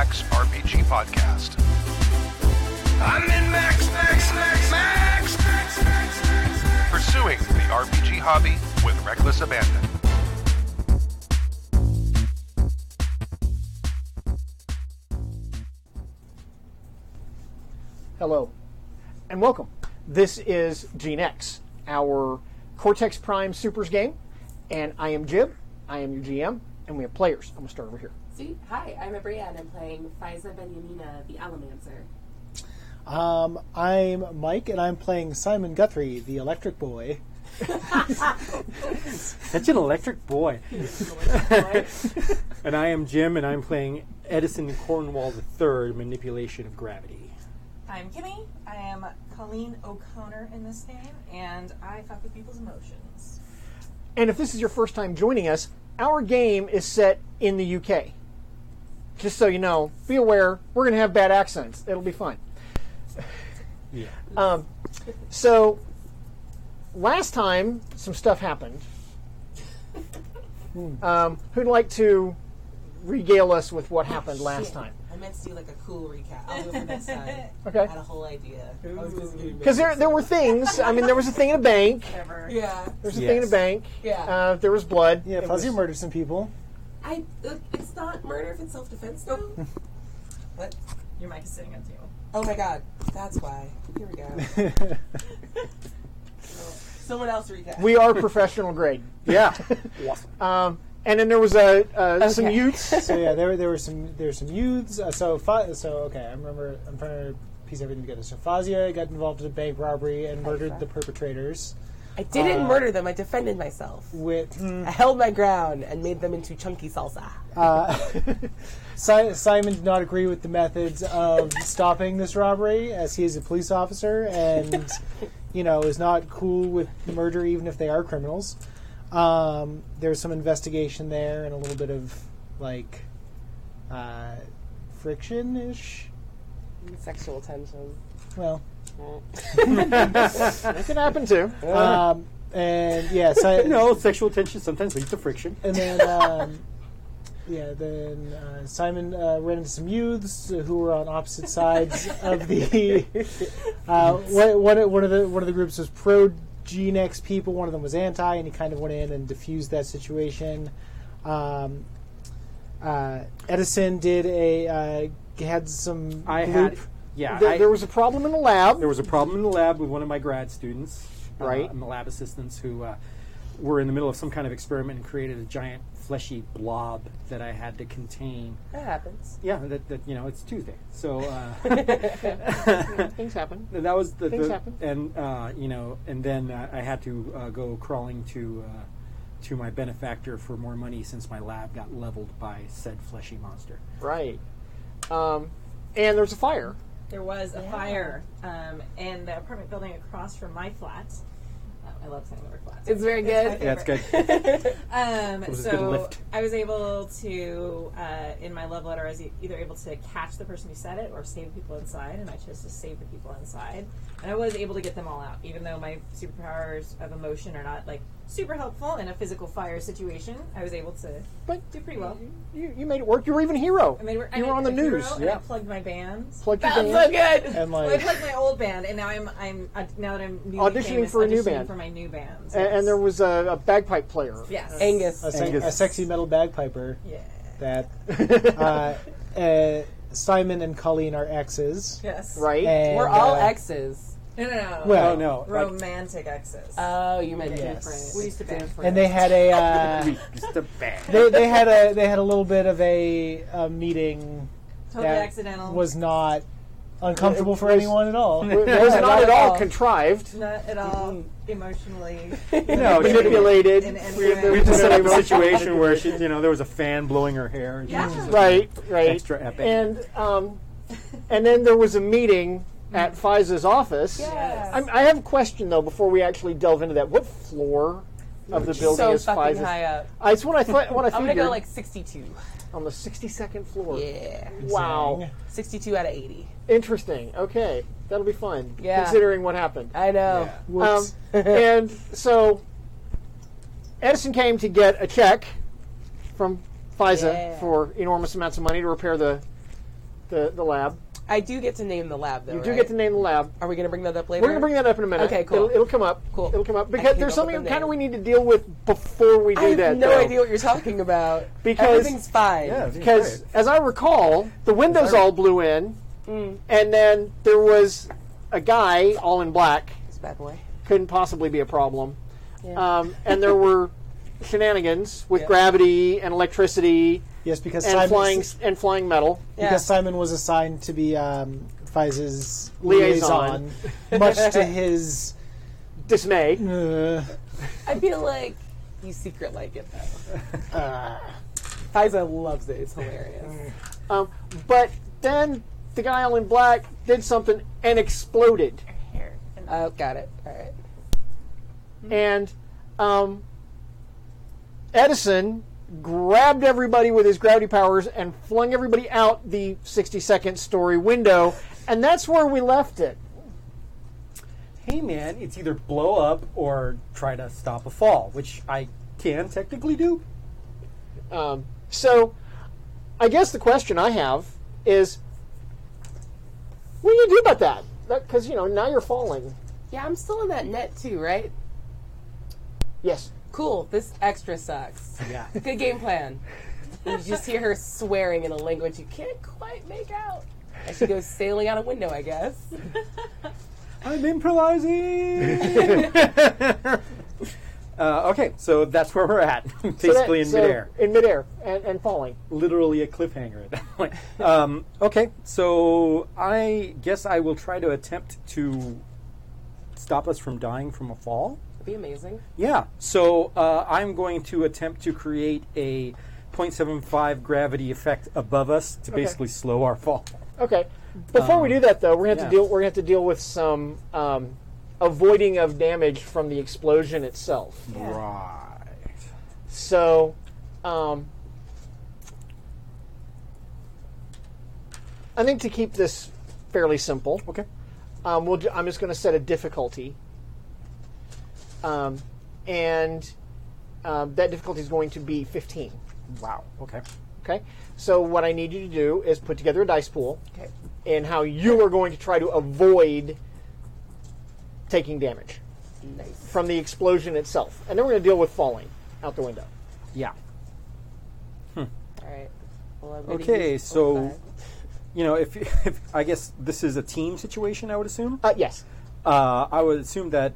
Max RPG Podcast. I'm in Max. Pursuing the RPG hobby with reckless abandon. Hello, and welcome. This is Gene X, our Cortex Prime Supers game, and I am Jib, I am your GM, and we have players. I'm going to start over here. Sweet. Hi, I'm Abria, and I'm playing Faiza Benyamina, the Alamancer. I'm Mike, and I'm playing Simon Guthrie, the Electric Boy. Such an electric boy. And I am Jim, and I'm playing Edison Cornwall III, Manipulation of Gravity. I'm Kimmy. I am Colleen O'Connor in this game, and I fuck with people's emotions. And if this is your first time joining us, our game is set in the UK. Just so you know, be aware, we're going to have bad accents. It'll be fun. Yeah. So, last time, some stuff happened. Who'd like to regale us with what happened last time? I meant to do like a cool recap. I'll do it for next time. Okay. I had a whole idea. Because there were things. I mean, there was a thing in a bank. Whatever. Yeah. There was a thing in a bank. Yeah. There was blood. Yeah, Fuzzy murdered some people. It's not murder if it's self-defense, though. What? Your mic is sitting on the table. Oh my god, that's why. Here we go. Someone else recap. We are professional grade. Yeah. Awesome. And then there was some youths. So yeah, there were some youths. So okay, I'm trying to piece everything together. So Fazia got involved in a bank robbery and murdered the perpetrators. I didn't murder them, I defended myself. I held my ground and made them into chunky salsa. Simon did not agree with the methods of stopping this robbery, as he is a police officer and, is not cool with murder, even if they are criminals. There's some investigation there and a little bit of, friction-ish. Sexual tension. Well, That can happen too. and yeah, Sexual tension sometimes leads to friction. And then, Simon ran into some youths who were on opposite sides of the. One of the groups was pro Gene X people. One of them was anti, and he kind of went in and diffused that situation. Edison had some. There was a problem in the lab. There was a problem in the lab with one of my grad students, right? And the lab assistants who were in the middle of some kind of experiment and created a giant fleshy blob that I had to contain. That happens. Yeah, that it's Tuesday, so Things happen. that was the Things happen. And and then I had to go crawling to my benefactor for more money since my lab got leveled by said fleshy monster. Right. And there was a fire. There was a fire in the apartment building across from my flat. I love saying the word flats. It's very good. Yeah, it's good. It was a good lift. I was able to, in my love letter, I was either able to catch the person who said it or save the people inside, and I chose to save the people inside. And I was able to get them all out, even though my superpowers of emotion are not, super helpful in a physical fire situation. I was able to do pretty well. You made it work. You were even a hero. I made it work. You were on the news. And I plugged my bands. Plugged your That's band. so good. And I plugged my old band, and now I'm now that I'm newly Auditioning famous, for a new auditioning band. for my new bands. And there was a bagpipe player. Yes. Angus. a sexy metal bagpiper. Yeah. That Simon and Colleen are exes. Yes. Right. And, We're all exes. No. Well, no. Romantic exes. Oh, you meant Yes. different. We used to band friends. And they had a Just a bad. they had a little bit of a meeting Totally that accidental. was not uncomfortable for anyone at all. It was not at all contrived. Not at all emotionally Manipulated. We just set up a situation where there was a fan blowing her hair. And Right. Extra epic. And then there was a meeting at Faiza's office. Yes. I have a question though before we actually delve into that. What floor of the building So is fucking Faiza's? high up. It's what I thought. What I I'm figured. gonna go 62. On the 62nd floor. Yeah. Wow. 62 out of 80. Interesting. Okay. That'll be fun. Yeah. Considering what happened. I know. Whoops. And so Edison came to get a check from Faiza for enormous amounts of money to repair the the lab. I do get to name the lab, though. You do get to name the lab. Are we going to bring that up later? We're going to bring that up in a minute. Okay, cool. It'll come up. Cool. It'll come up I because came there's up with something a kind of name. we need to deal with before we do I have that. no though. idea what you're talking about. Because- everything's fine. Yeah, Because as I recall, the windows all blew in, and then there was a guy all in black. It's a bad boy. Couldn't possibly be a problem. Yeah. And there were shenanigans with Yeah. gravity and electricity Yes, because and flying metal. because Simon was assigned to be Fize's Liaison. much to his Dismay. I feel like you secret like it, though. Fiza loves it. It's hilarious. But then the guy all in black did something and exploded. Here. Oh, got it. All right. And Edison grabbed everybody with his gravity powers and flung everybody out the 62nd story window, and that's where we left it. Hey man, it's either blow up or try to stop a fall, which I can technically do. So I guess the question I have is, what do you do about that? Because, now you're falling. Yeah, I'm still in that net, too, right? Yes. Cool. This extra sucks. Yeah. Good game plan. You just hear her swearing in a language you can't quite make out. And she goes sailing out a window, I guess. I'm improvising. Okay, so that's where we're at, basically in midair. In midair and falling. Literally a cliffhanger at that point. Okay, so I guess I will try to attempt to stop us from dying from a fall. That'd be amazing. Yeah, so I'm going to attempt to create a 0.75 gravity effect above us to basically slow our fall. Okay. Before we do that, though, we're going to yeah. have to deal with some avoiding of damage from the explosion itself. Right. So, I think to keep this fairly simple, Okay. I'm just going to set a difficulty, and that difficulty is going to be 15. Wow. Okay. Okay. So what I need you to do is put together a dice pool, Okay. and how you are going to try to avoid taking damage Nice. from the explosion itself, and then we're going to deal with falling out the window. Yeah. All right. Well, I'm gonna Okay, use so both if I guess this is a team situation, I would assume. Yes. I would assume that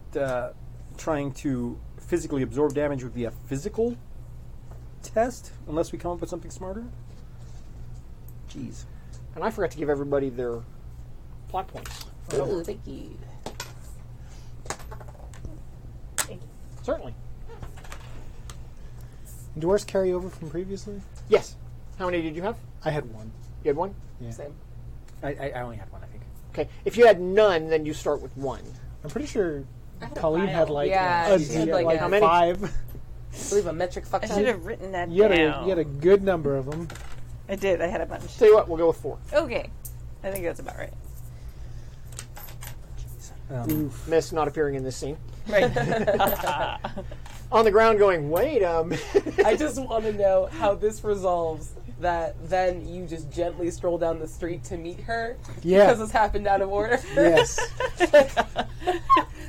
trying to physically absorb damage would be a physical test, unless we come up with something smarter. Jeez. And I forgot to give everybody their plot points. Oh, thank you. Certainly. Dwarves carry over from previously? Yes. How many did you have? I had one. You had one? Yeah. Same. I only had one, I think. Okay. If you had none, then you start with one. I'm pretty sure I had a Colleen had pile. like Yeah, she had like a- How many? 5. I believe a metric fuck I ton. should have written that You had down. a good number of them. I did. I had a bunch. Tell you what, we'll go with 4. Okay. I think that's about right. Miss not appearing in this scene. Right. On the ground going, wait, I just want to know how this resolves that then you just gently stroll down the street to meet her Yeah. because it's happened out of order. Yes.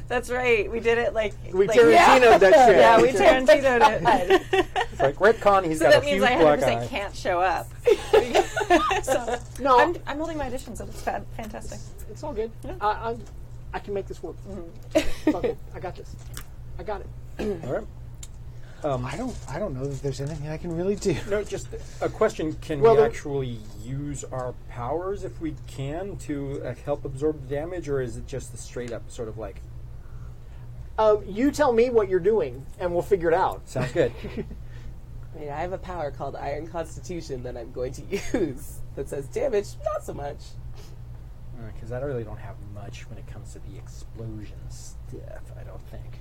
That's right. We did it like we like, Tarantino'd that shit. Yeah, we Tarantino'd it. It's like retcon, he's So got that a means huge I black 100% eye. can't show up. So No, I'm holding my audition, so it's fantastic. it's all good. I can make this work. It's all good. I got this. I got it. All right. I don't know that there's anything I can really do. No, just a question. Can Well, we there- actually use our powers if we can to help absorb the damage, or is it just the straight up sort of like, You tell me what you're doing, and we'll figure it out. sounds good? I mean, I have a power called Iron Constitution that I'm going to use that says damage, not so much. Because I really don't have much when it comes to the explosion stuff, I don't think.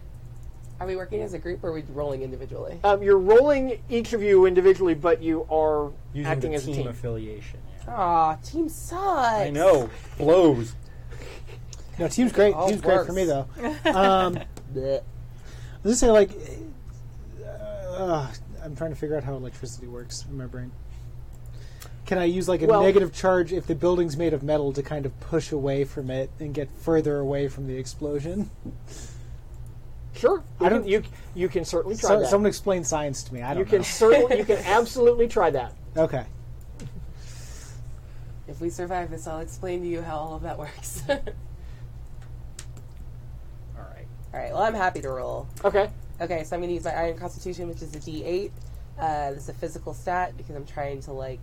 Are we working as a group or are we rolling individually? You're rolling each of you individually, but you are Using acting the as a team team. affiliation. Yeah. Aw, team sucks. I know. Blows. No, team's great. All Team's great works. for me, though. Blech. I was just say, like, I'm trying to figure out how electricity works in my brain. Can I use like a Well- negative charge if the building's made of metal to kind of push away from it and get further away from the explosion? Sure. I don't- You can certainly try that. Someone explain science to me. I don't You know. can certainly, you can absolutely try that. Okay. If we survive this, I'll explain to you how all of that works. All right. All right. Well, I'm happy to roll. Okay. Okay, so I'm going to use my Iron Constitution, which is a D8. This is a physical stat because I'm trying to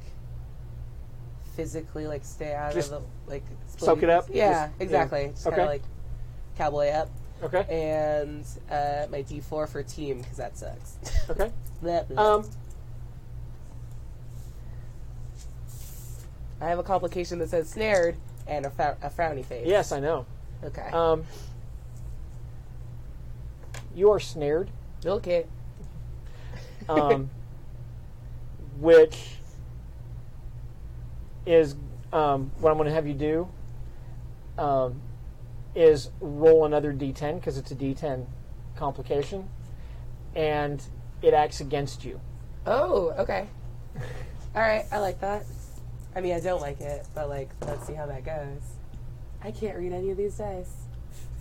physically stay out Just of the soak it up? Yeah, Just- exactly. yeah. Just Okay. kind of cowboy up. Okay. And my D4 for team because that sucks. Okay. Blah, blah. I have a complication that says snared and a frowny face. Yes, I know. Okay. You are snared, Okay. which is what I'm going to have you do is roll another D10 because it's a D10 complication, and it acts against you. Oh, okay. All right, I like that. I mean, I don't like it, but let's see how that goes. I can't read any of these dice.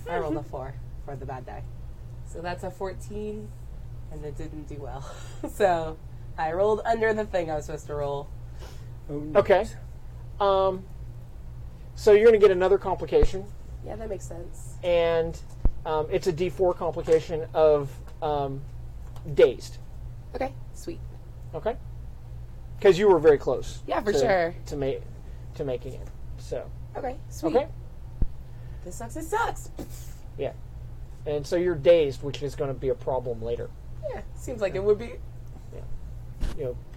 I rolled a 4 for the bad die. So that's a 14, and it didn't do well. So I rolled under the thing I was supposed to roll. Oh, no. Okay. So you're going to get another complication, Yeah, that makes sense. and it's a D4 complication of dazed. Okay, sweet. Okay. Because you were very close. Yeah, for sure. To making it. So. Okay, sweet. Okay. This sucks. It sucks. Yeah. And so you're dazed, which is going to be a problem later. Yeah, seems like it would be.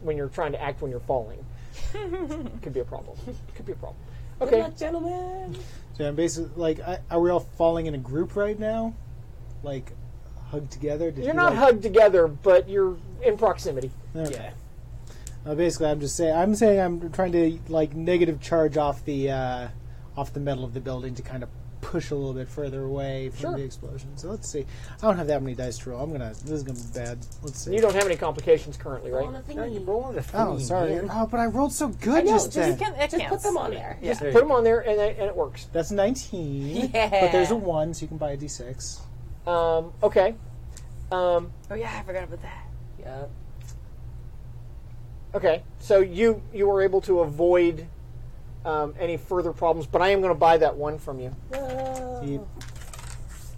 When you're trying to act when you're falling. Could be a problem. Could be a problem. Good Okay. luck, gentlemen. So I'm basically are we all falling in a group right now? Hugged together? Did You're he, not hugged together, but you're in proximity. Okay. Yeah. Basically, I'm saying I'm trying to negative charge off the metal of the building to kind of push a little bit further away from Sure. the explosion. So let's see. I don't have that many dice to roll. This is gonna be bad. Let's see. You don't have any complications currently, right? On a Now you're thingy. rolling the Oh, thing, sorry. man. Oh, but I rolled so I good know, just just then. Just put them on there. Just There put you them on there, and it works. That's 19. Yeah. But there's a 1, so you can buy a d6. Okay. Oh yeah, I forgot about that. Yeah. Okay. So you were able to avoid any further problems, but I am going to buy that one from you. He-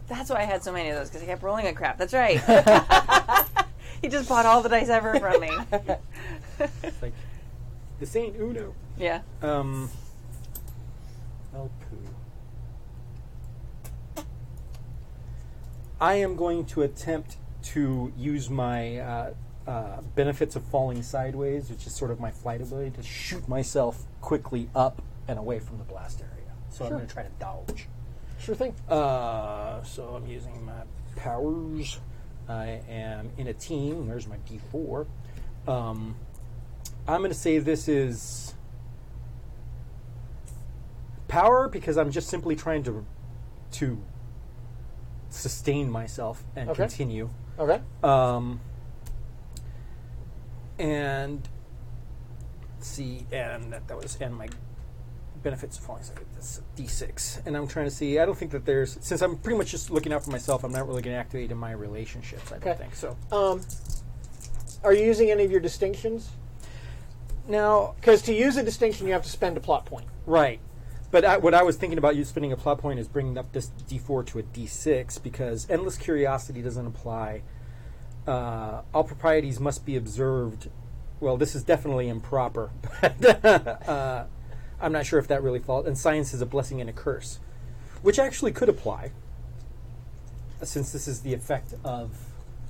That's why I had so many of those because he kept rolling like crap. That's right. He just bought all the dice ever from me. It's like, this ain't Uno. Yeah. El poo. I am going to attempt to use my benefits of falling sideways, which is sort of my flight ability, to shoot myself quickly up and away from the blast area. So I'm Sure. going to try to dodge. Sure thing. So I'm using my powers. I am in a team. There's my D4. I'm going to say this is power because I'm just simply trying to sustain myself and Okay. continue. Okay. And let's see, and that was my benefits of falling. So this D6, and I'm trying to see. I don't think that there's, since I'm pretty much just looking out for myself. I'm not really going to activate in my relationships. I don't Okay. think so. Are you using any of your distinctions? Now, Because to use a distinction, you have to spend a plot point. right. But what I was thinking about you spending a plot point is bringing up this D4 to a D6 because endless curiosity doesn't apply. All proprieties must be observed. Well, this is definitely improper, but I'm not sure if that really falls. And science is a blessing and a curse, which actually could apply, since this is the effect of.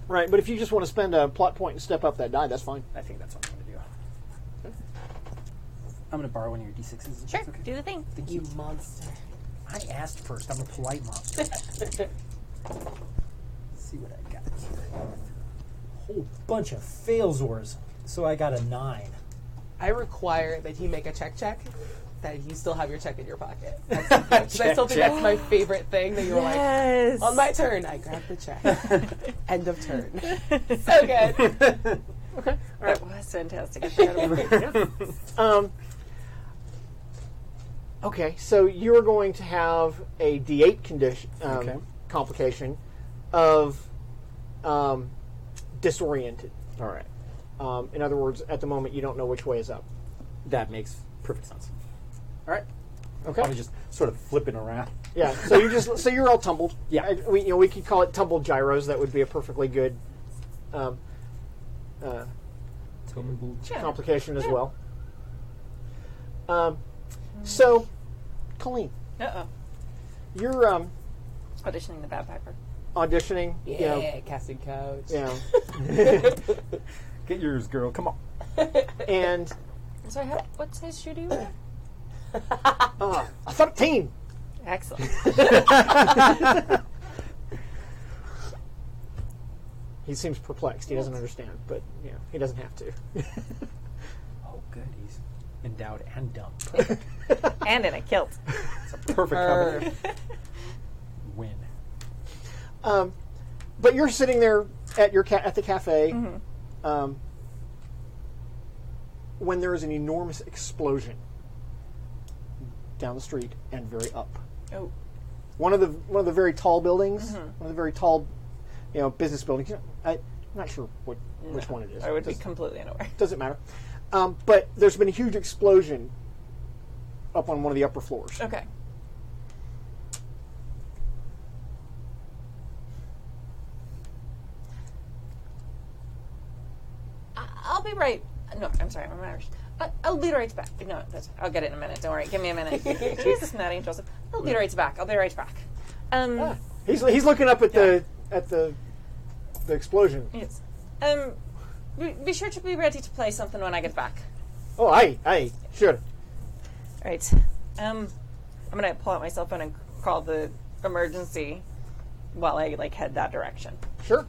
Right, but if you just want to spend a plot point and step up that die, that's fine. I think that's what I'm going to do. I'm going to borrow one of your D6s. if Sure. that's okay. Do the thing. Thank You you. monster. I asked first. I'm a polite monster. Let's see what I got here. A whole bunch of failsors. So I got a 9. I require that you make a check that you still have your check in your pocket. Because I still think Check. that's my favorite thing that you're Yes. like, on my turn, I grab the check. End of turn. So good. Okay. That was fantastic. I forgot about that. Okay, so you're going to have a D8 condition Okay. complication of disoriented. All right. In other words, at the moment, you don't know which way is up. That makes perfect sense. All right. Okay. I was just sort of flipping around. Yeah. So you're all tumbled. Yeah. We could call it tumbled gyros. That would be a perfectly good complication as well. So, Colleen, Uh-oh. you're Auditioning the bagpiper. auditioning. Yeah, casting couch. You know, Get yours, girl. Come on. and Sorry, what size shoe do you wear? a 13. Excellent. He seems perplexed. He doesn't understand, but he doesn't have to. Oh, good. He's endowed and dumb. And in a kilt. It's a perfect combination. Win. But you're sitting there at at the cafe when there is an enormous explosion down the street and very up. Oh. One of the very tall buildings, one of the very tall, business buildings. I'm not sure which one it is. I would be completely unaware. Doesn't matter. But there's been a huge explosion up on one of the upper floors. Okay. I'll be right. No, I'm sorry, I'm Irish. I'll be right back. No, I'll get it in a minute. Don't worry. Give me a minute. Jesus, Maddie and Joseph. I'll be right back. He's looking up at the explosion. Yes. Be sure to be ready to play something when I get back. Oh, aye, sure. Right. I'm gonna pull out my cell phone and call the emergency while I head that direction. Sure.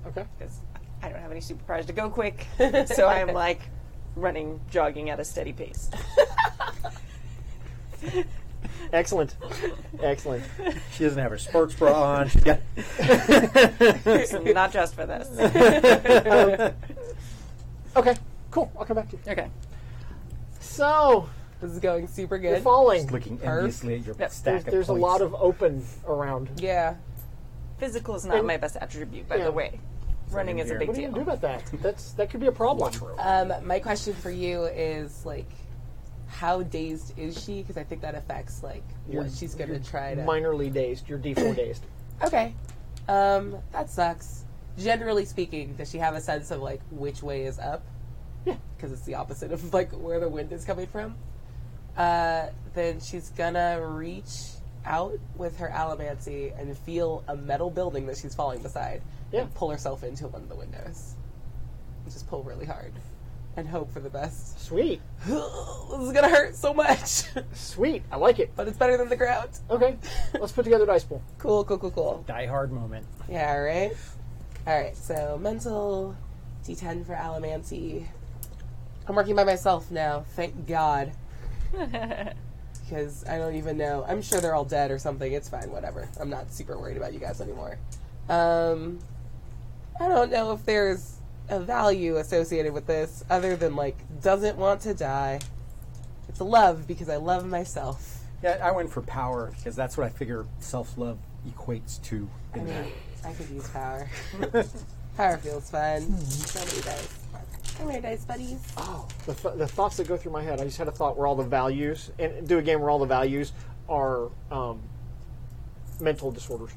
Okay. Because I don't have any superpowers to go quick, so I'm running, jogging at a steady pace. Excellent. She doesn't have her sports bra on. She's got Not just for this. Okay, cool. I'll come back to you. Okay. So, This is going super you're good. falling. looking enviously at your stack of There's a points. lot of open around. Yeah. Physical is not my best attribute, by the way. Running is a big What are you deal. going to do about that? That could be a problem. My question for you is how dazed is she? Because I think that affects what she's gonna try to. Minorly dazed. You're D4 dazed. Okay. That sucks. Generally speaking, does she have a sense of which way is up? Yeah. Because it's the opposite of where the wind is coming from. Then she's gonna reach out with her allomancy and feel a metal building that she's falling beside. Yeah. And pull herself into one of the windows. And just pull really hard. And hope for the best. Sweet. This is gonna hurt so much. Sweet. I like it. But it's better than the ground. Okay. Let's put together a dice pool. Cool. Die hard moment. Yeah, right? Alright, so mental, D10 for allomancy. I'm working by myself now, thank God. Because I don't even know. I'm sure they're all dead or something. It's fine, whatever. I'm not super worried about you guys anymore. I don't know if there's a value associated with this other than, doesn't want to die. It's love because I love myself. Yeah, I went for power because that's what I figure self-love equates to. I mean, I could use power. Power feels fun. How many dice? How many dice, buddies? Oh, the thoughts that go through my head. I just had a thought where all the values, and do a game where all the values are mental disorders.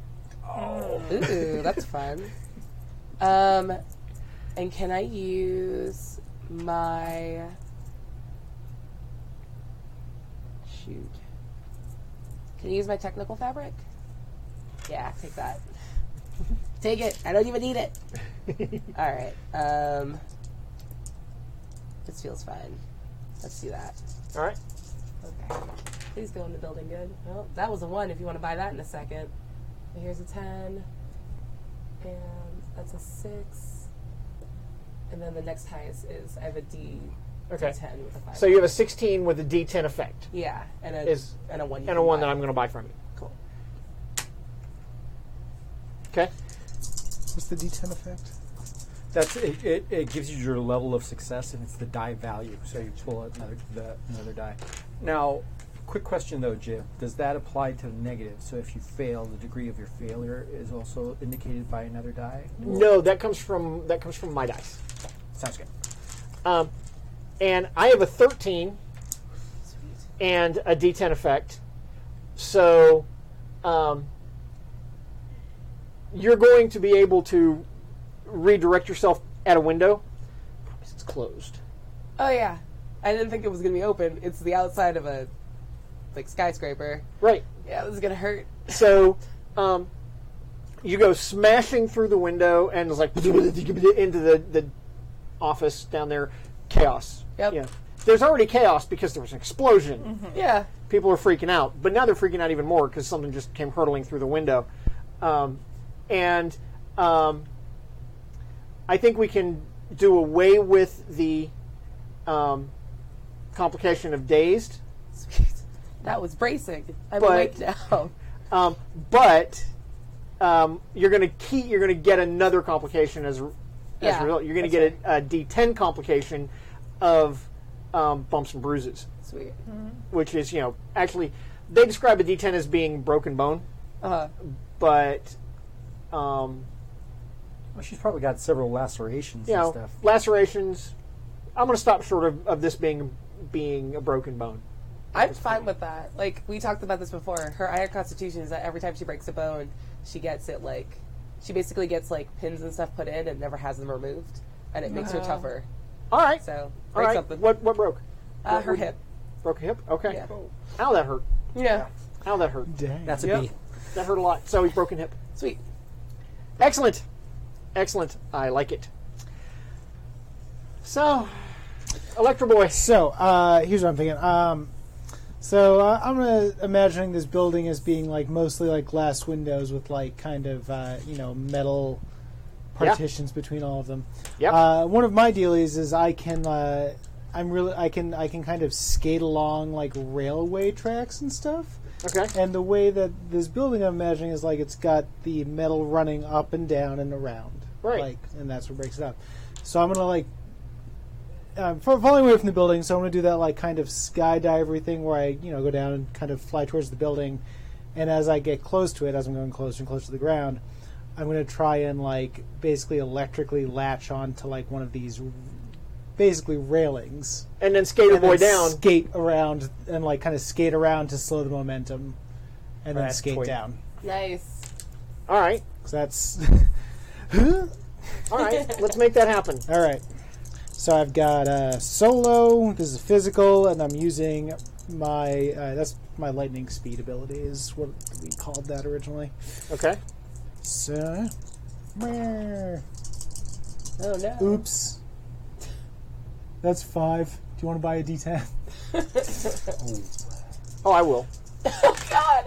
Ooh, that's fun. And can I use my... Shoot. Can I use my technical fabric? Yeah, take that. Take it. I don't even need it. Alright. This feels fine. Let's do that. All right. Okay. Please go in the building good. Well, that was a 1 if you want to buy that in a second. Here's a 10. And that's a 6. And then the next highest is I have a D. Okay. D10 with a 5. So you have a 16 with a D10 effect. Yeah, and a 1. And a 1 that I'm going to buy from you. Cool. Okay. What's the D10 effect? That's it gives you your level of success, and it's the die value. So you pull another die. Now, Quick question though, Jib. Does that apply to negative? So if you fail, the degree of your failure is also indicated by another die? No, that comes from my dice. Sounds good. And I have a 13 and a D10 effect. So you're going to be able to redirect yourself at a window. It's closed. Oh yeah, I didn't think it was gonna be open. It's the outside of a skyscraper. Right. Yeah, this is gonna hurt. So you go smashing through the window and it's like into the office down there. Chaos. Yep. Yeah. There's already chaos because there was an explosion. Mm-hmm. Yeah. People are freaking out, but now they're freaking out even more because something just came hurtling through the window. And I think we can do away with the complication of dazed. Sweet. That was bracing. I'm awake now. But you're going to get another complication as a result. You're going to get a D10 complication of bumps and bruises. Sweet. Mm-hmm. Which is, actually, they describe a D10 as being broken bone. But well, she's probably got several lacerations and stuff. Lacerations. I'm going to stop short of this being a broken bone. I'm fine with that. Like, we talked about this before. Her iron constitution is that every time she breaks a bone, she gets it, she basically gets, pins and stuff put in and never has them removed. And it makes her tougher. All right. So, break something. What broke? Her hip. Broke a hip? Okay. Yeah. Ow, that hurt. Yeah. Ow, that hurt. Dang. That's a Yep. B. That hurt a lot. So he's broken hip. Sweet. Excellent. Excellent. I like it. So, Electro Boy. So, here's what I'm thinking. I'm imagining this building as being mostly glass windows with metal partitions between all of them. Yep. One of my dealies is I can kind of skate along railway tracks and stuff. Okay. And the way that this building I'm imagining is it's got the metal running up and down and around. Right. And that's what breaks it up. So I'm gonna falling away from the building, so I'm going to do that kind of skydiver thing where I go down and kind of fly towards the building, and as I get close to it, as I'm going closer and closer to the ground, I'm going to try and basically electrically latch on to one of these basically railings, And then Skater Boy down. skate around and kind of skate around to slow the momentum, and then Right, skate toy. down. Nice. All right. So that's All right. Let's make that happen. all right. So I've got solo. This is physical, and I'm using my that's my lightning speed ability. Is what we called that originally. Okay. So, Oh no. oops. That's 5. Do you want to buy a D10? Oh, I will. Oh God.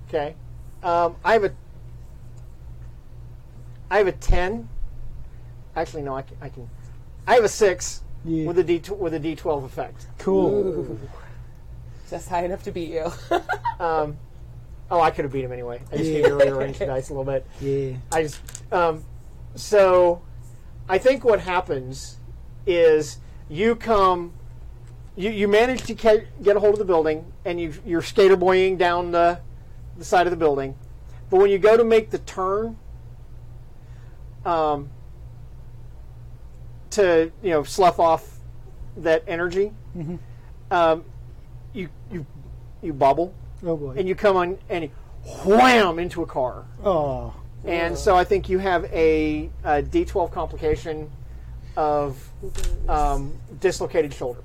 Okay. I have a 10. Actually, no. I can. I have a 6 Yeah. with a D12 effect. Cool. Ooh. Just high enough to beat you. Oh, I could have beat him anyway. I just need to rearrange the dice a little bit. Yeah. I just so I think what happens is you manage to get a hold of the building, and you're skater boying down the side of the building, but when you go to make the turn to slough off that energy, you bobble, Oh boy. and you come on and you wham into a car. Oh. And so I think you have a D12 complication of dislocated shoulder.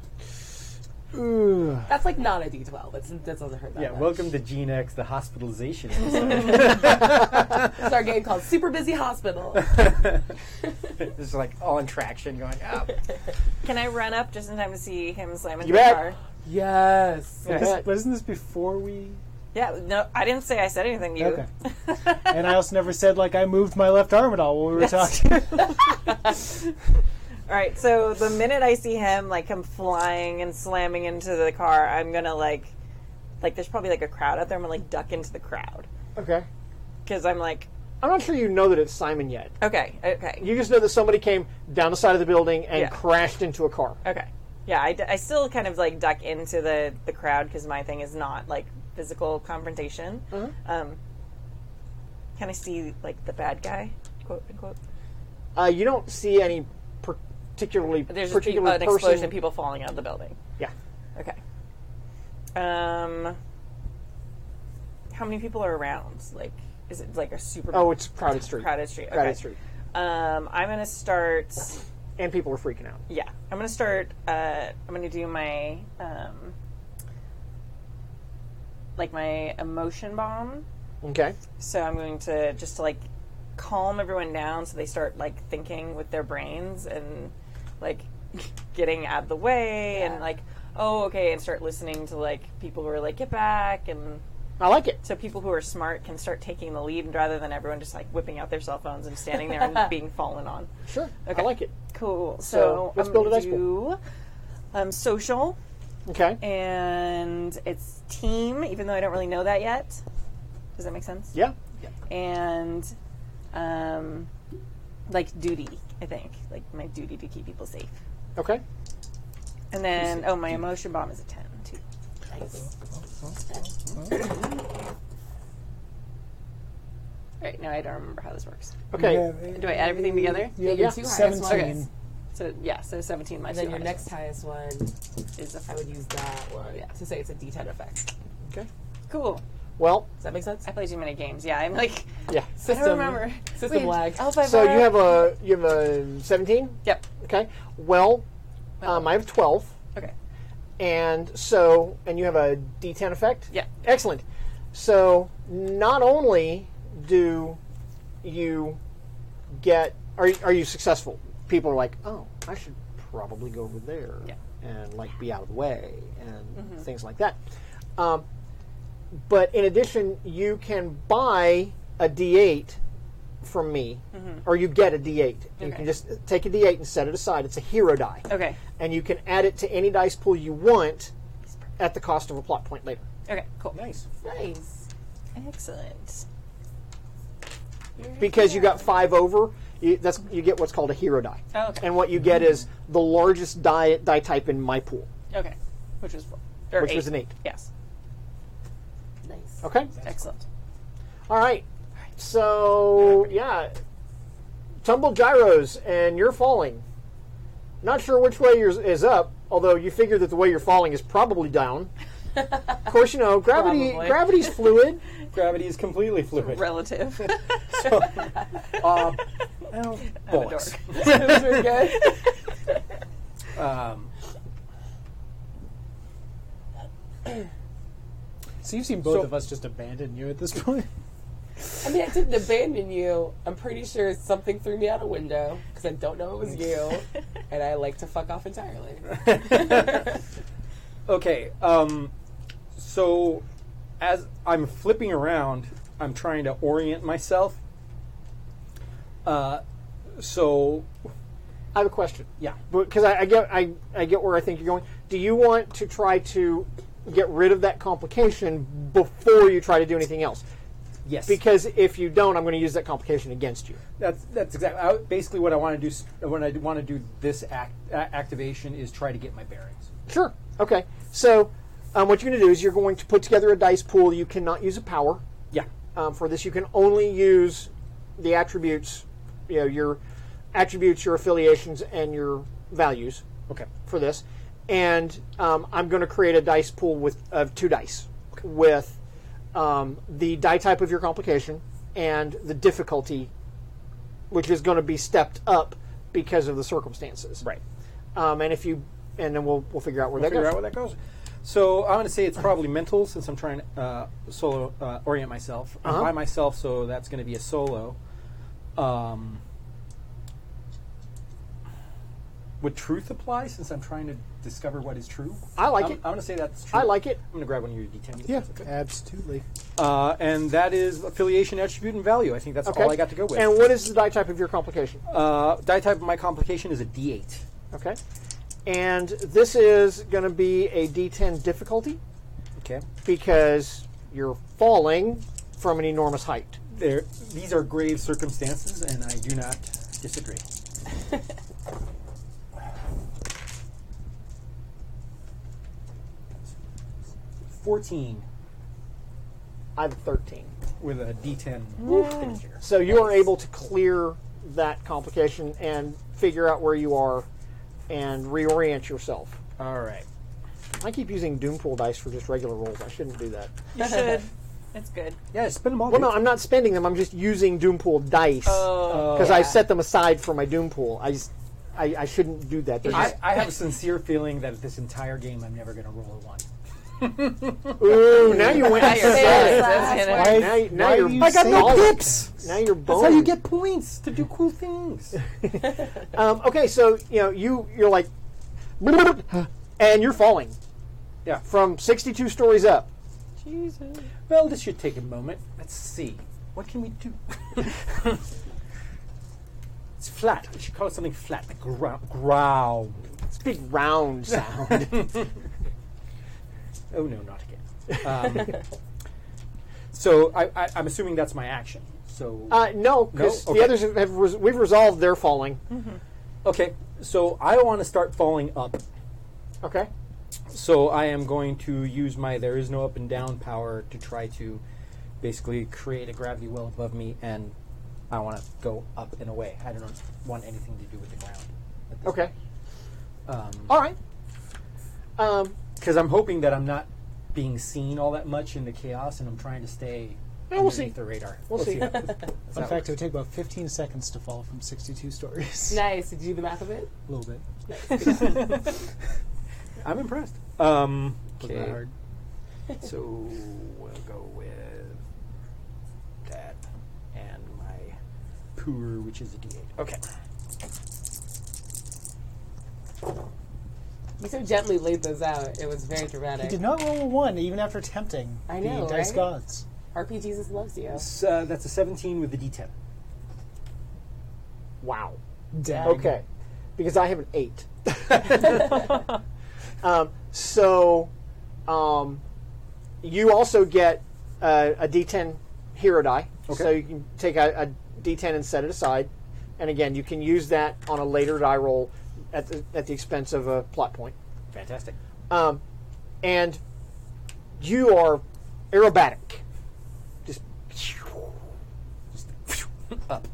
Ooh. That's not a D12. That doesn't hurt that Yeah, much. welcome to Gene X, the hospitalization. It's our game called Super Busy Hospital. This is all in traction going up. Can I run up just in time to see him slam into You the bet. car? Yes. But isn't this before we... Yeah, no, I didn't say I said anything to you. Okay. And I also never said, I moved my left arm at all while we were talking. All right, so the minute I see him come flying and slamming into the car, I'm gonna there's probably a crowd out there. I'm gonna duck into the crowd Okay. because I'm I'm not sure you know that it's Simon yet. okay. You just know that somebody came down the side of the building and Yeah. crashed into a car. Okay. Yeah, I still kind of like duck into the crowd because my thing is not like physical confrontation. Can I see like the bad guy, quote unquote? You don't see any particular There's just person. an explosion, people falling out of the building. Yeah. Okay. How many people are around? Like, is it like a super? Oh, it's crowded street. Crowded street. Okay. Crowded street. I'm gonna start. And people are freaking out. Yeah, I'm gonna start. I'm gonna do my like my emotion bomb. Okay. So I'm going to just to like calm everyone down, so they start like thinking with their brains and like getting out of the way and like, oh, okay, and start listening to like people who are like, get back, and I like it. so people who are smart can start taking the lead rather than everyone just like whipping out their cell phones and standing there and being fallen on. Sure. Okay. I like it. Cool. So let's I'm build a gonna dice pool. do social, Okay. and it's team, even though I don't really know that yet. Does that make sense? Yeah. And like duty, I think, like my duty to keep people safe. Okay. And then my emotion bomb is a 10 too. Right, now I don't remember how this works. Okay. Do I add everything together? Yeah, Yeah. Two highest 17. ones. So yeah, so 17 my And then two your highest next highest one, is a I would use that one. Yeah, to say it's a D10 effect. Okay. cool. Well, Does that make sense? I play too many games. Yeah, I'm like yeah. I don't remember. System lag. So you have a 17? Yep. Okay. Well, I have 12. Okay. And you have a D10 effect? Yeah. Excellent. So not only do you get, are you successful? People are like, oh, I should probably go over there and like be out of the way and things like that. But in addition, you can buy a D8 from me, or you get a D8. You can just take a D8 and set it aside. It's a hero die. Okay. And you can add it to any dice pool you want at the cost of a plot point later. Okay, cool. Nice. Nice. Excellent. Because you got 5 over, you get what's called a hero die. Oh, okay. And what you get is the largest die type in my pool, Okay. Which was 4. which was an 8. Yes. Nice. Okay? Excellent. All right. So, yeah. Tumble gyros, and you're falling. Not sure which way yours is up, although you figure that the way you're falling is probably down. Of course, you know, Probably. gravity's fluid. Gravity is completely fluid. Relative. So, I'm a bollocks. dork. Those are good. So you've seen both So- of us just abandon you at this point. I mean, I didn't abandon you. I'm pretty sure something threw me out a window because I don't know it was you, and I like to fuck off entirely. Okay, so as I'm flipping around, I'm trying to orient myself. So, I have a question. yeah. Because I get where I think you're going. Do you want to try to get rid of that complication before you try to do anything else? Yes. Because if you don't, I'm going to use that complication against you. That's exactly basically what I want to do. When I want to do this activation is try to get my bearings. Sure. Okay. So what you're going to do is you're going to put together a dice pool. You cannot use a power Yeah. for this. You can only use the attributes, your attributes, your affiliations, and your values Okay. for this. And I'm going to create a dice pool of 2 dice with the die type of your complication and the difficulty, which is going to be stepped up because of the circumstances. Right. And then we'll figure out where We'll that figure goes. out where that goes. So I'm going to say it's probably mental since I'm trying to solo orient myself. I'm by myself, so that's going to be a solo. Would truth apply since I'm trying to discover what is true? I like I'm it. going to say that's true. I like it. I'm going to grab one of your D10s. if Yeah, that's okay. absolutely. And that is affiliation, attribute, and value. I think that's Okay. all I got to go with. And what is the die type of your complication? Die type of my complication is a D8. Okay. And this is going to be a D10 difficulty Okay. because you're falling from an enormous height. These are grave circumstances, and I do not disagree. 14 I have a 13. with a D10 finisher. So you are able to clear that complication and figure out where you are and reorient yourself. All right. I keep using Doompool dice for just regular rolls. I shouldn't do that. You should. It's good. Yeah, spin them all. Well, no, I'm not spending them. I'm just using Doompool dice because I set them aside for my Doompool. I shouldn't do that. They're just- I have a sincere feeling that this entire game I'm never going to roll a 1. Ooh, now you went. Now you're Now, now you're. you I got say no that? pips. Now you're That's boned. how you get points to do cool things. Okay, so you're like, and you're falling. Yeah. From 62 stories up. Jesus. Well, this should take a moment. Let's see. What can we do? It's flat. We should call it something flat, like growl. It's a big round sound. Oh no, not again. So I'm assuming that's my action. So No, because No? Okay. the others have we've resolved their falling. okay, so I want to start falling up. Okay. So I am going to use my there is no up and down power to try to basically create a gravity well above me, and I want to go up and away. I don't want anything to do with the ground. at this Okay. point. All right. Because I'm hoping that I'm not being seen all that much in the chaos, and I'm trying to stay Yeah, we'll see. underneath the radar. We'll see. how this- Fun how it fact, it would take about 15 seconds to fall from 62 stories. Nice. Did you do the math of it? A little bit. I'm impressed. Wasn't that Okay, hard. so we'll go with that and my poor, which is a D8. Okay. You so gently laid those out. It was very dramatic. He did not roll a 1, even after tempting I know, the dice right? gods. RP Jesus loves you. That's a 17 with the D10. Wow. Dang. Okay. Because I have an 8. So you also get a D10 hero die. Okay. So you can take a D10 and set it aside. And again, you can use that on a later die roll at the expense of a plot point. Fantastic. And you are aerobatic. Just Up.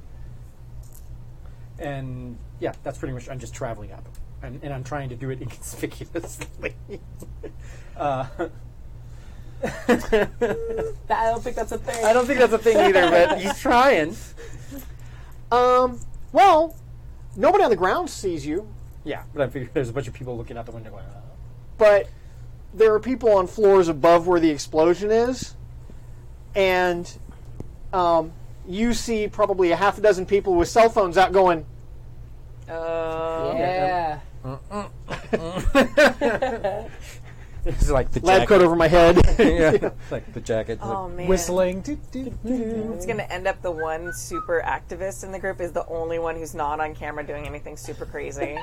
And yeah, that's pretty much. I'm just traveling up, and I'm trying to do it inconspicuously. I don't think that's a thing. I don't think that's a thing either, but he's trying. well, nobody on the ground sees you, Yeah, but I figure there's a bunch of people looking out the window going, but there are people on floors above where the explosion is, and you see probably a half a dozen people with cell phones out going, Yeah. It's like the lab coat over my head. yeah, like the jacket. Oh man. Whistling. It's going to end up the one super activist in the group is the only one who's not on camera doing anything super crazy.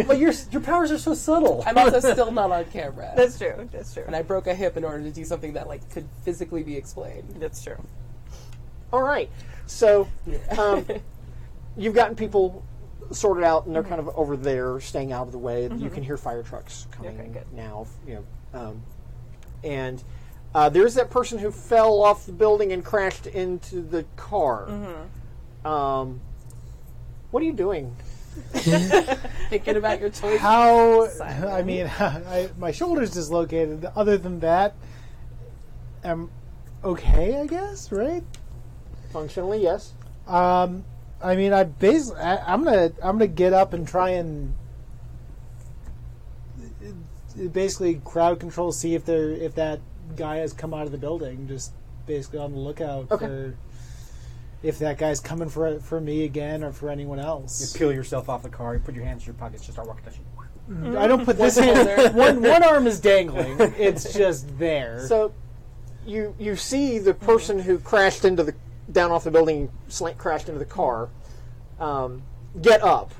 Well, your powers are so subtle. I'm also still not on camera. That's true. That's true. And I broke a hip in order to do something that could physically be explained. That's true. All right. So you've gotten people sorted out, and they're kind of over there, staying out of the way. You can hear fire trucks coming Okay, good. now. And there's that person who fell off the building and crashed into the car. What are you doing? Thinking about your choice. How? Silent. I mean, my shoulder's dislocated. Other than that, I'm okay, I guess. Right? Functionally, yes. I mean, I'm gonna get up and try and basically crowd control, see if that guy has come out of the building. Just basically on the lookout for if that guy's coming for me again or for anyone You else. peel yourself off the car, you put your hands in your pockets, just start walking down the street. I don't put this hand. One arm is dangling. It's just there. So you see the person who crashed down off the building, crashed into the car, get up.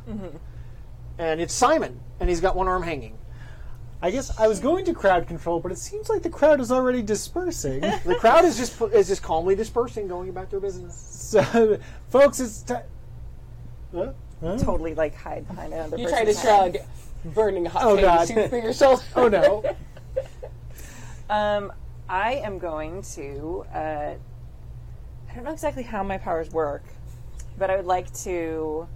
And it's Simon, and he's got one arm hanging. I guess I was going to crowd control, but it seems like the crowd is already dispersing. The crowd is just calmly dispersing, going about their business. So, folks, it's time. Huh? Totally hide behind another You person. try to shrug, burning hot Oh, paint God. shoots through your shoulder. Oh no! I am going to. I don't know exactly how my powers work, but I would like to,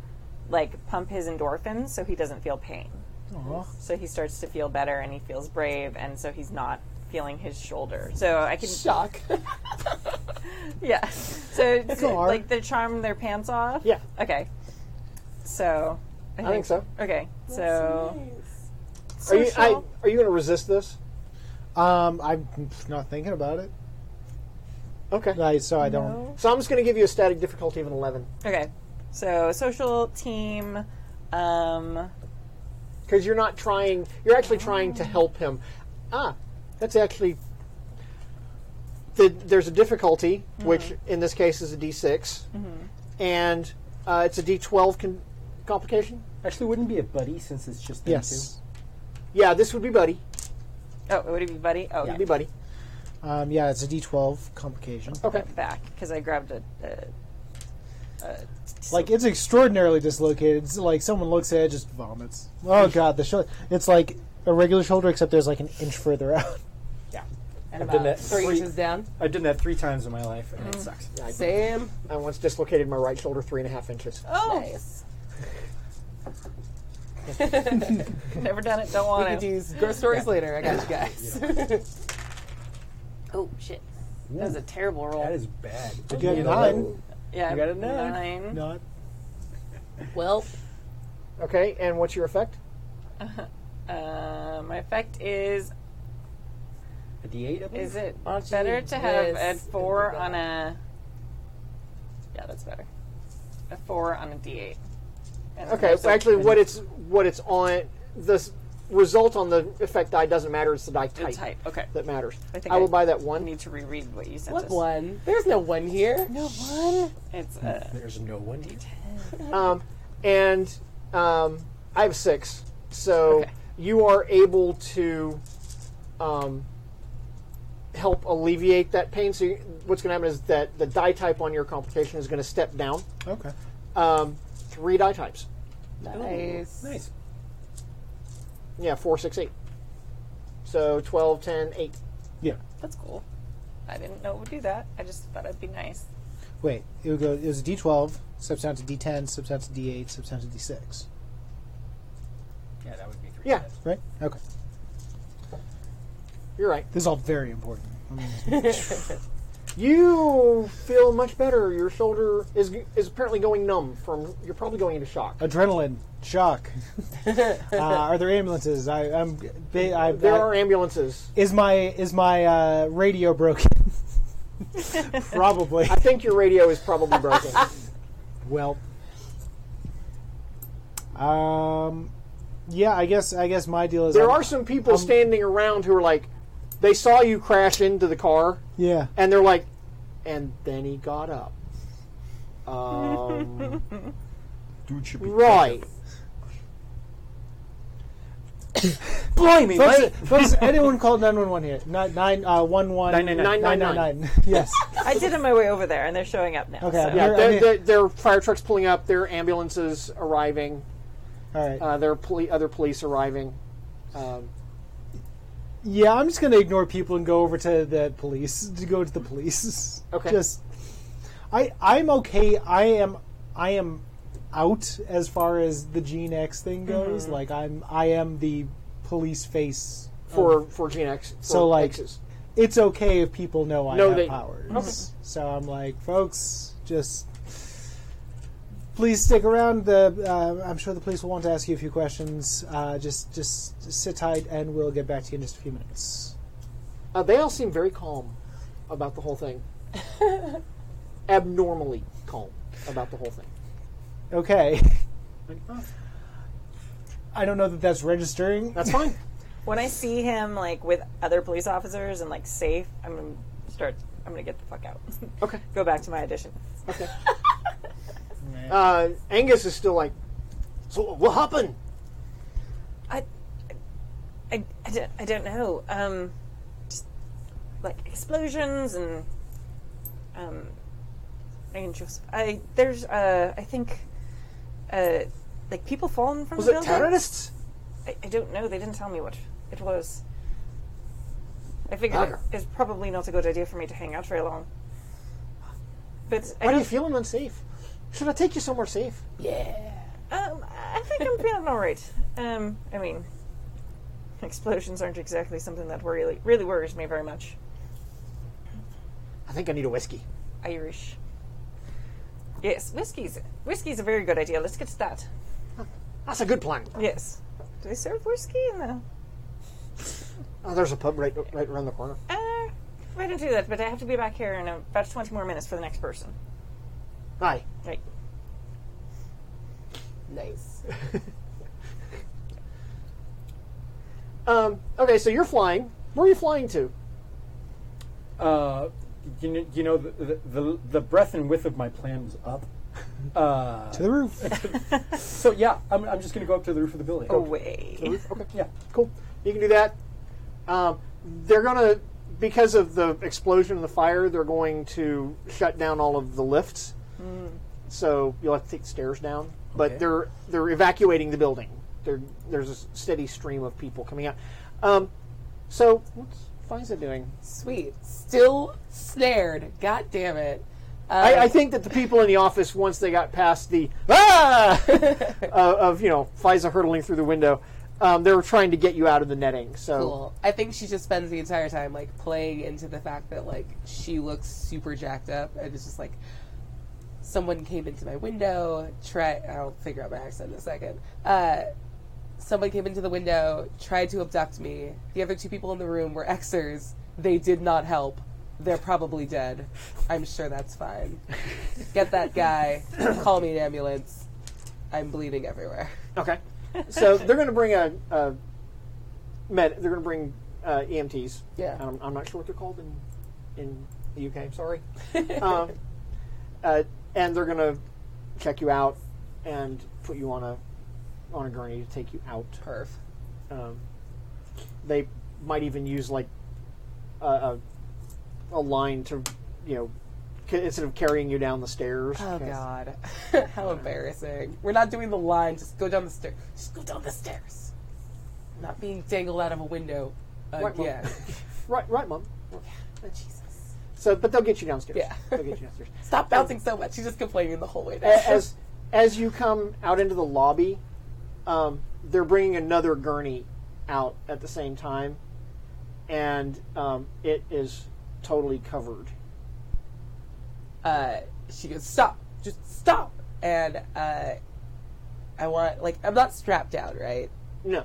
pump his endorphins so he doesn't feel pain. Aw. So he starts to feel better and he feels brave, and so he's not feeling his shoulder. So I can. Shock. Yeah. So It's all right. they charm their pants off. Yeah. Okay. So. I think so. Okay. So. Are you social- going to resist this? I'm not thinking about it. Okay. So I don't. So I'm just going to give you a static difficulty of an 11. Okay. So social team. Because you're not trying, you're actually trying to help him. That's actually, there's a difficulty, which in this case is a D6, and it's a D12 complication. Actually, wouldn't it be a buddy since it's just them Yes. Yeah, this would be buddy. Oh, would it be buddy? Oh, It'd be buddy. Yeah, it's a D12 complication. Okay. back because I grabbed a Like, it's extraordinarily dislocated. It's like someone looks at it, just vomits. Oh god, the shoulder. It's like a regular shoulder, except there's like an inch further out. Yeah. And I've done about that 3 inches down. I've done that 3 times in my life, and it sucks. Same. I once dislocated my right shoulder 3.5 inches. Oh, Nice. never done it. Don't We want could to. use ghost stories later. I got you guys. Oh shit! That was a terrible roll. That is bad. You got a 9. Yeah, You got a 9. Not. Well, Okay, and what's your effect? My effect is. A D8, I believe? Is it Why don't you better to have a miss 4 and on a? Yeah, that's better. A 4 on a D8. And Okay, there's a- actually, what it's on, the result on the effect die doesn't matter. It's the die the type type. Okay. that matters. I think I will I- buy that I one. need to reread what you sent what us. one? There's no one here. No one. It's There's no one here. And I have 6, so Okay. you are able to help alleviate that pain. So what's going to happen is that the die type on your complication is going to step down. Okay. 3 die types. Nice. Nice. Yeah, 4, 6, 8. So 12, 10, 8. Yeah. That's cool. I didn't know it would do that. I just thought it'd be nice. Wait, it would go. It was a D12, steps down to D10, steps down to D8, steps down to D6. Yeah, that would be 3. Yeah, Right? Okay. you're right. This is all very important. I mean, You feel much better. Your shoulder is apparently going numb from. You're probably going into shock. adrenaline, shock. Are there ambulances? There are ambulances. Is my radio broken? Probably. I think your radio is probably broken. Well. Yeah, I guess my deal is There are some people standing around who are like, they saw you crash into the car, Yeah. and they're like, and then he got up. Dude should be Right. Blimey, Folks, anyone call 911 here? 911 999. Yes. I did on my way over there, and they're showing up now. Okay. so- Yeah, there are fire trucks pulling up. There are ambulances arriving. All right. There are other police arriving. Yeah, I'm just gonna ignore people and go over to the police. To go to the police. Okay. Just, I'm okay. I am out as far as the Gene X thing goes. Like I am the police face For Gene X. For So, like, X's. It's okay if people know I No, have they- powers. Okay. So I'm like, folks, just please stick around. I'm sure the police will want to ask you a few questions. Just sit tight, and we'll get back to you in just a few minutes. They all seem very calm about the whole thing. Abnormally calm about the whole thing. Okay. I don't know that that's registering. That's fine. When I see him like with other police officers and like safe, I'm gonna get the fuck out. Okay. Go back to my audition. Okay. Angus is still like, so what happened? I don't know. Just like explosions and angels. There's I think like people falling from Was the it building. terrorists? I don't know. They didn't tell me what it was. I figured it's probably not a good idea for me to hang out very long. But Why are you feeling unsafe? Should I take you somewhere safe? I think I'm feeling all right. I mean, explosions aren't exactly something that really worries me very much. I think I need a whiskey. Irish. Yes, whiskey's a very good idea. Let's get to that. That's a good plan. Yes. Do they serve whiskey in the... Oh, there's a pub right around the corner. I don't do that, but I have to be back here in about 20 more minutes for the next person. Hi. Right. Nice. Okay, so you're flying. Where are you flying to? You know, the breadth and width of my plan was up. To the roof. So yeah, I'm just going to go up to the roof of the building. Away. Okay. Yeah. Cool. You can do that. They're going to, because of the explosion and the fire, they're going to shut down all of the lifts. So you'll have to take the stairs down. But they're evacuating the building. There's a steady stream of people coming out. So what's Fiza doing? Sweet. Still snared. God damn it. I think that the people in the office, once they got past the of Fiza hurtling through the window, they were trying to get you out of the netting. So Cool. I think she just spends the entire time like playing into the fact that like she looks super jacked up, and it's just like someone came into my window. I'll figure out my accent in a second. Someone came into the window, tried to abduct me. The other two people in the room were Xers. They did not help. They're probably dead. I'm sure that's fine. Get that guy. Call me an ambulance. I'm bleeding everywhere. Okay. So they're going to bring a med. They're going to bring EMTs. Yeah. I'm not sure what they're called in the UK. Sorry. And they're going to check you out and put you on a gurney to take you out. Perf. They might even use like a line to, instead of carrying you down the stairs. Oh God, how embarrassing! We're not doing the line. Just go down the stairs. Just go down the stairs. Not being dangled out of a window again. Right, Mom. Oh, Jesus. So, but they'll get you downstairs. Yeah. They'll get you downstairs. Stop bouncing so much. She's just complaining the whole way down. As you come out into the lobby, they're bringing another gurney out at the same time, and it is totally covered. She goes, stop, just stop. And I want, I'm not strapped down, right? No.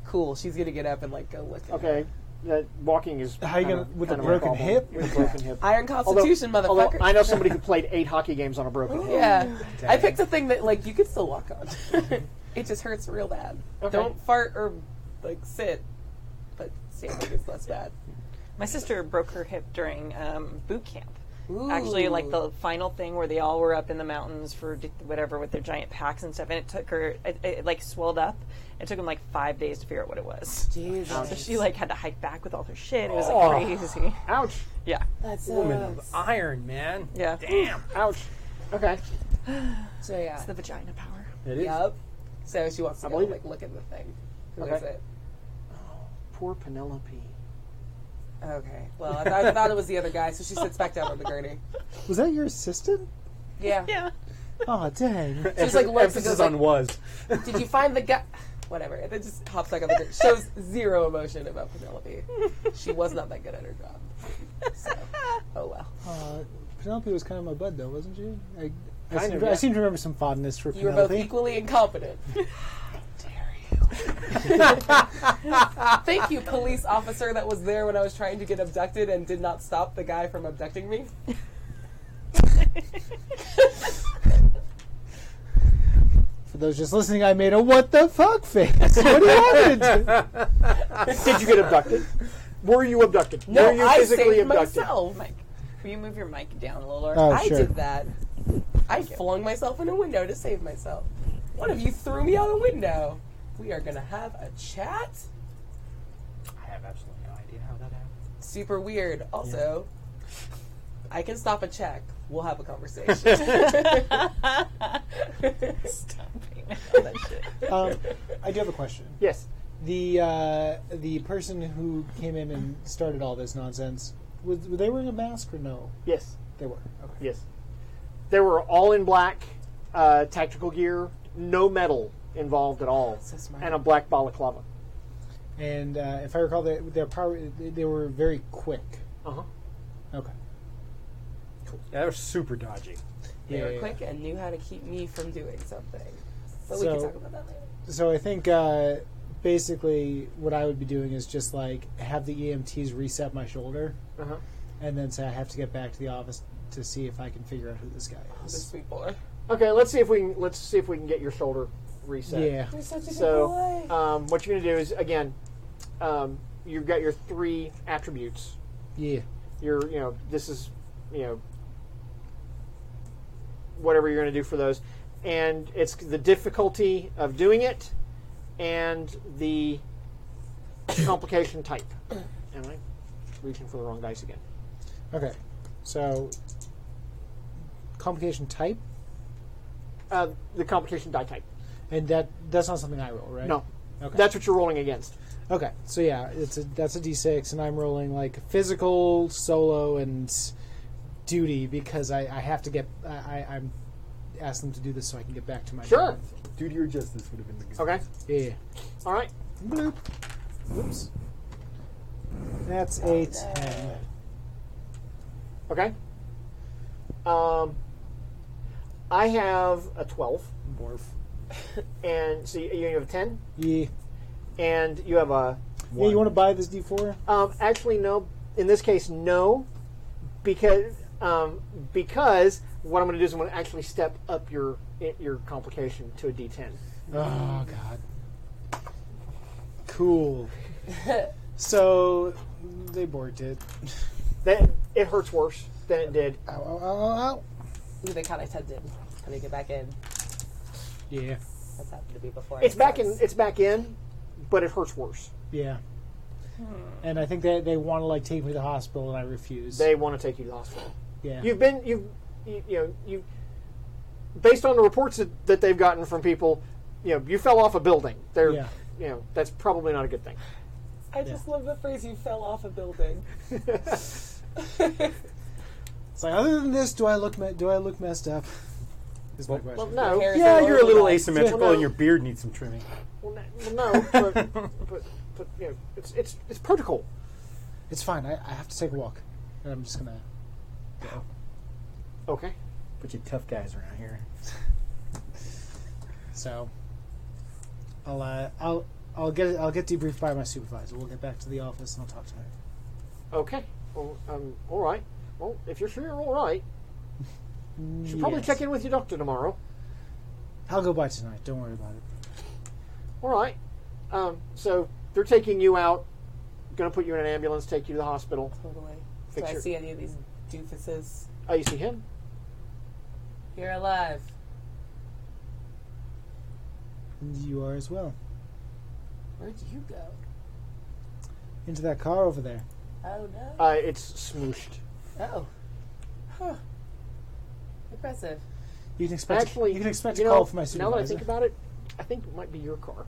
Cool. She's gonna get up and go look. At Okay. her. That walking is How you gonna with a kind of broken problem. hip? With a broken hip. Iron Constitution, Although motherfucker. I know somebody who played 8 hockey games on a broken hip. Yeah, Dang. I picked a thing that you could still walk on. It just hurts real bad. Okay. Don't fart or sit, but standing is less bad. My sister broke her hip during boot camp. Ooh. Actually, the final thing where they all were up in the mountains for whatever with their giant packs and stuff, and it took her, it swelled up. It took them 5 days to figure out what it was. Jesus. So she had to hike back with all her shit. It was crazy. Ouch. Yeah. That's Woman of iron, man. Yeah. Damn. Ouch. Okay. So yeah. It's the vagina power. It is. Yep. So she wants to I go believe it. look at the thing. Who Okay. is it? Poor Penelope. Okay. Well, I thought it was the other guy, so she sits back down on the gurney. Was that your assistant? Yeah. Yeah. Oh, dang. She's looks and Emphasis goes on was. did you find the guy? Whatever. And then just hops back on the gurney. Shows zero emotion about Penelope. She was not that good at her job. So, oh well. Penelope was kind of my bud, though, wasn't she? Kind of, I yeah. seem to remember some fondness for You were Penelope. both equally incompetent. Thank you, police officer that was there when I was trying to get abducted and did not stop the guy from abducting me. For those just listening, I made a what the fuck face. What do you want me to do? Did you get abducted? Were you abducted? No, Were you I physically saved abducted? myself. Mike, will you move your mic down a little? Oh, I sure. did that. I flung myself in a window to save myself. One of you threw me out a window. We are going to have a chat? I have absolutely no idea how that happened. Super weird. Also, I can stop a check. We'll have a conversation. Stop being on that shit. I do have a question. Yes. The person who came in and started all this nonsense, were they wearing a mask or no? Yes. They were. Okay. Yes. They were all in black tactical gear, no metal involved at all, So smart. and a black balaclava. And if I recall, they were very quick. Uh-huh. Okay. Yeah, they were super dodgy. They Yeah, were yeah, quick and knew how to keep me from doing something. But we So- can talk about that later. So I think basically what I would be doing is just like have the EMTs reset my shoulder, Uh-huh. and then say I have to get back to the office to see if I can figure out who this guy The is. sweet boy. Okay, let's see if we can get your shoulder reset. Yeah. You're such a good So, boy. what you're going to do is again, you've got your 3 attributes. Yeah. This is, whatever you're going to do for those, and it's the difficulty of doing it, and the complication type. Am I reaching for the wrong dice again? Okay. So complication type, The complication die type. and that's not something I roll, right? No, Okay. that's what you're rolling against. Okay, so yeah, that's a D6, and I'm rolling like physical, solo, and duty because I have to get. I'm asked them to do this so I can get back to my Sure. job. Duty or justice would have been the good. Okay. Yeah. All right. Bloop. Whoops. That's a 10. Okay. I have a 12, Morph. and so you have a 10, Yeah. and you have a. Yeah, you want to buy this D4? Actually, no. In this case, no, because what I'm going to do is I'm going to actually step up your complication to a D10. Oh, God. Cool. So, they borked it. That it hurts worse than it did. Ow, ow, ow, ow, ow. They kind of attempted to get back in. Yeah. That's happened to me before. It's back in. It's back in, but it hurts worse. Yeah. And I think they want to like take me to the hospital, and I refuse. They want to take you to the hospital. yeah. You based on the reports that they've gotten from people, you fell off a building. Yeah. That's probably not a good thing. I just love the phrase "you fell off a building." It's like, other than this, do I look messed up? Is my question. Well, no. Hair is Yeah, all you're a over little the- asymmetrical, Well, no. and your beard needs some trimming. Well, no, but it's protocol. It's fine. I have to take a walk. And I'm just gonna. Okay. But you tough guys around here. So, I'll get debriefed by my supervisor. We'll get back to the office and I'll talk to her. Okay. Well, all right. Well, if you're sure you're all right, you should probably Yes. check in with your doctor tomorrow. I'll go by tonight. Don't worry about it. All right. So they're taking you out. Going to put you in an ambulance, take you to the hospital. Totally. Fix Do I your- see any of these doofuses? Oh, you see him? You're alive. You are as well. Where'd you go? Into that car over there. Oh no. It's smooshed. Oh. Huh. Impressive. You can expect. Actually, you can expect you a know, call from my now supervisor. that I think about it, I think it might be your car.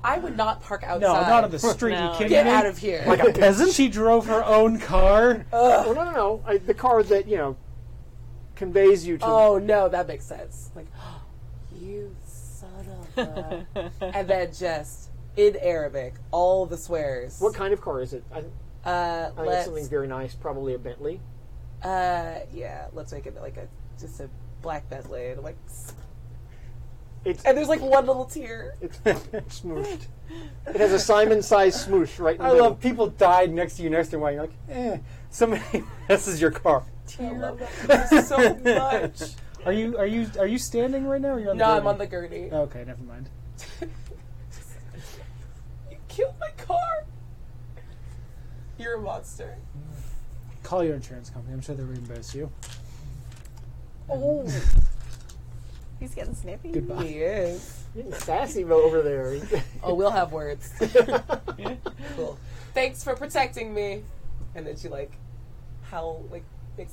I would not park outside. no, not on the street. No. You kidding Get me? out of here. Like a peasant? She drove her own car. Well, no. The car that conveys you to. Oh no, that makes sense. Like, you son of a. And then just in Arabic, all the swears. What kind of car is it? I think it's Let's. something very nice, probably a Bentley. Yeah. Let's make it like just a black Bentley. And like, It's and there's like one little tear. it's smooshed. It has a Simon-sized smoosh right in the I middle. love people died next to you next to while you're like, somebody messes your car. I love that so much. Are you standing right now? Or are you on No, the I'm gurney? on the gurney. Okay, never mind. You killed my car. You're a monster. Call your insurance company. I'm sure they'll reimburse you. Oh, He's getting snippy. Goodbye. he is. Getting sassy over there. Oh, we'll have words. Cool. Thanks for protecting me. And then she makes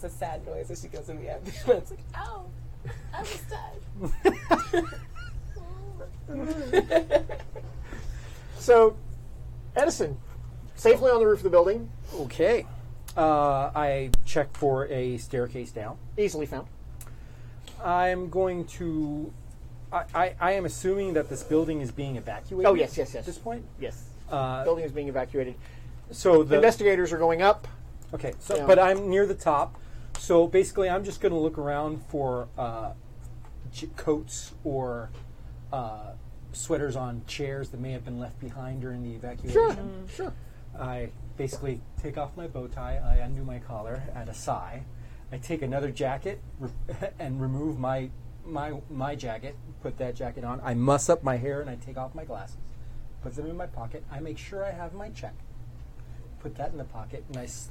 a sad noise as she goes in the ambulance. Like, ow, I was dead. So Edison, safely on the roof of the building, Okay. I check for a staircase down. easily found. I'm going to. I am assuming that this building is being evacuated. Oh, yes. At this point. Yes. Building is being evacuated. So the Investigators are going up. Okay. So, Yeah. but I'm near the top. So basically, I'm just going to look around for coats or sweaters on chairs that may have been left behind during the evacuation. Sure. I basically take off my bow tie. I undo my collar at a sigh. I take another jacket and remove my jacket. Put that jacket on. I muss up my hair and I take off my glasses. Put them in my pocket. I make sure I have my check. Put that in the pocket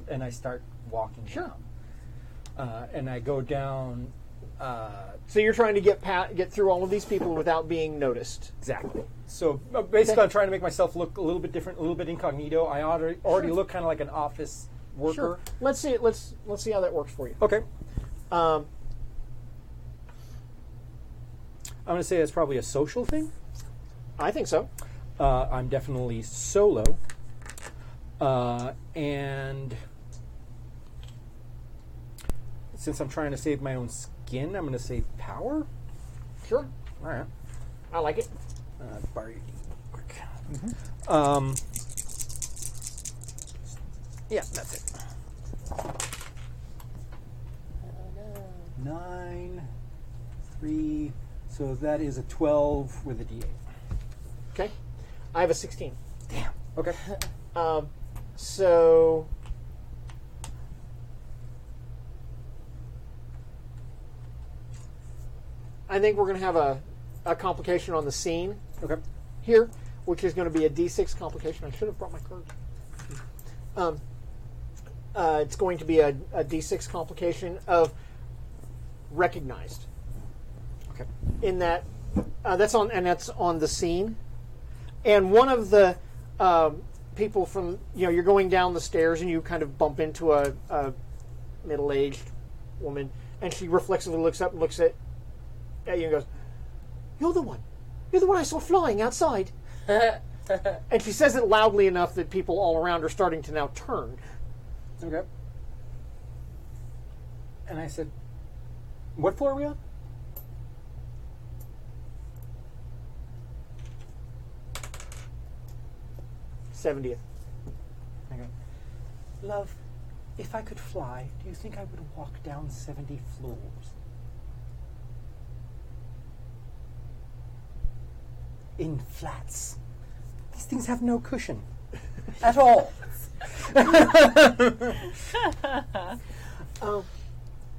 and I start walking down. And I go down. So you're trying to get through all of these people without being noticed. Exactly. So basically, I'm trying to make myself look a little bit different, a little bit incognito. I already look kind of like an office worker. Sure. Let's see how that works for you. Okay. Um, I'm going to say that's probably a social thing. I think so. I'm definitely solo. And since I'm trying to save my own skin, I'm going to say power. Sure. All right. I like it. Borrow your D quick. Yeah, that's it. 9, 3. So that is a 12 with a D8. Okay. I have a 16. Damn. Okay. So I think we're going to have a complication on the scene Okay. here, which is going to be a D6 complication. I should have brought my cards. It's going to be a D6 complication of recognized. Okay. In that that's on the scene, and one of the people from you're going down the stairs and you kind of bump into a middle-aged woman, and she reflexively looks up and looks at you and goes, You're the one I saw flying outside." And she says it loudly enough that people all around are starting to now turn. Okay. And I said, "What floor are we on?" '70th. Okay. Love, if I could fly, do you think I would walk down 70 floors? In flats. These things have no cushion. At all.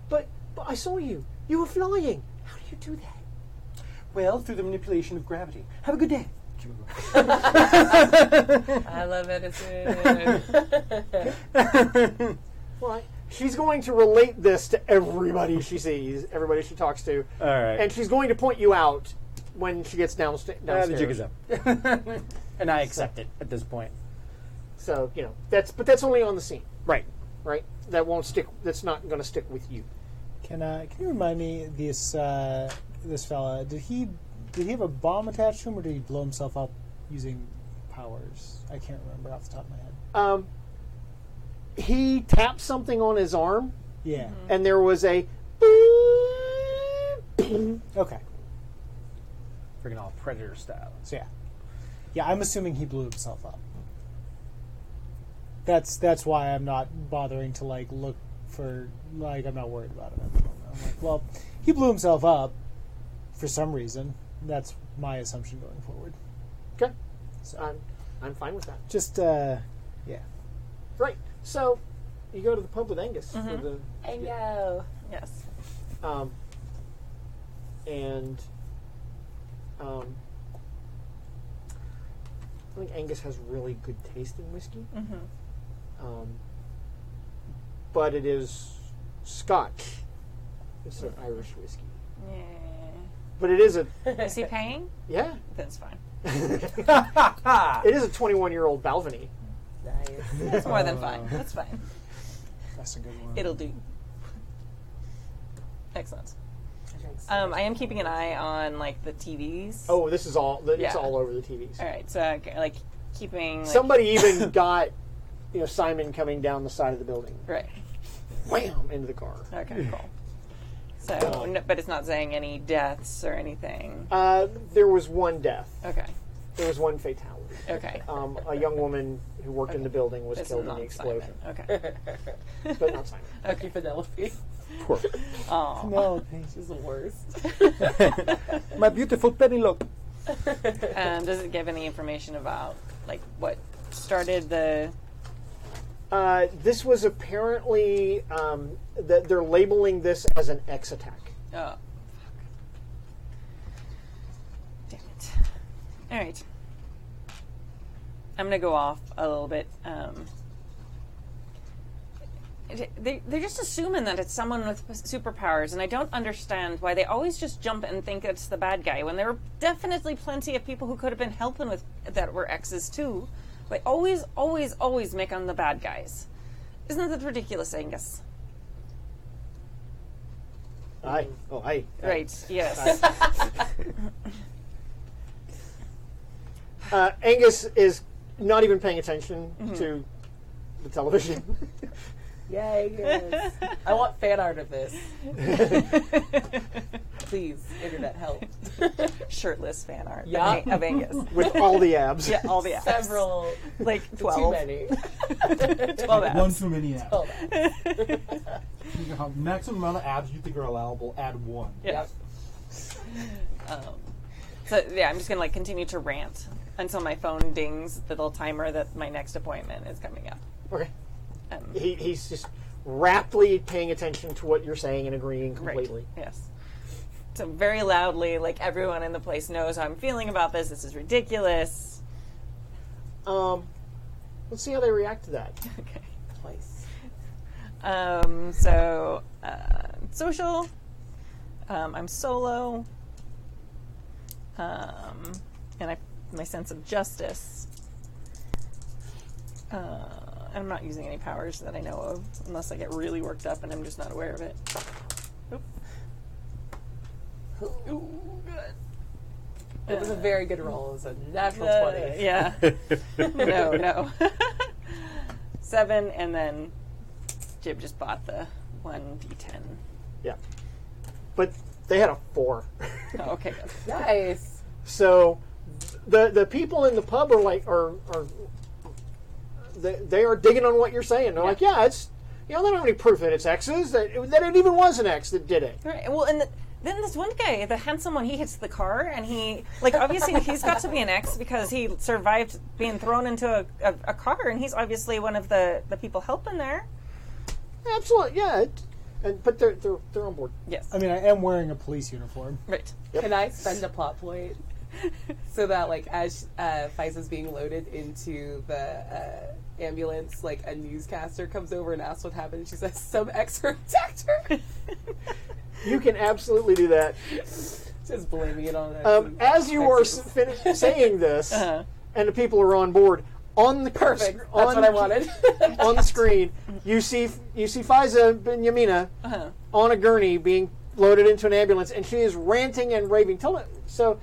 But I saw you. You were flying. How do you do that? Well, through the manipulation of gravity. Have a good day. I love Edison. Well, she's going to relate this to everybody she sees, everybody she talks to. All right. And she's going to point you out when she gets downstairs. The jig is up. And I accept it at this point. So, that's only on the scene. Right. Right? That won't stick. That's not going to stick with you. Can you remind me this fella? Did he have a bomb attached to him, or did he blow himself up using powers? I can't remember off the top of my head. He tapped something on his arm, Yeah. and there was a. Okay. Freaking all Predator style. So yeah. I'm assuming he blew himself up. That's why I'm not bothering to look for I'm not worried about it at the moment. I'm like, well, he blew himself up for some reason. That's my assumption going forward. Okay. So I'm fine with that. just yeah. Right. So you go to the pub with Angus for the. I know. Yes. And I think Angus has really good taste in whiskey. But it is Scotch. It's an Irish whiskey. Yeah. But it is a Is he paying? yeah. That's fine. It is a 21-year-old Balvenie. Nice. That's more than fine. That's fine. That's a good one. It'll do. Excellent. I am keeping an eye on the TVs. Oh, this is all. It's Yeah. all over the TVs. All right. So keeping like, Somebody even got, Simon coming down the side of the building. right. Wham! Into the car. Okay, cool. So, but it's not saying any deaths or anything. There was one death. Okay. There was one fatality. Okay. A young woman who worked in the building was It's killed in not the explosion. Simon. Okay. But not Simon. Okay, Penelope. Poor. Oh. No, She's the worst. My beautiful Penelope. Does it give any information about like what started the? This was apparently that they're labeling this as an X attack. Oh, fuck. Damn it. All right. I'm gonna go off a little bit. They're just assuming that it's someone with superpowers, and I don't understand why they always just jump and think it's the bad guy when there were definitely plenty of people who could have been helping with that were X's too. They always, always, always make them the bad guys. Isn't that ridiculous, Angus? Aye. Oh, aye. Right, yes. Angus is not even paying attention to the television. Yay, yes. I want fan art of this. Please, internet, help. Shirtless fan art Yeah. of Angus. With all the abs. Yeah, all the abs. Several. Like 12. Too many. 12 abs. One too many abs. Oh, You can have maximum amount of abs you think are allowable. Add one. Yeah. So yeah, I'm just gonna like continue to rant until my phone dings the little timer that my next appointment is coming up. Okay. He's just raptly paying attention to what you're saying and agreeing completely. Right. Yes. So very loudly, like everyone in the place knows how I'm feeling about this. This is ridiculous. Let's see how they react to that. Okay. place. So social. I'm solo. And my sense of justice. I'm not using any powers that I know of, unless I get really worked up and I'm just not aware of it. Oop. Ooh, good. It was a very good roll. It was a natural 20. Yeah. No. 7, and then Jib just bought the 1d10. Yeah. But they had a 4. Oh, okay, good. Nice. So the people in the pub are like they are digging on what you're saying. They're like, yeah, it's they don't have any proof that it's X's, that it even was an X that did it. Right. Well, and then this one guy, the handsome one, he hits the car, and he, like, obviously he's got to be an X because he survived being thrown into a car, and he's obviously one of the people helping there. Absolutely, yeah. But they're on board. Yes. I mean, I am wearing a police uniform. Right. Yep. Can I spend a plot point so that, like, as Faiza's being loaded into the ambulance, like, a newscaster comes over and asks what happened, and she says, some X-ray attacked her? You can absolutely do that. Just blaming it on As you are saying this, and the people are on board, on the Perfect. That's what I wanted. on the screen, you see Faiza Benyamina on a gurney being loaded into an ambulance, and she is ranting and raving. So,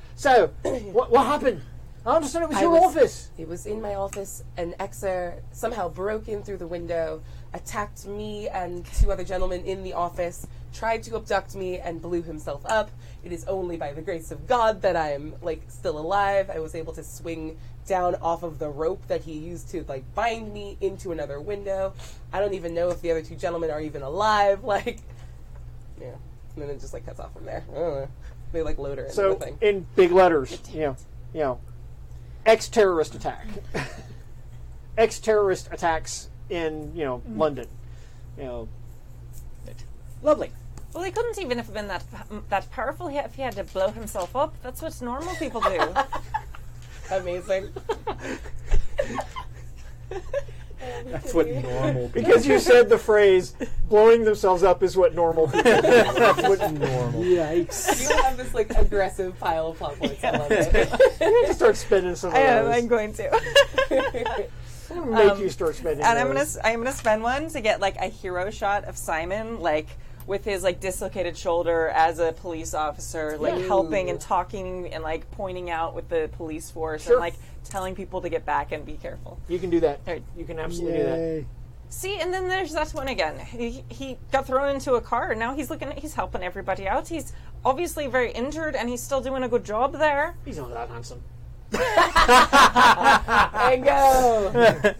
what happened? I understand it was your office. It was in my office. An Xer somehow broke in through the window, attacked me and 2 other gentlemen in the office, tried to abduct me, and blew himself up. It is only by the grace of God that I am, like, still alive. I was able to swing down off of the rope that he used to, like, bind me into another window. I don't even know if the other 2 gentlemen are even alive. Like, yeah. And then it just, like, cuts off from there. I don't know. They, like, load her into the thing. In big letters, you know, ex-terrorist attack. Ex-terrorist attacks in, London. Lovely. Well, he couldn't even have been that powerful if he had to blow himself up. That's what normal people do. Amazing. That's what normal people Because you said the phrase, blowing themselves up is what normal people do. That's what normal. Yikes. You have this, like, aggressive pile of plot points. I love it. You have to start spending some of those. I'm going to. I'm gonna make you start spending And those. I'm gonna spend one to get like a hero shot of Simon, like with his like dislocated shoulder as a police officer, like helping and talking and like pointing out with the police force and like telling people to get back and be careful. You can do that. You can absolutely do that. See, and then there's that one again. He got thrown into a car, and now he's helping everybody out. He's obviously very injured, and he's still doing a good job there. He's not that handsome. There you go.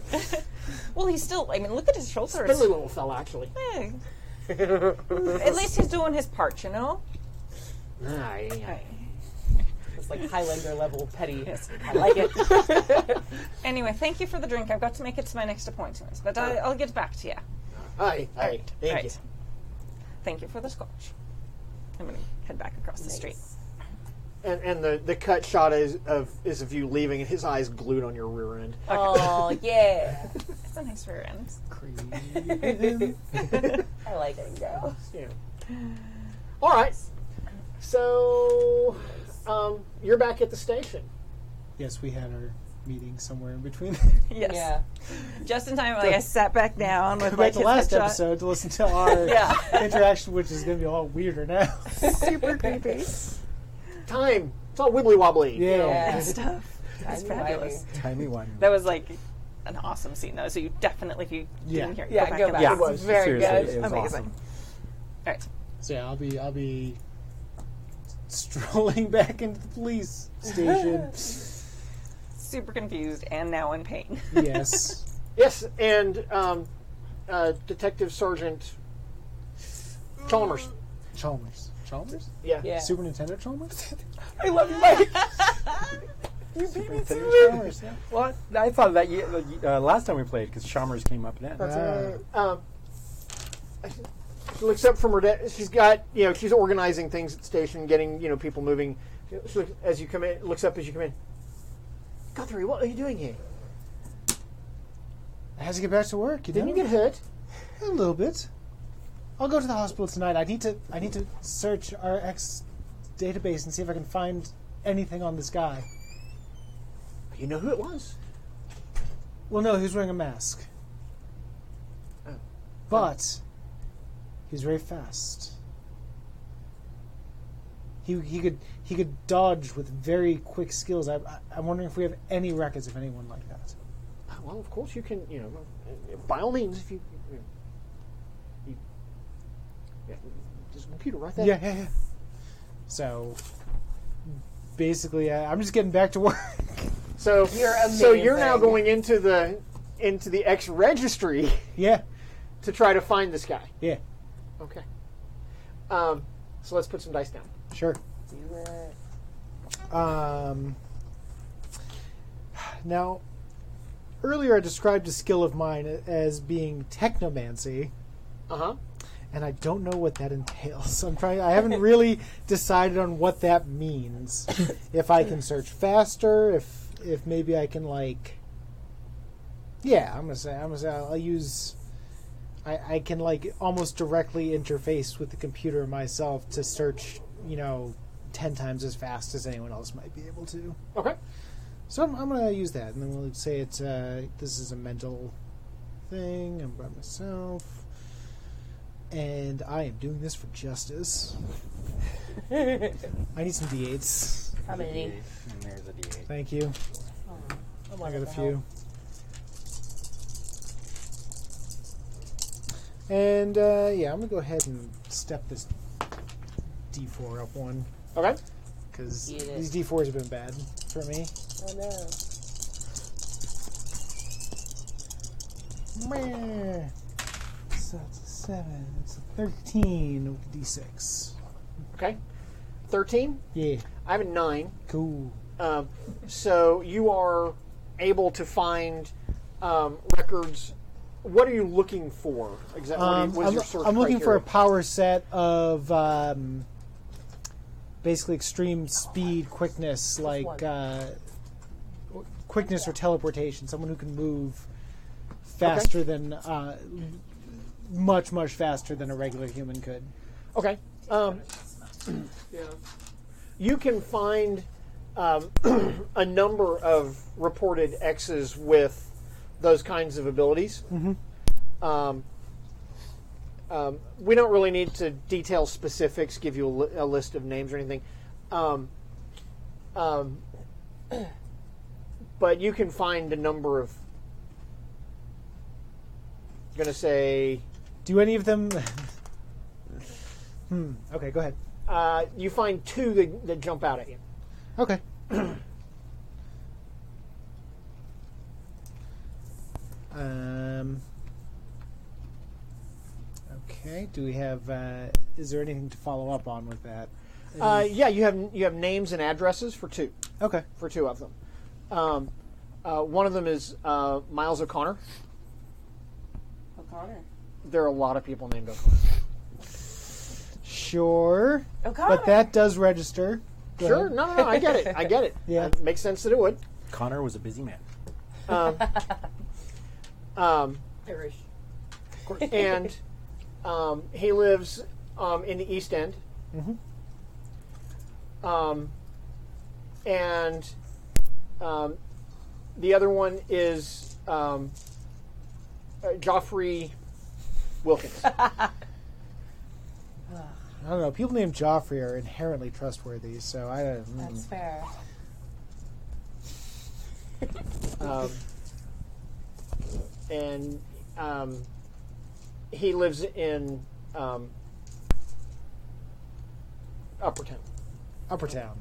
Well, he's still. I mean, look at his shoulders. Spindly little fella, actually. At least he's doing his part, you know. It's like Highlander level petty. I like it. Anyway, thank you for the drink. I've got to make it to my next appointment, but I'll get back to you. Aye. Thank you. Thank you for the scotch. I'm going to head back across the street. And the cut shot is of you leaving, and his eyes glued on your rear end. Oh, yeah. It's a nice rear end. I like it, girl. Yeah. All right. So, you're back at the station. Yes, we had our meeting somewhere in between. Yes. Yeah. Just in time, like I sat back down with Go like back to his last headshot. episode to listen to our Yeah. interaction, which is going to be a lot weirder now. Super creepy. Time. It's all wibbly wobbly. Yeah. Yeah. Good stuff. That's fabulous. Timey wimey. That was like an awesome scene, though. So you definitely, if you didn't hear it, Yeah, go and back. listen. It was very Seriously, good. it was Amazing. awesome. All right. So yeah, I'll be strolling back into the police station. Super confused and now in pain. Yes. Yes, and Detective Sergeant Chalmers. Chalmers. Yeah. Super Nintendo Chalmers? I love you, Mike. You beat me to Chalmers, yeah. Well, I thought of that last time we played because Chalmers came up then. She looks up from her desk. She's got, she's organizing things at the station, getting, people moving. She looks, as you come in, looks up as you come in. Guthrie, what are you doing here? I had to get back to work, Didn't you get hurt? A little bit. I'll go to the hospital tonight. I need to search our X database and see if I can find anything on this guy. You know who it was? Well, no, he was wearing a mask. Oh. But he's very fast. He could dodge with very quick skills. I'm wondering if we have any records of anyone like that. Well, of course you can, by all means, if you there's a computer right there. Yeah. So basically, I'm just getting back to work. So You're So you're now amazing. going into the X registry Yeah. to try to find this guy. Yeah. Okay. So let's put some dice down. Sure. Do it. Now, earlier I described a skill of mine as being technomancy, and I don't know what that entails. I haven't really decided on what that means. If I can search faster, if maybe I can I'm gonna say I'll use. I can almost directly interface with the computer myself to search, 10 times as fast as anyone else might be able to. Okay. So I'm going to use that, and then we'll say it's this is a mental thing. I'm by myself, and I am doing this for justice. I need some D8s. How many? And there's a D8. Thank you. I got a few. And I'm going to go ahead and step this D4 up one, Okay. because Get it. these D4s have been bad for me. Oh no. Meh. So it's a 7. It's a 13 with the D6. Okay. 13. Yeah. I have a 9. Cool. So you are able to find records. What are you looking for exactly? What's your search I'm looking for a criteria? power set of basically extreme speed, quickness, quickness or teleportation. Someone who can move faster than much faster than a regular human could. Okay. You can find a number of reported X's with those kinds of abilities. we don't really need to detail specifics, give you a list of names or anything. But you can find a number of. I'm going to say. Do any of them? Okay, go ahead. You find two that jump out at you. Okay. Okay. Do we have? Is there anything to follow up on with that? Yeah, you have names and addresses for two. Okay. For two of them. One of them is Miles O'Connor. O'Connor. There are a lot of people named O'Connor. Sure. O'Connor. But that does register. Go Sure. ahead. No, I get it. I get it. Yeah. It makes sense that it would. Connor was a busy man. Irish. And he lives in the East End. Mhm. And the other one is Joffrey Wilkins. I don't know. People named Joffrey are inherently trustworthy, so I don't. That's fair. And he lives in Uppertown. Uppertown.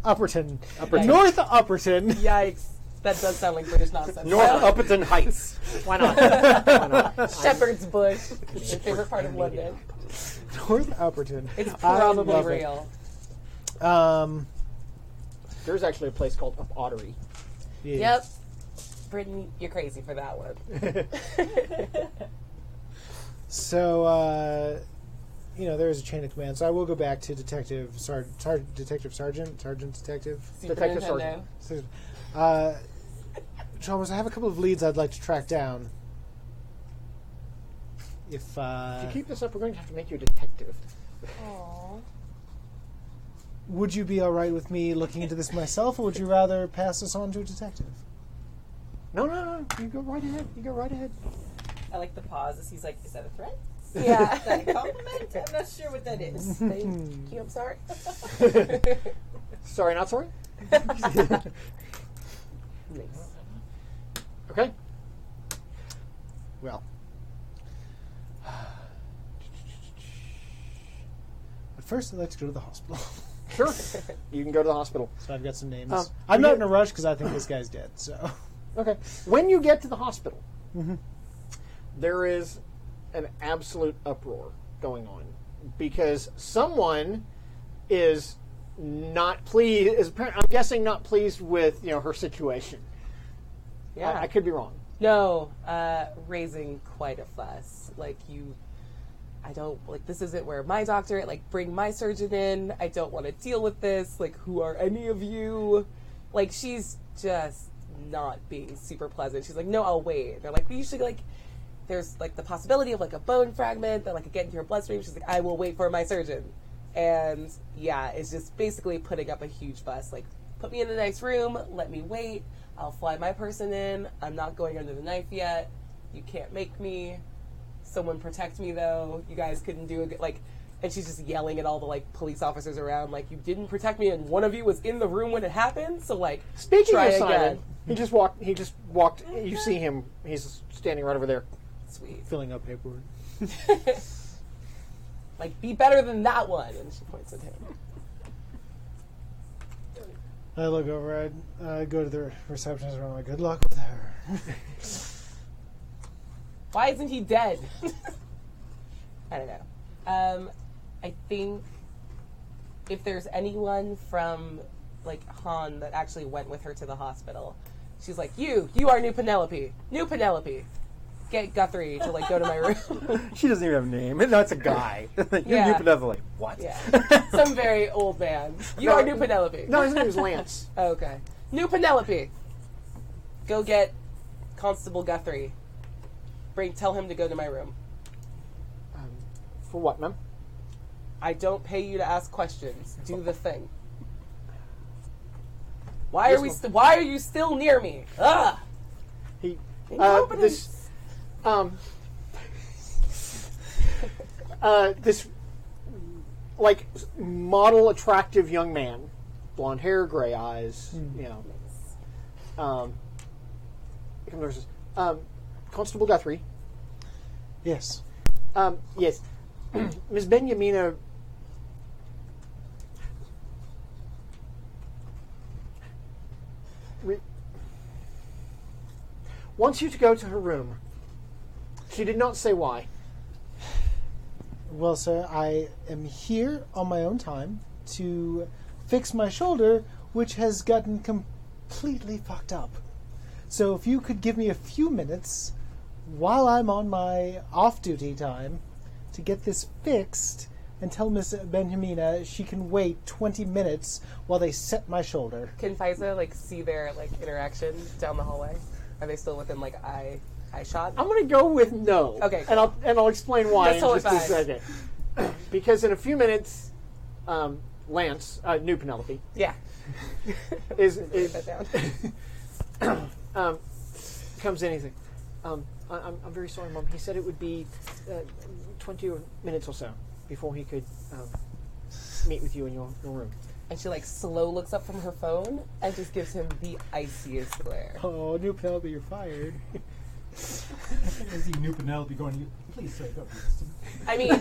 Upperton. Upperton. North Upperton. Yikes. That does sound like British nonsense. North Upperton Heights. Why not? Why not? Shepherd's Bush. My favorite part of London. North Upperton. It's I probably love it. real. There's actually a place called Up Ottery. Yeah. Yep. Brittany, you're crazy for that one. So, there's a chain of command. So I will go back to Detective Sergeant. Detective Nintendo. Sergeant. Chalmers, I have a couple of leads I'd like to track down. If If you keep this up, we're going to have to make you a detective. Aww. would you be all right with me looking into this myself, or would you rather pass this on to a detective? No. You go right ahead. I like the pause as he's like, is that a threat? Yeah. Is that a compliment? I'm not sure what that is. Thank you. I'm sorry. Sorry, not sorry? Okay. Well. But first, I'd like to go to the hospital. Sure. You can go to the hospital. So I've got some names. Um, I'm we not get- in a rush because I think this guy's dead. So Okay. When you get to the hospital, there is an absolute uproar going on because someone is not pleased. I'm guessing not pleased with her situation. Yeah. I could be wrong. No, raising quite a fuss. I don't, this isn't where my doctor, bring my surgeon in. I don't want to deal with this. Who are any of you? She's just not being super pleasant. She's like, no, I'll wait. They're like, we usually, there's, the possibility of, a bone fragment that, could get into your bloodstream. She's like, I will wait for my surgeon. And, yeah, it's just basically putting up a huge fuss. Put me in a nice room, let me wait. I'll fly my person in. I'm not going under the knife yet. You can't make me. Someone protect me, though. You guys couldn't do it. And she's just yelling at all the, police officers around. You didn't protect me, and one of you was in the room when it happened. So, Speaking try of Simon, again. he just walked. You see him. He's standing right over there. Sweet. filling out paperwork. Be better than that one. And she points at him. I look over. I go to the receptionist and I'm like, good luck with her. Why isn't he dead? I don't know. I think if there's anyone from Han that actually went with her to the hospital, she's like, you are new Penelope. New Penelope. Get Guthrie to go to my room. She doesn't even have a name. No, it's a guy. You're Yeah. new Penelope. What? Yeah. Some very old man. You are new Penelope. No, his name is Lance. Okay. New Penelope. Go get Constable Guthrie. Tell him to go to my room. For what, ma'am? I don't pay you to ask questions. Do the thing. Why are you still near me? Ugh. He Incompetence. this This, like, model attractive young man, blonde hair, gray eyes, you know. Here comes nurses. Constable Guthrie. Yes. Yes. Ms. Benjamina wants you to go to her room. She did not say why. Well, sir, I am here on my own time to fix my shoulder, which has gotten completely fucked up. So if you could give me a few minutes while I'm on my off-duty time to get this fixed and tell Miss Benjamina she can wait 20 minutes while they set my shoulder. Can Faiza like see their like interaction down the hallway? Are they still within like eye shot? I'm going to go with no. Okay, and I'll explain why That's in totally just a fine. second. Because in a few minutes, Lance, new Penelope, Yeah. is Write that down. comes in. He's like, I'm very sorry, Mom. He said it would be 20 minutes or so before he could meet with you in your room. And she like slow looks up from her phone and just gives him the iciest glare. Oh, new Penelope, you're fired. I see new Penelope going, please say don't do this to me. I mean,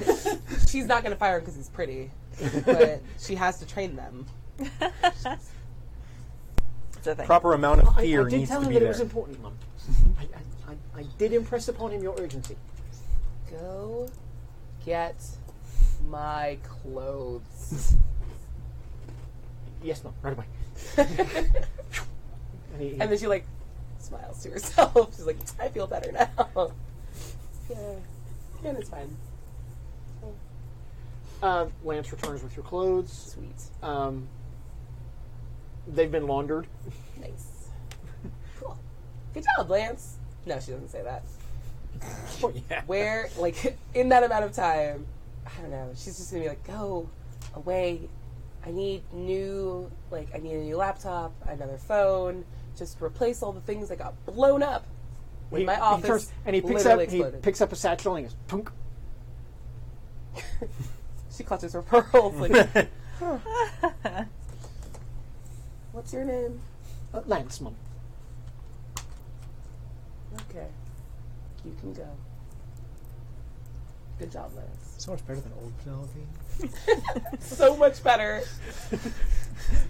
she's not going to fire him because he's pretty, but she has to train them. It's a thing. Proper amount of fear I did needs tell to him be that there. it was important, Mom. I did impress upon him your urgency. Go get my clothes. Yes, Mom. Right away. And then she like smiles to herself. She's like, I feel better now. Yeah, it's fine. Lance returns with your clothes. Sweet. They've been laundered. Nice. Cool. Good job, Lance. No, she doesn't say that. Oh, yeah. Where, like, in that amount of time, I don't know, she's just gonna be like, go away. I need a new laptop, another phone, just replace all the things that got blown up when my office he literally exploded. picks up a satchel and he goes, punk. She clutches her pearls like, what's your name? Lance, Mom. Okay. You can go. Good job, Lance. So much better than old Penelope. So much better.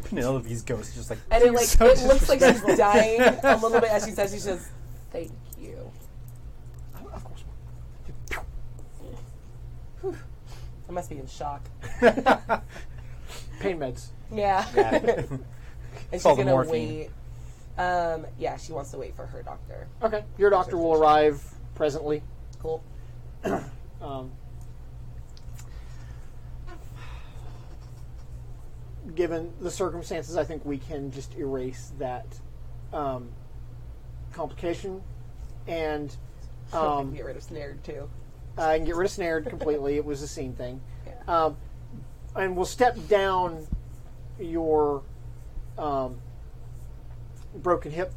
Penelope's ghost is just like, And it like So it looks like she's dying a little bit as she says, she says, thank you. Of course, Whew. I must be in shock. Mom. Pain meds. Yeah. And she's all the gonna morphine. wait. Yeah, she wants to wait for her doctor. Okay. Your doctor will arrive presently. Cool. Given the circumstances, I think we can just erase that complication and Get rid of Snared too. and get rid of snared completely. It was a scene thing. Yeah. And we'll step down your broken hip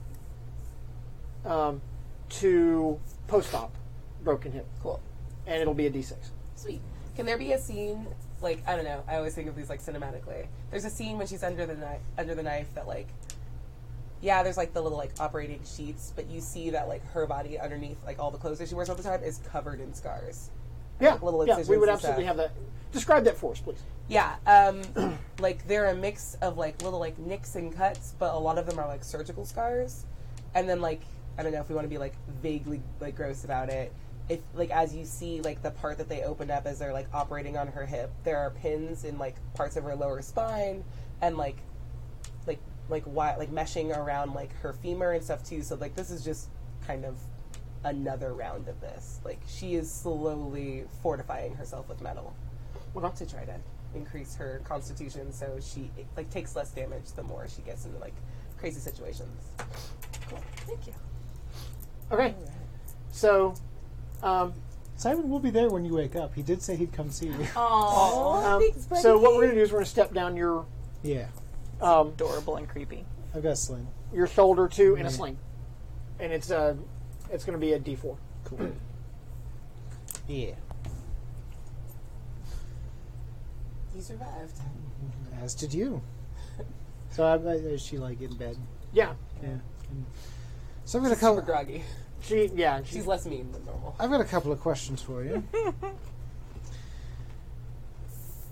to post-op broken hip, Cool. and it'll be a D6. Sweet. Can there be a scene like, I don't know, I always think of these like cinematically. There's a scene when she's under the knife that like, yeah, there's like the little like operating sheets, but you see that like her body underneath like all the clothes that she wears all the time is covered in scars. Yeah, Like, little yeah, incisions we would and absolutely stuff. have that. Describe that for us, please. Yeah, like they're a mix of like little like nicks and cuts, but a lot of them are like surgical scars. And then like, I don't know if we want to be like vaguely like gross about it. If like as you see like the part that they opened up as they're like operating on her hip, there are pins in like parts of her lower spine and like meshing around like her femur and stuff too. So like this is just kind of another round of this. Like she is slowly fortifying herself with metal to try to increase her constitution so she like takes less damage the more she gets into like crazy situations. Cool. Thank you. Okay, so Simon will be there when you wake up. He did say he'd come see you. Aww. Thanks, buddy. so what we're going to do is we're going to step down your Yeah, Adorable and creepy. I've got a sling. your shoulder too in a sling, and it's going to be a D4. Cool. Yeah. He survived. As did you. So is she like in bed? Yeah. Yeah. So I've got She's a couple. super groggy. She's She's less mean than normal. I've got a couple of questions for you.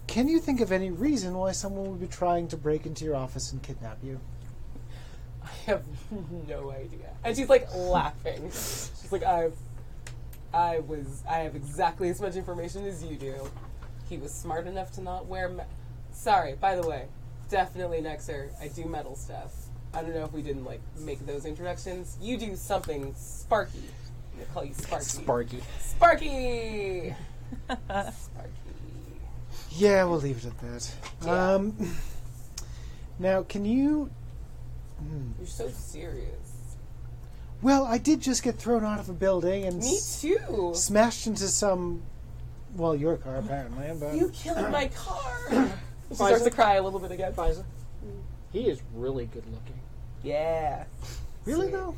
Can you think of any reason why someone would be trying to break into your office and kidnap you? I have no idea. And she's like laughing. She's like, I have exactly as much information as you do. He was smart enough to not wear. Sorry, by the way, definitely Nexer. I do metal stuff. I don't know if we didn't like make those introductions. You do something Sparky. I'm gonna call you Sparky. Sparky. Sparky. Sparky. Yeah, we'll leave it at that. Yeah. Now, can you... You're so serious. Well, I did just get thrown out of a building and Me too. smashed into some... Well, your car, apparently. But You killed my car. She starts to cry a little bit again. Pfizer. He is really good looking. Yeah. Really, Sweet. though?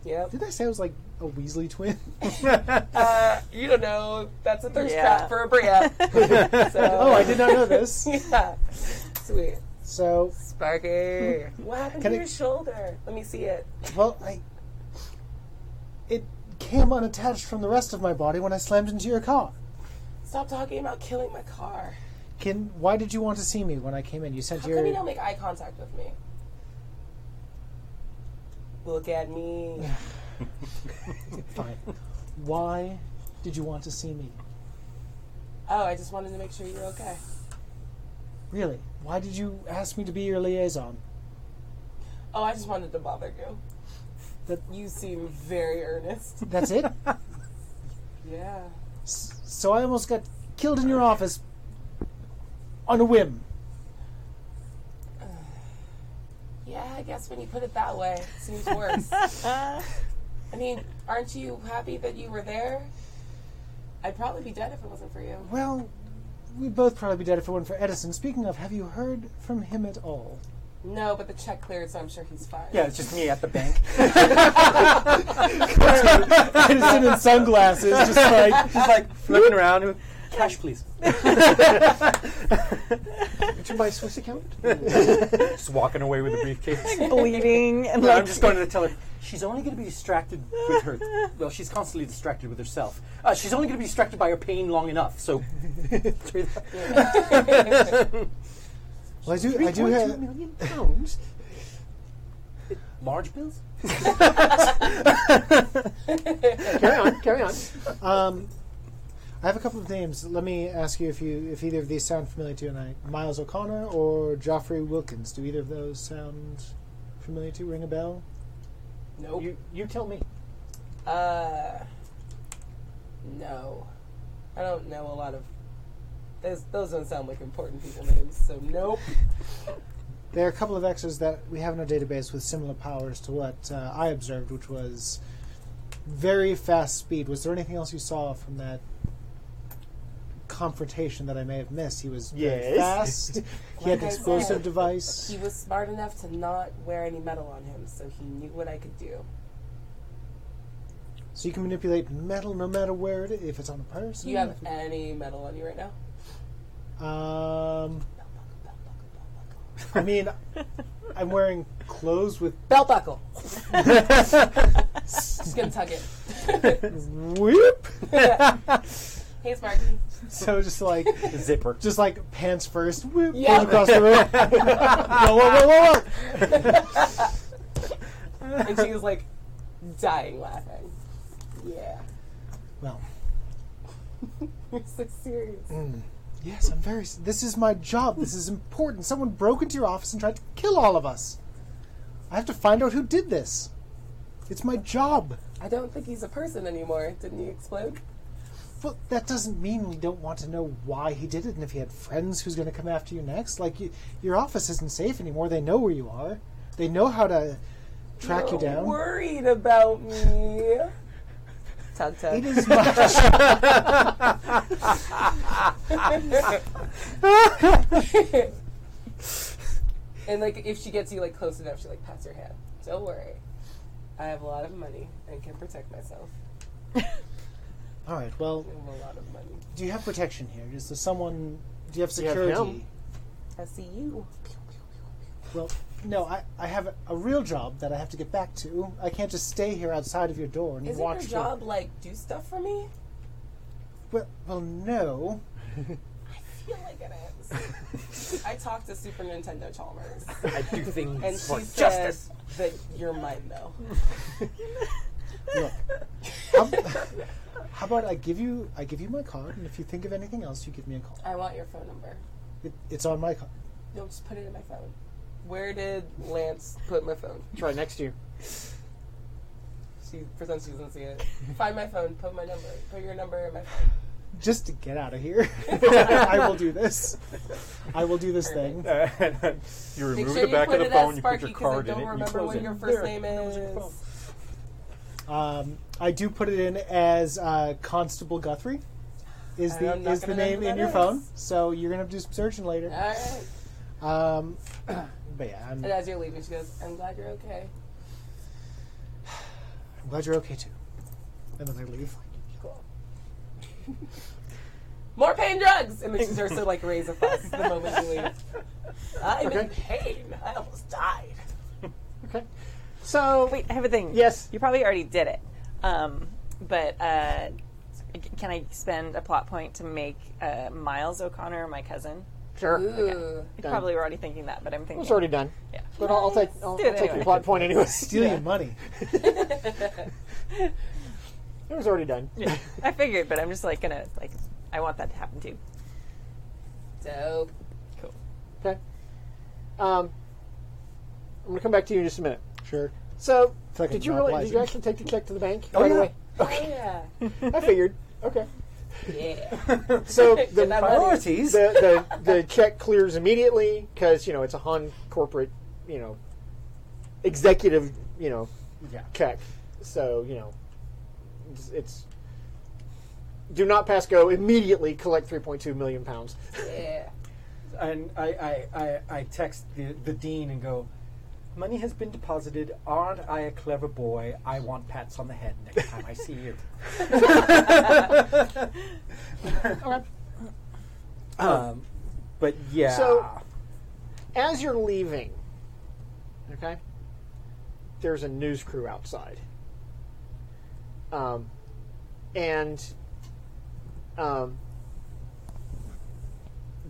Yep. Did I say I was like a Weasley twin? You don't know. That's a thirst Yeah. trap for a Bria. So, Oh, I did not know this. Yeah. Sweet. So, Sparky. What happened Can to I- your shoulder? Let me see it. well, it came unattached from the rest of my body when I slammed into your car. Stop talking about killing my car. Why did you want to see me when I came in? You sent How your... come you don't make eye contact with me? Look at me. Fine. Why did you want to see me? Oh, I just wanted to make sure you're okay. Really? Why did you ask me to be your liaison? Oh, I just wanted to bother you. That- You seem very earnest. That's it? Yeah. So I almost got killed in your office on a whim. Yeah, I guess when you put it that way, it seems worse. I mean, aren't you happy that you were there? I'd probably be dead if it wasn't for you. Well, we'd both probably be dead if it weren't for Edison. Speaking of, have you heard from him at all? No, but the check cleared, so I'm sure he's fine. Yeah, it's just me at the bank. Edison in sunglasses, just like... Just like looking around. Cash, please. Did you buy a Swiss account? Just walking away with a briefcase. Bleeding and No, like I'm just going to tell her she's only going to be distracted with her. Well, she's constantly distracted with herself. She's only going to be distracted by her pain long enough. So, Well, I do £3.2 have... million? large bills. Carry on. I have a couple of names. Let me ask you if either of these sound familiar to you. Miles O'Connor or Joffrey Wilkins. Do either of those sound familiar to you? Ring a bell? Nope. You tell me. No. I don't know a lot of... Those don't sound like important people names, so nope. There are a couple of X's that we have in our database with similar powers to what I observed, which was very fast speed. Was there anything else you saw from that confrontation that I may have missed? He was very fast. He had an Like I explosive said, device. He was smart enough to not wear any metal on him, so he knew what I could do. So you can manipulate metal no matter where if it's on a person. Do you have any metal on you right now? I mean, I'm wearing clothes with Belt buckle. Just gonna tug it. whoop. Hey, Sparky. So just like Zipper. just like pants first, whoop, Yeah. goes across the room. Whoa. And she was like dying laughing. Yeah. Well, You're so serious. yes, I'm very. This is my job. This is important. Someone broke into your office and tried to kill all of us. I have to find out who did this. It's my job. I don't think he's a person anymore. Didn't he explode? But that doesn't mean we don't want to know why he did it and if he had friends who's going to come after you next. Like, your office isn't safe anymore. They know where you are. They know how to track you down. Worried about me. Tug tug. It is much. And like, if she gets you like close enough, she like pats your hand. Don't worry. I have a lot of money and can protect myself. All right, well, I have a lot of money. do you have protection here? Is there someone Do you have You have security? him. I see you. Well, no, I have a real job that I have to get back to. I can't just stay here outside of your door and Isn't watch. your job like do stuff for me? Well, no. I feel like it is. I talked to Super Nintendo Chalmers, I do things and for she said justice. that you're mine though. Look, how about I give you my card, and if you think of anything else, you give me a call. I want your phone number. It's on my card. No, just put it in my phone. Where did Lance put my phone? It's right next to you. She pretends she doesn't see it. Find my phone. Put my number. Put your number in my phone. Just to get out of here. I will do this. I will do this thing. You Make remove sure the you back put of the it phone, as you put Sparky your because I card in don't it, and you remember close what it. your first There, name that was your is. phone. I do put it in as Constable Guthrie. Is I'm not the gonna know name who in that your is. phone? So you're gonna have to do some searching later. All right. But yeah, And as you're leaving, she goes, "I'm glad you're okay." I'm glad you're okay too. And then I leave. Cool. More pain drugs, and then she starts to like raise a fuss the moment you leave. I'm in pain. I almost died. Okay. So Wait, I have a thing. Yes. You probably already did it. But can I spend a plot point to make Miles O'Connor my cousin? sure. Ooh. You Done. probably were already thinking that, but I'm thinking. It's already done. Yeah. But I'll take Do it take anyway. your plot point anyway. Steal your money. It was already done. Yeah. I figured, but I'm just like gonna like I want that to happen too. Dope. Cool. Okay. I'm gonna come back to you in just a minute. Sure. So, feel like did I'm you really? Did monopolizing. you actually take the check to the bank Oh, right yeah. away? Oh yeah. I figured. Okay. Yeah. So Get the that money. Priorities. the check clears immediately because it's a Han corporate executive Yeah. check. So it's do not pass go immediately. Collect 3.2 million pounds. Yeah. And I text the dean and go, money has been deposited. Aren't I a clever boy? I want pats on the head next time I see you. But yeah. So, as you're leaving, okay, there's a news crew outside.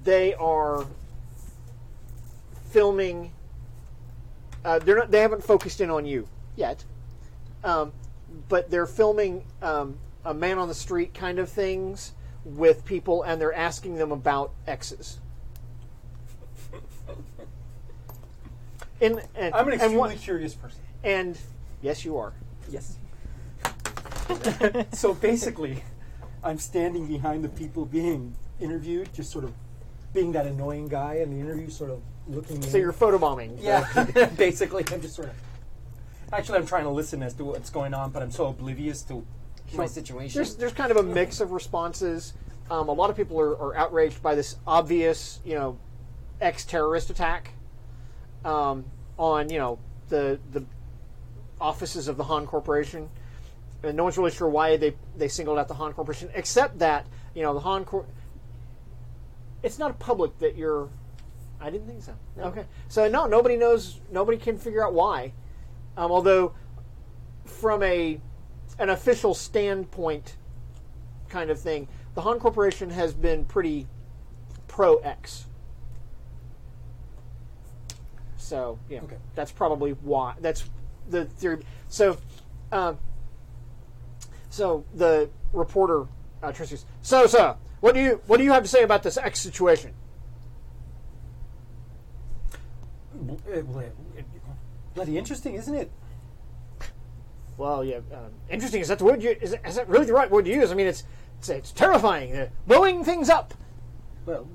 They are filming. They haven't focused in on you yet, but they're filming a man on the street kind of things with people, and they're asking them about X's. And I'm an extremely what- curious person. and yes, you are. Yes. So basically, I'm standing behind the people being interviewed, just sort of being that annoying guy in the interview, sort of looking. So you're photobombing. Yeah. Basically, I'm just sort of. Actually, I'm trying to listen as to what's going on, but I'm so oblivious to my situation. There's kind of a mix of responses. A lot of people are outraged by this obvious, ex-terrorist attack on, the offices of the Han Corporation. And no one's really sure why they singled out the Han Corporation, except that, the Han it's not public that you're... I didn't think so. No. Okay. So, no, nobody knows, nobody can figure out why. Although, from an official standpoint kind of thing, the Han Corporation has been pretty pro-X. So, Okay. that's probably why. That's the theory. So, so the reporter translates. So, sir, what do you have to say about this X situation? Bloody interesting, isn't it? Well, yeah, interesting. Is that the word? Is that really the right word to use? I mean, it's terrifying. Blowing things up. Well,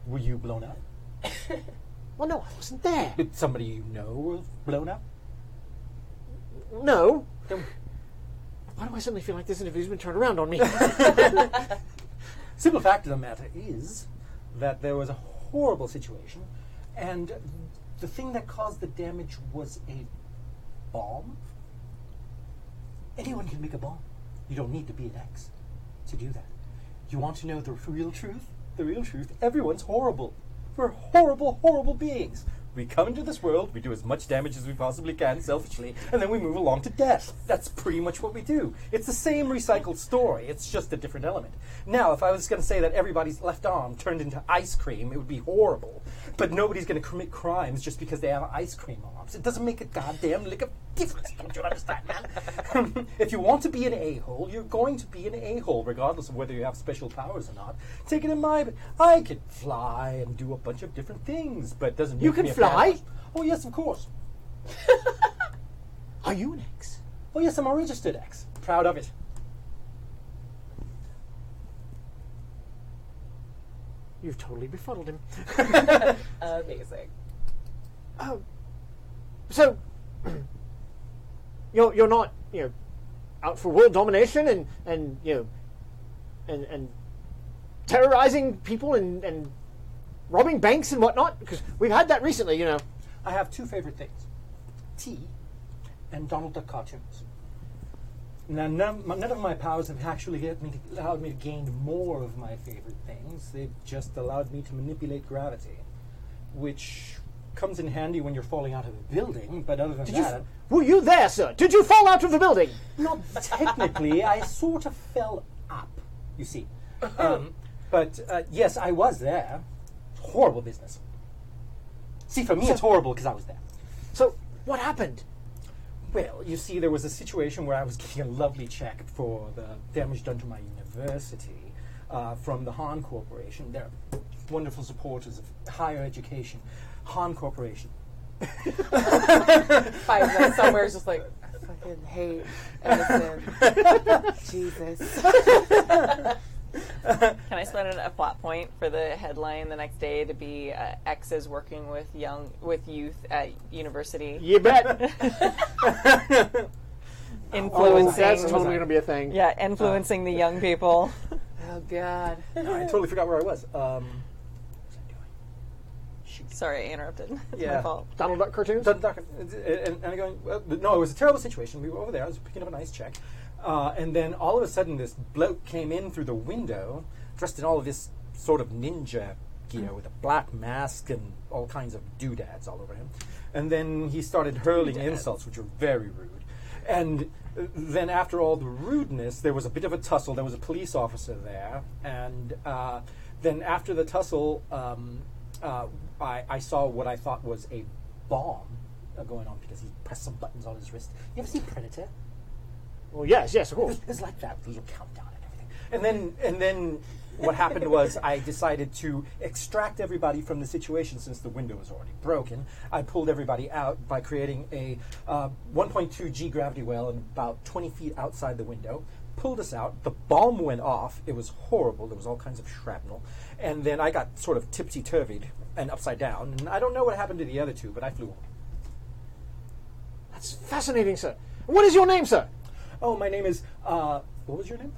were you blown up? Well, no, I wasn't there. Did somebody you know was blown up? No. Then Why do I suddenly feel like this interview's been turned around on me? simple fact of the matter is that there was a horrible situation, and the thing that caused the damage was a bomb. Anyone can make a bomb. You don't need to be an X to do that. You want to know the real truth? The real truth, everyone's horrible. We're horrible, horrible beings. We come into this world, we do as much damage as we possibly can selfishly, and then we move along to death. That's pretty much what we do. It's the same recycled story, it's just a different element. Now, if I was going to say that everybody's left arm turned into ice cream, it would be horrible. But nobody's going to commit crimes just because they have ice cream arms. It doesn't make a goddamn lick of difference, don't you understand, man? If you want to be an a-hole, you're going to be an a-hole, regardless of whether you have special powers or not. Take it in my... I can fly and do a bunch of different things, but it doesn't make You can me a fly? Oh, yes, of course. Are you an X? Oh, yes, I'm a registered X. Proud of it. You've totally befuddled him. Amazing. Oh, so you're not out for world domination and terrorizing people and robbing banks and whatnot? Because we've had that recently, I have two favorite things. Tea and Donald Duck cartoons. Now, none of my powers have actually allowed me to gain more of my favorite things. They've just allowed me to manipulate gravity, which comes in handy when you're falling out of a building, but other than that... Were you there, sir? Did you fall out of the building? Not technically. I sort of fell up, you see. But yes, I was there. Horrible business. See, for me, it's horrible because I was there. So, what happened? Well, you see, there was a situation where I was getting a lovely check for the damage done to my university from the Hahn Corporation. They're wonderful supporters of higher education. Hahn Corporation. Finds that somewhere is just like, I fucking hate Edison. Jesus. Can I spend a plot point for the headline the next day to be X is working with youth at university? You bet. Influencing. That's totally going to be a thing. Yeah, influencing the young people. Oh, God. I totally forgot where I was. What was I doing? Shoot. Sorry, I interrupted. It's Yeah. my fault. Donald Duck cartoons? And I'm going, well, no, it was a terrible situation. We were over there. I was picking up a nice check. And then all of a sudden, this bloke came in through the window, dressed in all of this sort of ninja gear with a black mask and all kinds of doodads all over him. And then he started hurling insults, which were very rude. And then after all the rudeness, there was a bit of a tussle. There was a police officer there. And then after the tussle, I saw what I thought was a bomb going on because he pressed some buttons on his wrist. You ever see Predator? Well, yes, of course. It was like that, the little countdown and everything. And then what happened was I decided to extract everybody from the situation since the window was already broken. I pulled everybody out by creating a 1.2 G gravity well and about 20 feet outside the window. Pulled us out. The bomb went off. It was horrible. There was all kinds of shrapnel. And then I got sort of tipsy-turvied and upside down. And I don't know what happened to the other two, but I flew on. That's fascinating, sir. What is your name, sir? Oh, my name is, what was your name?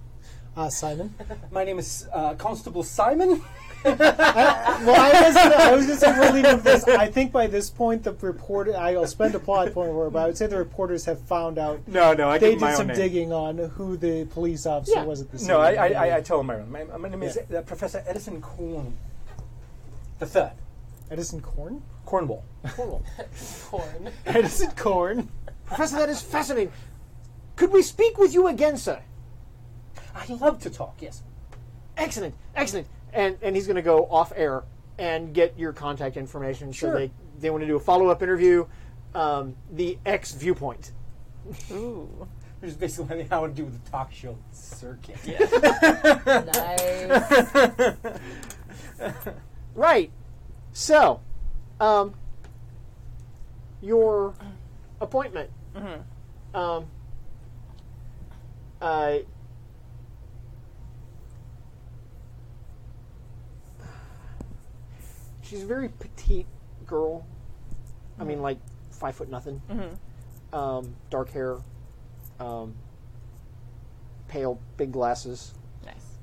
Simon. My name is Constable Simon. I was going to say we're leaving with this. I think by this point, the reporter, I'll spend a plot point for it, but I would say the reporters have found out. No, I they give my did own some name. digging on who the police officer was at the scene. No, I tell him my own. My name is Professor Edison Corn the Third. Edison Corn? Cornwall. Corn. Edison Corn. Professor, that is fascinating. Could we speak with you again, sir? I love to talk, yes. Excellent. And he's going to go off air and get your contact information. Sure. So they want to do a follow-up interview, the X viewpoint. Ooh. Which is basically how I would do with the talk show circuit. Nice. Right. So, your appointment. Mm-hmm. She's a very petite girl. I mean, like 5 foot nothing. Mm-hmm. Dark hair. Pale, big glasses. Nice.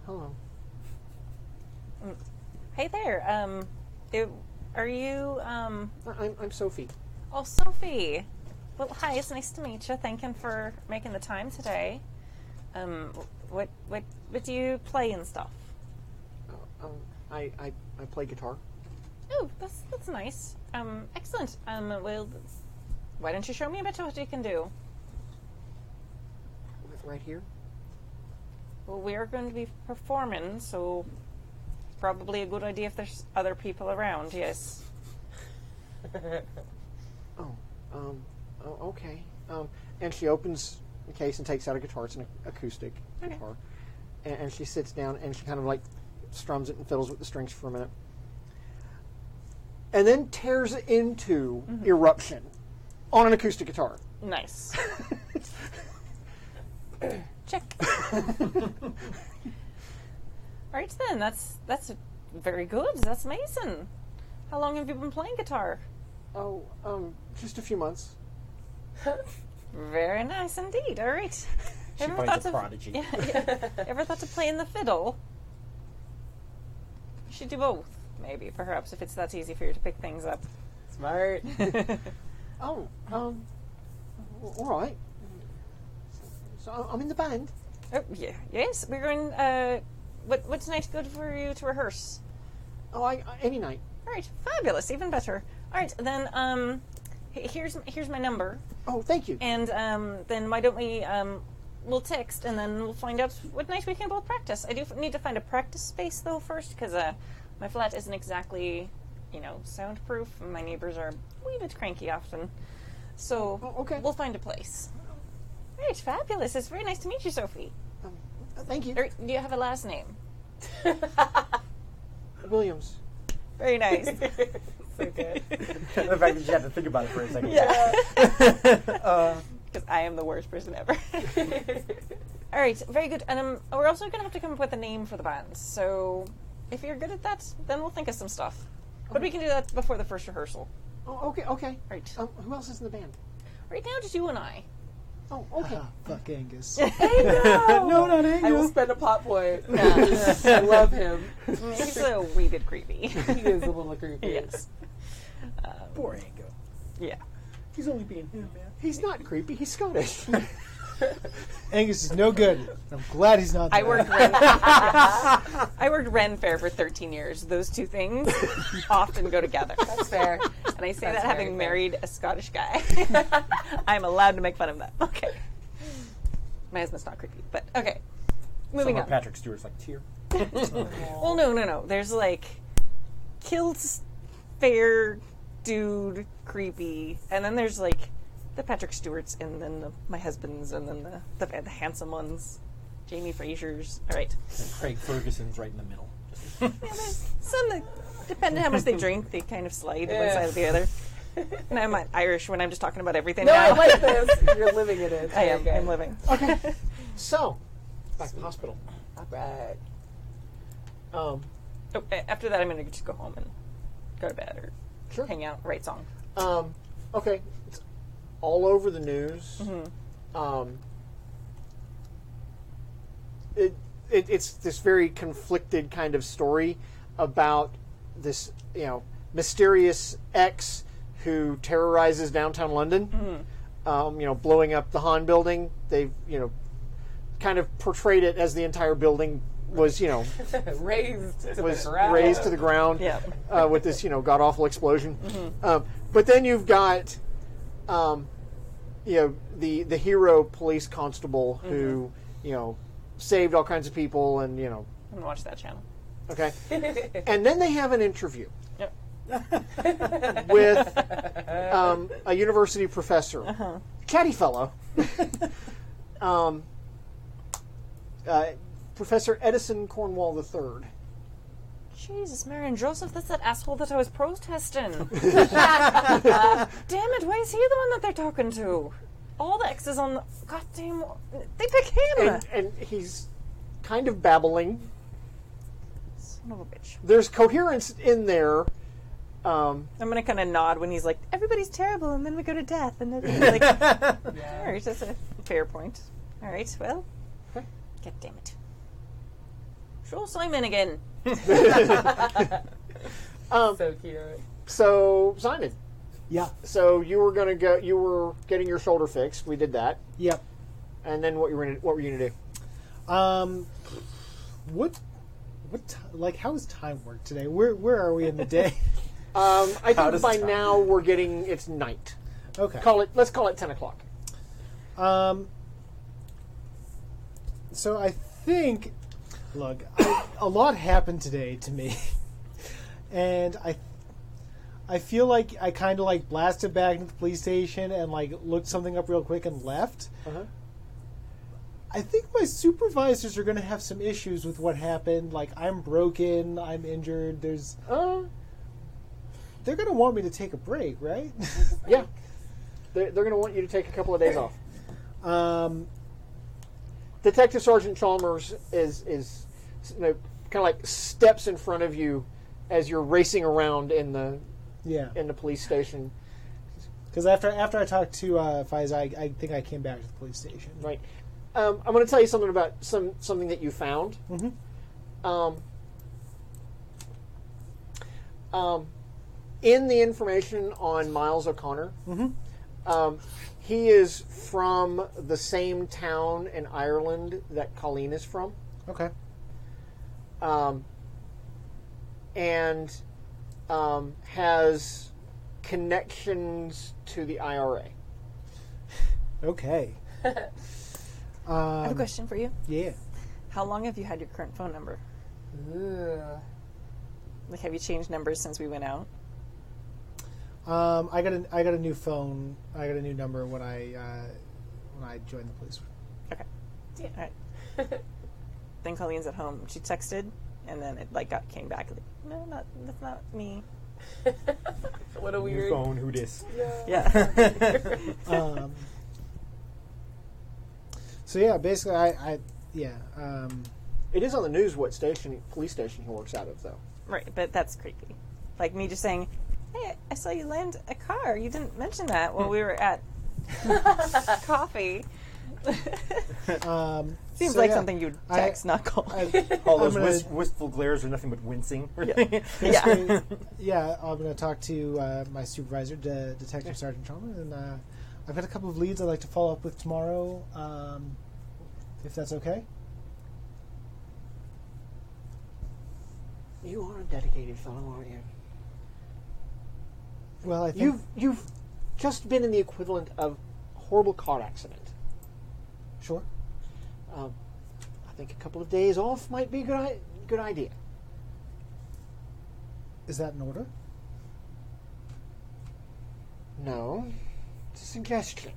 Hello. Hey there. Are you? I'm Sophie. Oh, Sophie. Well, hi. It's nice to meet you. Thank you for making the time today. What what do you play and stuff? I play guitar. Oh, that's nice. Excellent. Well, why don't you show me a bit of what you can do? Right here. Well, we are going to be performing, so it's probably a good idea if there's other people around. Yes. Okay. And she opens the case and takes out a guitar. It's an acoustic guitar. And she sits down and she kind of like strums it and fiddles with the strings for a minute. And then tears into Eruption on an acoustic guitar. Nice. Check. Right then, that's very good. That's amazing. How long have you been playing guitar? Oh, just a few months. Very nice indeed. All right. She finds a prodigy. Ever thought to play in the fiddle? You should do both, maybe, perhaps, if it's that easy for you to pick things up. Smart. All right. So I'm in the band. Oh, yeah. Yes, we're going. What's night good for you to rehearse? Oh, any night. All right, fabulous, even better. All right, then here's my number, Oh, thank you. and then why don't we'll text, and then we'll find out what night we can both practice. I do need to find a practice space though first, because my flat isn't exactly soundproof, and my neighbors are a wee bit cranky often. So okay. We'll find a place. All right, fabulous. It's very nice to meet you, Sophie. Thank you. Do you have a last name? Williams. Very nice. So good. The fact that you had to think about it for a second. Yeah. Because I am the worst person ever. All right, very good. And we're also going to have to come up with a name for the band. So if you're good at that, then we'll think of some stuff. But we can do that before the first rehearsal. Oh, okay. Right. Who else is in the band? Right now, just you and I. Oh, okay. Fuck Angus. No, not Angus. I will spend a plot point. I love him. He's a wee bit creepy. He is a little creepy. Yes. Poor Ango. Yeah. He's only being him, man. He's not creepy. He's Scottish. Angus is no good. I'm glad he's not there. I worked Ren Fair for 13 years. Those two things often go together. That's fair. And I say That's that very having fair. married a Scottish guy. I'm allowed to make fun of that. Okay. My husband's not creepy, but okay. Moving Somewhere on. Patrick Stewart's like, tear. Well, no. There's like kilts, fair, dude, creepy, and then there's like the Patrick Stewarts, and then my husband's, and then the handsome ones, Jamie Fraser's. All right. And Craig Ferguson's right in the middle. Yeah, there's some that, depending on how much they drink, they kind of slide one side or the other. And I'm Irish when I'm just talking about everything No, now. I like this. You're living in it. I am. Okay. I'm living. Okay. So, back to the hospital. All right. Oh, after that, I'm going to just go home and go to bed or Sure. hang out, write song. Okay. It's all over the news. It's this very conflicted kind of story about this, mysterious ex who terrorizes downtown London. Blowing up the Han building. They've, kind of portrayed it as the entire building was, Raised to was the ground. raised to the ground Yeah. with this, god awful explosion. But then you've got, the hero police constable who, saved all kinds of people, and I'm going to watch that channel. okay. And then they have an interview Yep. with a university professor, chatty fellow, Professor Edison Cornwall III. Jesus, Mary and Joseph, that's that asshole that I was protesting. Damn it, why is he the one that they're talking to? All the X's on the goddamn. They pick him! And he's kind of babbling. Son of a bitch. There's coherence in there. I'm gonna kind of nod when he's like, everybody's terrible, and then we go to death. And then like, alright, that's a fair point. Alright, well. God damn it. Show Simon again. So cute. So, Simon. Yeah. So you were getting your shoulder fixed. We did that. Yep. And then what were you gonna do? How does time work today? Where are we in the day? I think does by time- now it's night. Okay. Let's call it 10 o'clock. So I think, look, a lot happened today to me, and I feel like I kind of like blasted back into the police station and like looked something up real quick and left. Uh-huh. I think my supervisors are going to have some issues with what happened. Like, I'm broken, I'm injured. They're going to want me to take a break, right? Yeah. They're going to want you to take a couple of days off. Detective Sergeant Chalmers is kind of like steps in front of you as you're racing around in the police station. Because after I talked to Faiz, I think I came back to the police station. Right. I'm going to tell you something about something that you found. Mm-hmm. In the information on Miles O'Connor, Mm-hmm. he is from the same town in Ireland that Colleen is from. Okay. And has connections to the IRA. Okay. I have a question for you. Yeah. How long have you had your current phone number? Like, have you changed numbers since we went out? I got a new phone. I got a new number when I joined the police. Okay. Yeah. All right. Then Colleen's at home. She texted, and then it came back. Like, no, that's not me. What a New weird. phone, who dis? Yeah. So yeah, basically, It is on the news what police station he works out of, though. Right, but that's creepy. Like me just saying, "Hey, I saw you land a car. You didn't mention that while we were at coffee." Seems so like yeah, something you'd text, not call. All those I'm gonna- wistful glares are nothing but wincing. Yeah. Yeah, I'm going to talk to my supervisor, Detective Sergeant Chalmers, and I've got a couple of leads I'd like to follow up with tomorrow, if that's okay. You are a dedicated fellow, aren't you? Well, I think You've just been in the equivalent of a horrible car accident. sure. I think a couple of days off might be a good idea. Is that in order? No, it's a suggestion.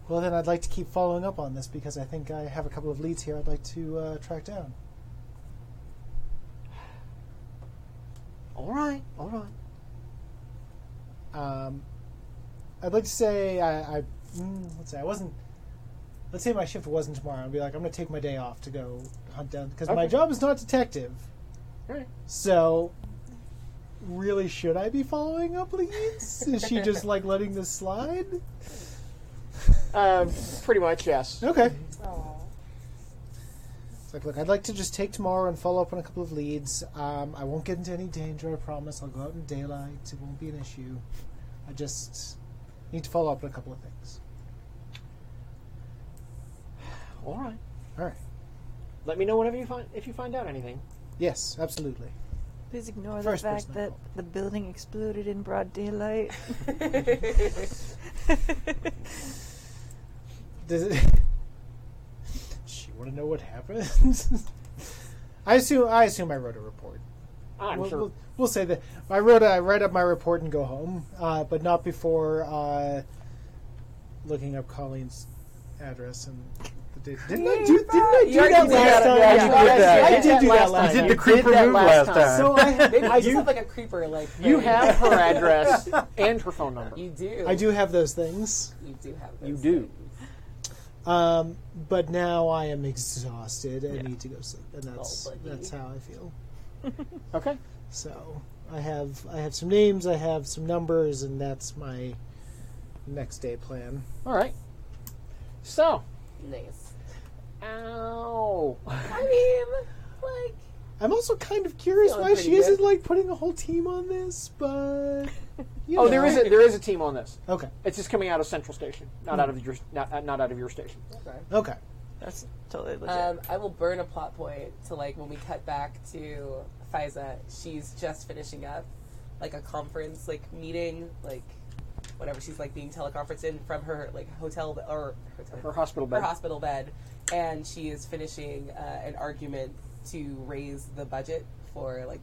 Well, then I'd like to keep following up on this because I think I have a couple of leads here I'd like to track down. All right. I'd like to say let's say my shift wasn't tomorrow. I'd be like, I'm going to take my day off to go hunt down because my Okay. job is not detective. All right. So, really, should I be following up leads? Is she just like letting this slide? Pretty much, yes. Okay. Aw. It's like, look, I'd like to just take tomorrow and follow up on a couple of leads. I won't get into any danger, I promise. I'll go out in daylight. It won't be an issue. I just need to follow up on a couple of things. All right. All right. Let me know whenever if you find out anything. Yes, absolutely. Please ignore First the person fact I that call. the building exploded in broad daylight. Does it? She want to know what happened? I assume I wrote a report. I'm sure. We'll say that I write up my report and go home, but not before looking up Colleen's address and. Didn't I do that last time? I did do that last You did time. the creeper that move last last time. time. So Maybe I you just do. have like a creeper, like You thing. have her address and her phone number. You do. I do have those things. You do have. You Those do. things. But now I am exhausted and need to go sleep, and Oh, buddy. that's how I feel. Okay. So I have some names, I have some numbers, and that's my next day plan. All right. So, Nice. ow. I mean, like, I'm also kind of curious Feeling why pretty she isn't good. like putting a whole team on this, but you Oh, know. there is a team on this. Okay. It's just coming out of Central Station, not out of your station. okay. Okay. That's totally legit. I will burn a plot point to like when we cut back to Faiza. She's just finishing up like a conference like meeting, like whatever she's like being teleconferenced in from her like hotel or Her hospital bed. her hospital bed, and she is finishing an argument to raise the budget for like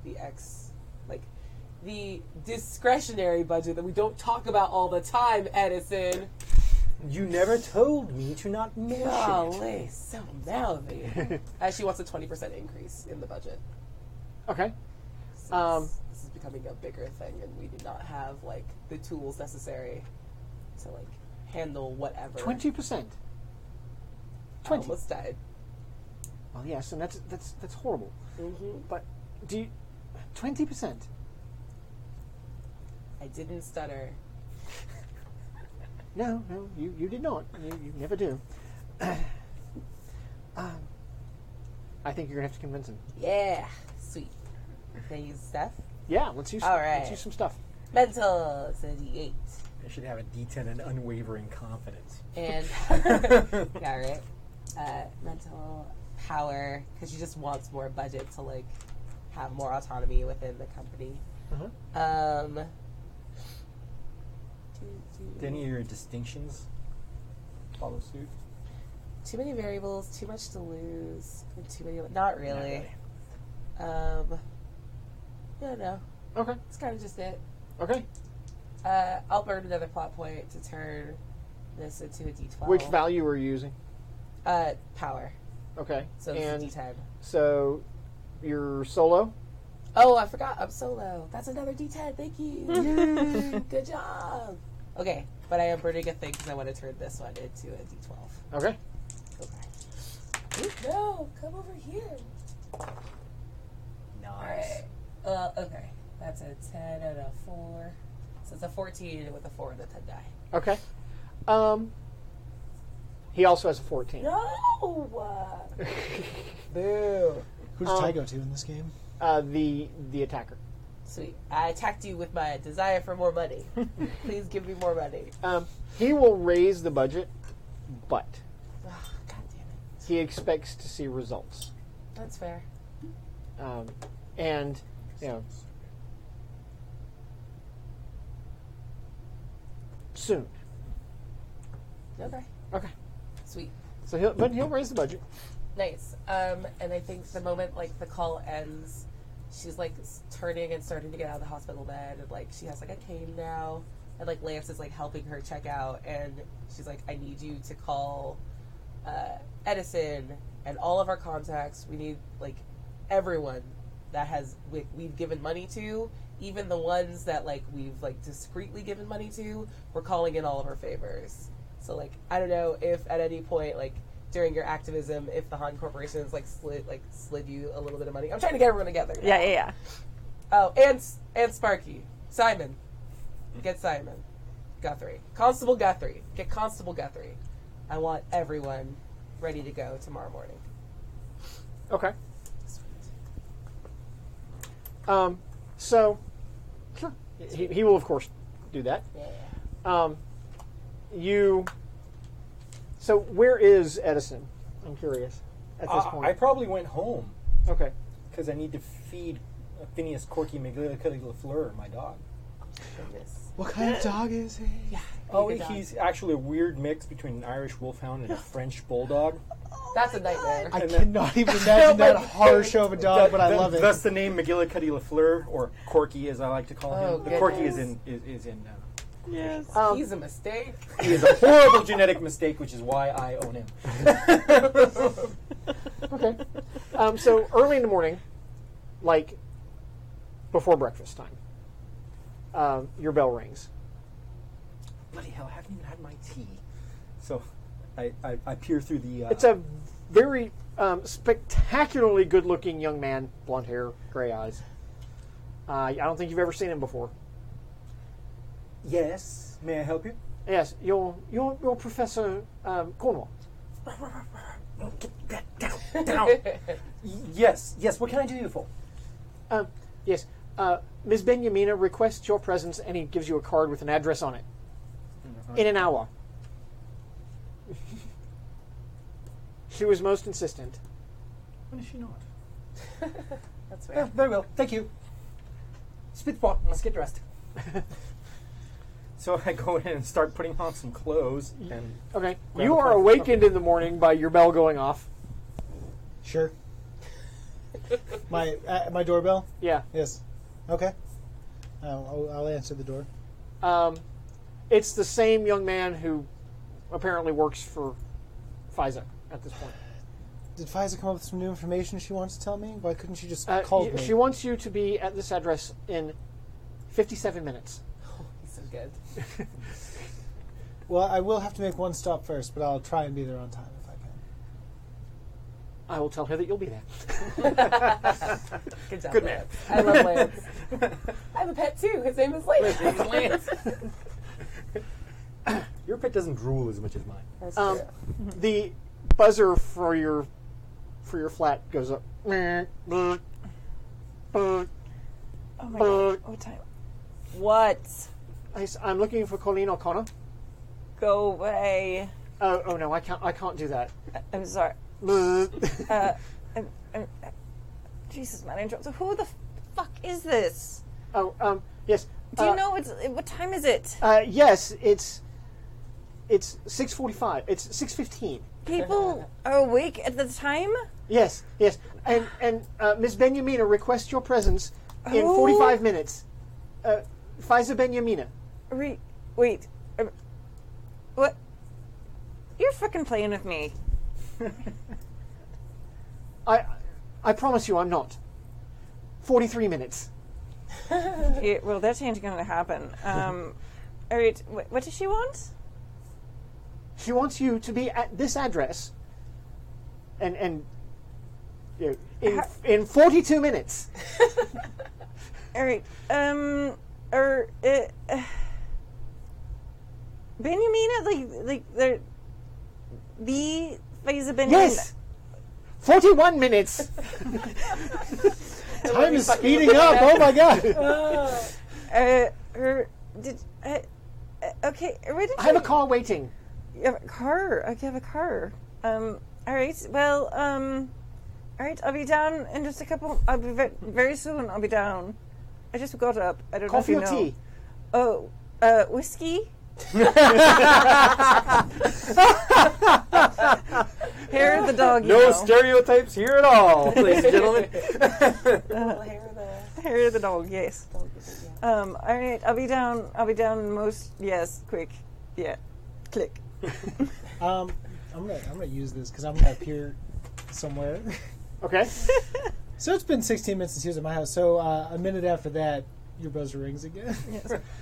the discretionary budget that we don't talk about all the time, Edison. You never told me to not mention it. Golly, so mouthy. She wants a 20% increase in the budget. Okay. This is becoming a bigger thing, and we do not have like the tools necessary to like handle whatever. 20%. I almost died. Well, yes, and that's horrible. Mm-hmm. But do you 20%? I didn't stutter. No, you did not. You never do. I think you're gonna have to convince him. Yeah, sweet. Can I use stuff? Yeah, let's use. All right. Let's use some stuff. Mental, it's a D8. I should have a D10 and unwavering confidence. And yeah, right. Mental power, because she just wants more budget to like have more autonomy within the company. Uh-huh. Do any of your distinctions follow suit? Too many variables, too much to lose, and too many. Not really. Yeah, no. Okay. It's kind of just it. Okay. I'll burn another plot point to turn this into a D12. Which value are you using? Power. Okay. So and it's a D10. so you're solo. Oh, I forgot. I'm solo. That's another D10. Thank you. Good job. Okay, but I am burning a thing because I want to turn this one into a D12. Okay. Okay. No, come over here. Nice. Alright. Okay. That's a 10 and a 4. So it's a 14 with a 4 and a 10 die. Okay. He also has a 14. No! Boo. Who does Ty go to in this game? The attacker. Sweet. I attacked you with my desire for more money. Please give me more money. He will raise the budget, but Oh, God damn it. he expects to see results. That's fair. And, you know, soon. Okay. Okay. Sweet. So he'll raise the budget. Nice. And I think the moment like the call ends, she's like turning and starting to get out of the hospital bed, and like she has like a cane now, and like Lance is like helping her check out, and she's like, I need you to call Edison and all of our contacts. We need like everyone that has we've given money to, even the ones that like we've like discreetly given money to. We're calling in all of our favors. So like I don't know if at any point like during your activism, if the Han corporations like slid you a little bit of money. I'm trying to get everyone together. Yeah. Oh, and Sparky, Simon, get Simon, Guthrie, Constable Guthrie, get Constable Guthrie. I want everyone ready to go tomorrow morning. Okay. So, sure, he will of course do that. Yeah. So where is Edison? I'm curious at this point. I probably went home Okay. because I need to feed Phineas Corky McGillicuddy LaFleur, my dog. Goodness. What kind of dog is he? Yeah. Oh, good dog. he's actually a weird mix between an Irish wolfhound and a French bulldog. That's a nightmare. I And then- cannot even imagine that harsh of a dog, but I love it. Thus the name McGillicuddy LaFleur, or Corky as I like to call Oh, him. The Corky is goodness. in Yes. He's a mistake. he is a horrible genetic mistake, which is why I own him. Okay. So early in the morning, like before breakfast time, your bell rings. Bloody hell, I haven't even had my tea. So I peer through the... It's a very spectacularly good-looking young man, blonde hair, gray eyes. I don't think you've ever seen him before. Yes, may I help you? Yes, you're Professor Cornwall. No, get that down. Yes, what can I do you for? Yes, Ms. Benjamina requests your presence, and he gives you a card with an address on it. In an hour. She was most insistent. When is she not? That's Yeah, fair. very well. Thank you. Spitbot, let's get dressed. So I go in and start putting on some clothes and Okay. Grab You a are coffee. awakened in the morning by your bell going off. Sure. My doorbell? Yeah. Yes. Okay. I'll answer the door. It's the same young man who apparently works for FISA at this point. Did Faiza come up with some new information she wants to tell me? Why couldn't she just call me? She wants you to be at this address in 57 minutes. He's so good. Well, I will have to make one stop first, but I'll try and be there on time if I can. I will tell her that you'll be there. Good job, Good Lance. I love Lance. I have a pet too. His name is Lance. your pet doesn't drool as much as mine. That's true. The buzzer for your flat goes up. Oh my god. What time? What? I'm looking for Colleen O'Connor. Go away. Oh no, I can't do that. I'm sorry. Jesus, man, I interrupted. Who the fuck is this? Yes. Do you know what time is it? Yes, it's 6:45. It's 6:15. People are awake at the time? Yes. And Miss Benyamina requests your presence in Who? 45 minutes. Faiza Benyamina. Wait. What? You're fucking playing with me. I promise you I'm not. 43 minutes. Yeah, well, that ain't gonna happen. All right, what does she want? She wants you to be at this address and you know, in 42 minutes. All right, Benyamina, like the Faiza Benyamina. Yes. 41 minutes. Time is speeding up. Oh my god. Okay, where did I have a car waiting. You have a car? Okay, I have a car. All right. Well, all right. I'll be down in just a couple. I'll be very soon. I'll be down. I just got up. I don't Coffee know or if you know. tea? Oh, whiskey. Hair of the dog. You No know. stereotypes here at all, ladies and gentlemen. Hair of the dog. Yes. All right. I'll be down. Most. Yes. Quick. Yeah. Click. I'm gonna use this because I'm gonna appear somewhere. Okay. So it's been 16 minutes since he was at my house. So a minute after that, your buzzer rings again.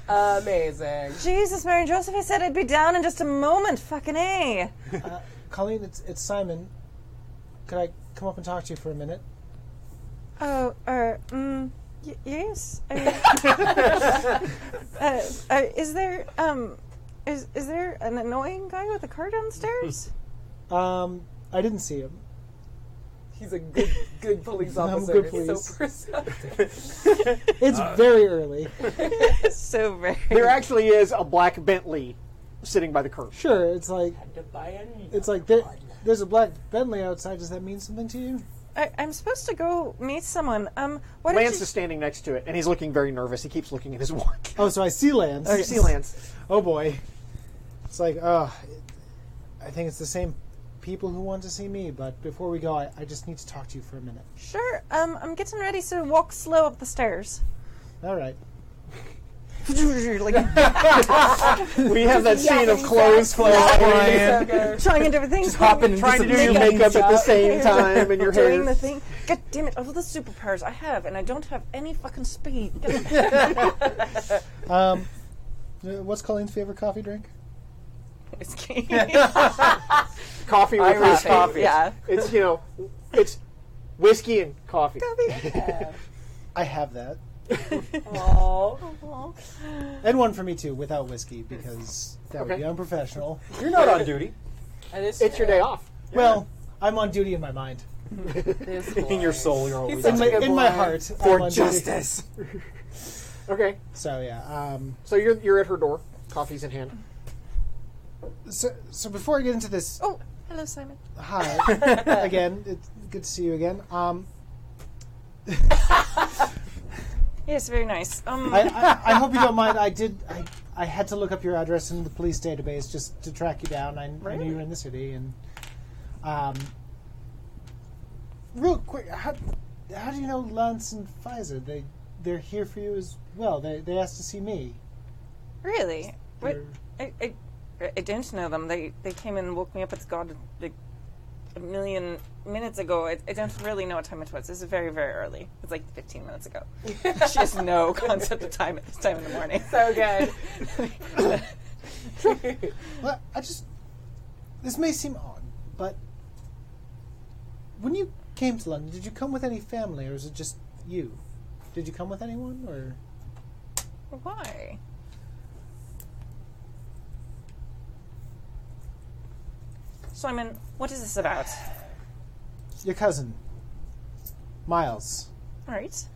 Amazing. Jesus, Mary and Joseph. I said I'd be down in just a moment. Fucking A. Colleen, it's Simon. Could I come up and talk to you for a minute? Oh, yes. Is there an annoying guy with a car downstairs? I didn't see him. He's a good police I'm officer. good He's police. so perceptive. It's very early. So very. There actually is a black Bentley sitting by the curb. Sure, it's like There's there's a black Bentley outside. Does that mean something to you? I'm supposed to go meet someone. Why don't Lance you? is standing next to it, and he's looking very nervous. He keeps looking at his watch. Oh, so I see Lance. You see Lance. Oh boy. It's like, I think it's the same people who want to see me, but before we go, I just need to talk to you for a minute. Sure. I'm getting ready, so walk slow up the stairs. All right. We have that scene of clothes flying, Trying and everything. Just hopping and trying to do your makeup at the same time, and your Doing the hair. thing. God damn it! Of all the superpowers I have, and I don't have any fucking speed. What's Colleen's favorite coffee drink? Whiskey. Coffee with his coffee. Yeah. It's it's whiskey and coffee. I have that. Aww. And one for me too, without whiskey, because that would be unprofessional. You're not on duty. It's your day off. Well, I'm on duty in my mind. In your soul, you're always In on my, duty. in my heart. I'm For on duty. justice. Okay, So yeah. so you're at her door, coffee's in hand. So before I get into this, Hello, Simon. Hi. Again, it's good to see you again. Yes, very nice. I hope you don't mind. I had to look up your address in the police database just to track you down. I knew you were in the city, and real quick, how do you know Lance and Pfizer? They're here for you as well. They asked to see me. Really? Wait, I don't know them. They came and woke me up at God like a million minutes ago. I don't really know what time it was. This is very, very early. It's like 15 minutes ago. She has no concept of time at this time in the morning. So good. Well, this may seem odd, but when you came to London, did you come with any family, or was it just you? Did you come with anyone, or? Why? Simon, what is this about? Your cousin, Miles. All right.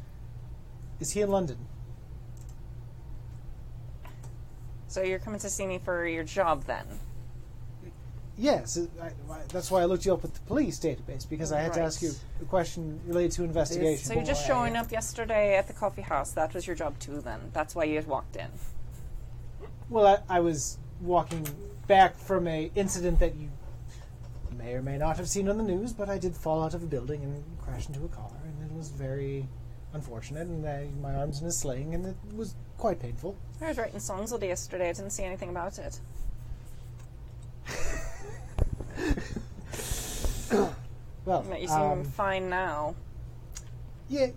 Is he in London? So you're coming to see me for your job, then? Yes, that's why I looked you up with the police database, because I had to ask you a question related to investigation. So you're just showing up yesterday at the coffee house. That was your job too, then? That's why you had walked in? Well, I was walking back from a incident that you may or may not have seen on the news, but I did fall out of a building and crash into a car, and it was very unfortunate, and my arm's in a sling, and it was quite painful. I was writing songs all day yesterday. I didn't see anything about it. Well, You seem fine now. Yeah,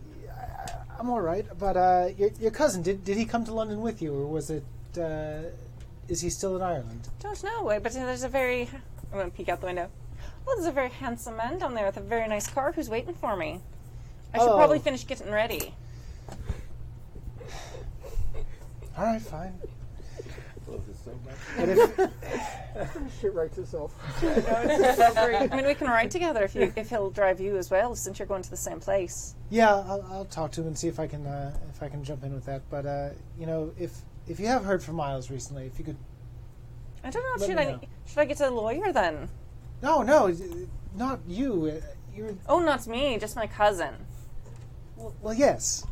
I'm all right. But your cousin, did he come to London with you, or was it? Is he still in Ireland? Don't know, but there's a very... I'm going to peek out the window. Well, there's a very handsome man down there with a very nice car who's waiting for me. I should probably finish getting ready. All right, fine. Love this so much. But if, Shit writes itself. I mean, we can ride together if he'll drive you as well, since you're going to the same place. yeah, I'll talk to him and see if I can jump in with that. But if you have heard from Miles recently, if you could. I don't know. Let me know. Should I get to a lawyer then? No, not you. You're. Oh, not me. Just my cousin. Well, yes.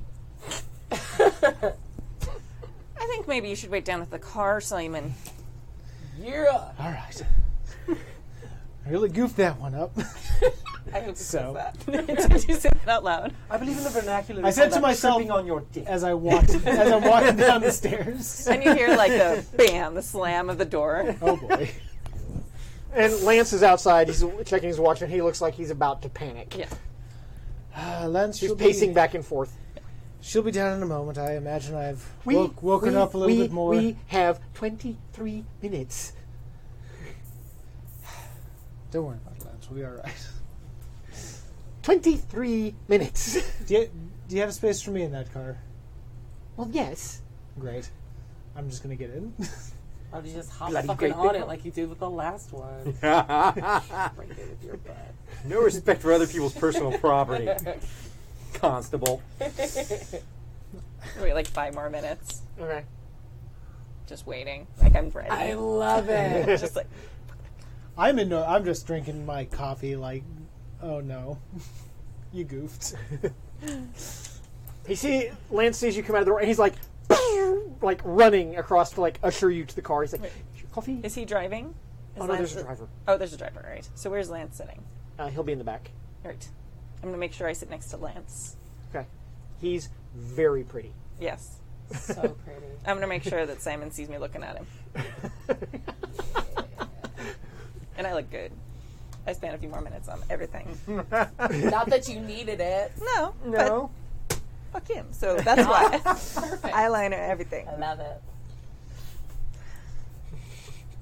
I think maybe you should wait down at the car, Simon. Yeah. All right. I really goofed that one up. I hope So. that. Did you say that out loud? I believe in the vernacular. I said to myself tripping on your dick. as I'm walking down the stairs. And you hear like the bam, the slam of the door. Oh boy. And Lance is outside. He's checking his watch, and he looks like he's about to panic. Yeah. Lance, He's pacing back and forth. She'll be down in a moment. I imagine I've woken up a little bit more. We have 23 minutes. Don't worry about it, Lance. We'll be all right. 23 minutes. Do you have space for me in that car? Well, yes. Great. I'm just going to get in. Or you just hop Bloody fucking great on big it like you did with the last one. No Break it with your butt. respect for other people's personal property. Constable. Wait like 5 more minutes. Okay. Just waiting. Like I'm ready. I love it. Just like I'm just drinking my coffee like, oh no. You goofed. Lance sees you come out of the door, and he's like running across to usher you to the car. He's like, "Is your coffee?" is he driving? Oh no, there's a driver. Oh, there's a driver, right. So where's Lance sitting? He'll be in the back. Right. I'm gonna make sure I sit next to Lance. Okay. He's very pretty. Yes. So pretty. I'm gonna make sure that Simon sees me looking at him. And I look good. I spent a few more minutes on everything. Not that you needed it. No. No. But fuck him. So that's why. Perfect. Eyeliner, everything. I love it.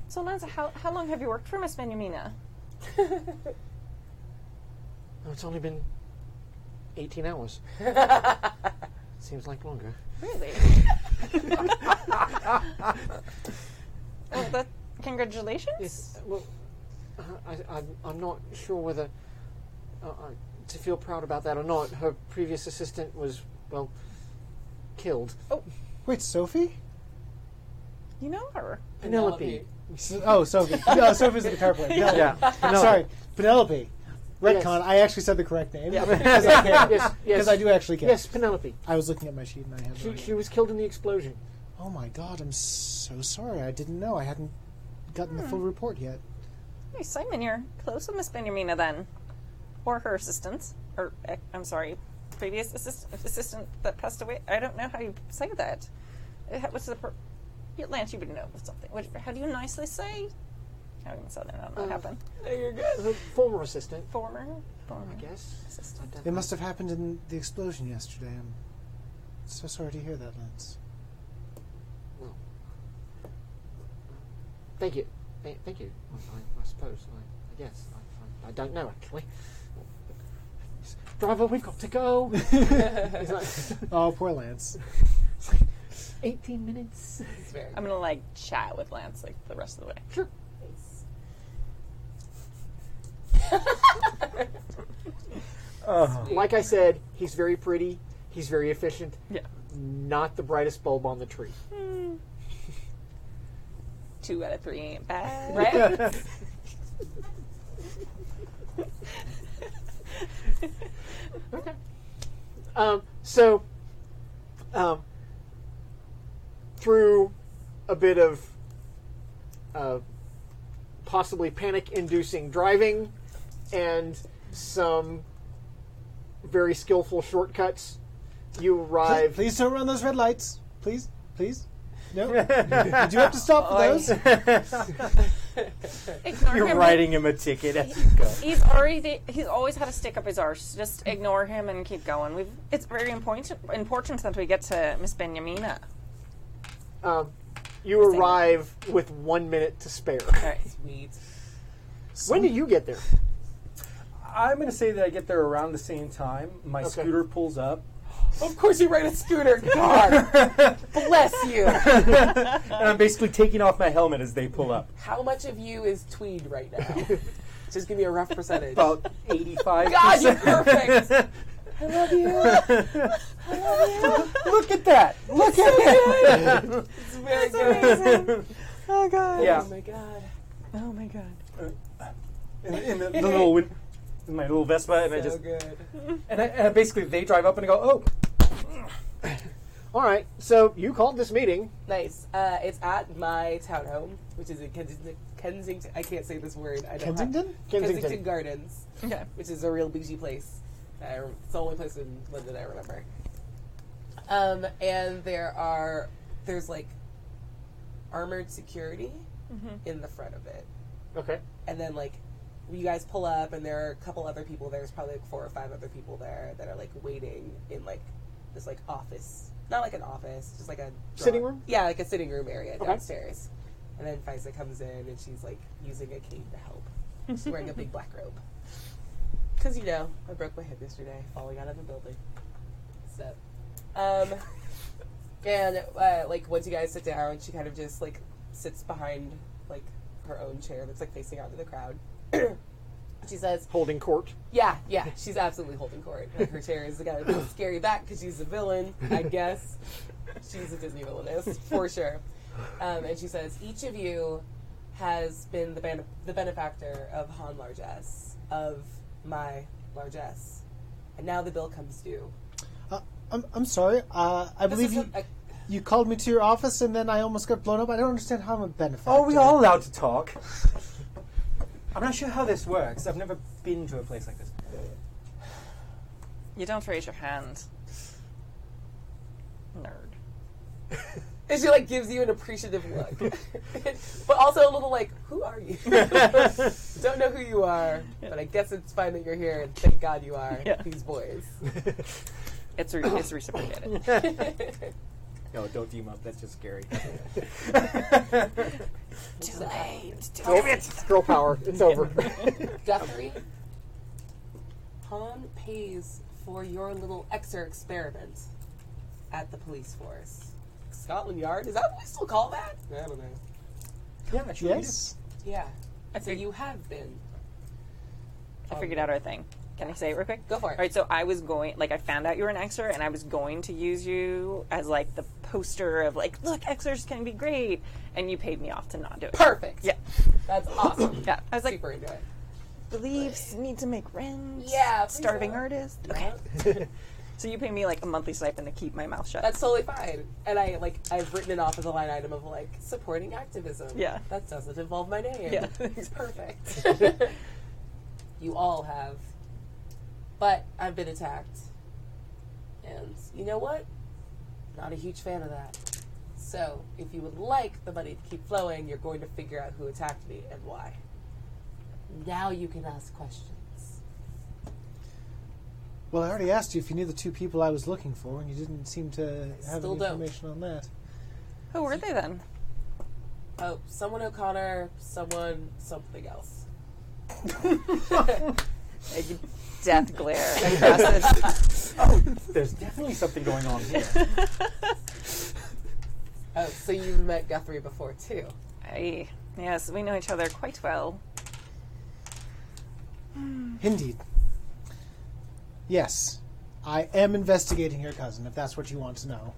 So Lance, how long have you worked for Miss Benjamina? Oh, it's only been 18 hours. Seems like longer. Really? Well, congratulations. Well, I'm not sure whether to feel proud about that or not. Her previous assistant was, well, killed. Oh, Wait, Sophie? you know her. Penelope. Sophie. No, Sophie's the guitar player. Penelope. Yeah. Sorry, Penelope. Retcon. Yes. I actually said the correct name. Yeah. Because I can. Yes, Because I do actually care. Yes, Penelope. I was looking at my sheet and I have no She idea. was killed in the explosion. Oh my god, I'm so sorry. I didn't know. I hadn't gotten the full report yet. Hey, Simon, you're close with Miss Benjamina then. Or her assistant. Or, I'm sorry, previous assistant that passed away. I don't know how you say that. What's the... Lance, you would know something. How do you nicely say? How do you say that? I don't know what happened. You're good. Former assistant. Former I guess. assistant. It must have happened in the explosion yesterday. I'm so sorry to hear that, Lance. Well, thank you. Thank you. I suppose. I guess. I don't know, actually. Driver, we've got to go. He's like, Oh, poor Lance. 18 minutes. I'm gonna like chat with Lance like the rest of the way. Sure. Like I said, he's very pretty. He's very efficient. Yeah. Not the brightest bulb on the tree. 2 out of 3 ain't bad, right? Okay. So, through a bit of possibly panic-inducing driving and some very skillful shortcuts, you arrive. Please don't run those red lights. Please. No. You do have to stop for those. Ignore You're him. writing him a ticket as you go. He's always had a stick up his arse. Just ignore him and keep going. It's very important that we get to Miss Benjamina. You arrive with 1 minute to spare. All right. Sweet. When do you get there? I'm going to say that I get there around the same time. My scooter pulls up. Of course you ride a scooter. God bless you. And I'm basically taking off my helmet as they pull up. How much of you is tweed right now? Just give me a rough percentage. About 85%. God, you're perfect. I love you. Look at that. Look at it. It's very good. Oh god. Yeah. Oh my god. Oh my god. In the little in my little Vespa, and I So just good. and basically they drive up and I go, oh. All right. So you called this meeting. Nice. It's at my townhome, which is in Kensington. I can't say this word. I don't Kensington? Kensington Gardens, Okay. which is a real bougie place. It's the only place in London I remember. And there's like armored security in the front of it. Okay. And then like you guys pull up and there are a couple other people. There's probably like 4 or 5 other people there that are like waiting in like this like office. Not like an office, just like a Sitting room? Yeah, like a sitting room area Okay. downstairs. And then Faiza comes in and she's like using a cane to help. She's wearing a big black robe. Because, you know, I broke my hip yesterday falling out of a building. So, and, like, once you guys sit down, she kind of just, like, sits behind, like, her own chair that's, like, facing out to the crowd. She says, Holding court. yeah, she's absolutely holding court. Like, her chair is got a scary back because she's a villain, I guess. She's a Disney villainess, for sure. And she says, each of you has been the benefactor of Han Largesse, of my largesse. And now the bill comes due. I'm sorry. I believe you called me to your office and then I almost got blown up. I don't understand how I'm a benefactor. Oh, are we all allowed to talk? I'm not sure how this works. I've never been to a place like this. You don't raise your hand. Nerd. And she, like, gives you an appreciative look. But also a little like, who are you? Don't know who you are, but I guess it's fine that you're here, and thank God you are, these boys. It's reciprocated. No, don't team up. That's just scary. Too late. Girl power. It's over. Guthrie, Han pays for your little extra experiment at the police force. Scotland Yard? Is that what we still call that? I don't know. Yeah, sure. Yes. Yeah. So you have been. I figured out our thing. Can I say it real quick? Go for it. All right, so I was going, like, I found out you were an Xer, and I was going to use you as, like, the poster of, like, look, Xers can be great, and you paid me off to not do it. Perfect. Yeah. That's awesome. Yeah. I was like, Super into it. beliefs need to make rent. Yeah, please Starving don't. artist. Yeah. Okay. So you pay me, like, a monthly stipend to keep my mouth shut. That's totally fine. And I've written it off as a line item of, like, supporting activism. Yeah. That doesn't involve my name. Yeah. It's perfect. You all have. But I've been attacked. And you know what? Not a huge fan of that. So, if you would like the money to keep flowing, you're going to figure out who attacked me and why. Now you can ask questions. Well, I already asked you if you knew the two people I was looking for, and you didn't seem to have Still any don't. information on that. Who were they then? Oh, someone O'Connor, someone something else. Like, death glare across it. There's definitely something going on here. Oh, so you've met Guthrie before, too. Yes, we know each other quite well. Indeed. Yes, I am investigating your cousin, if that's what you want to know.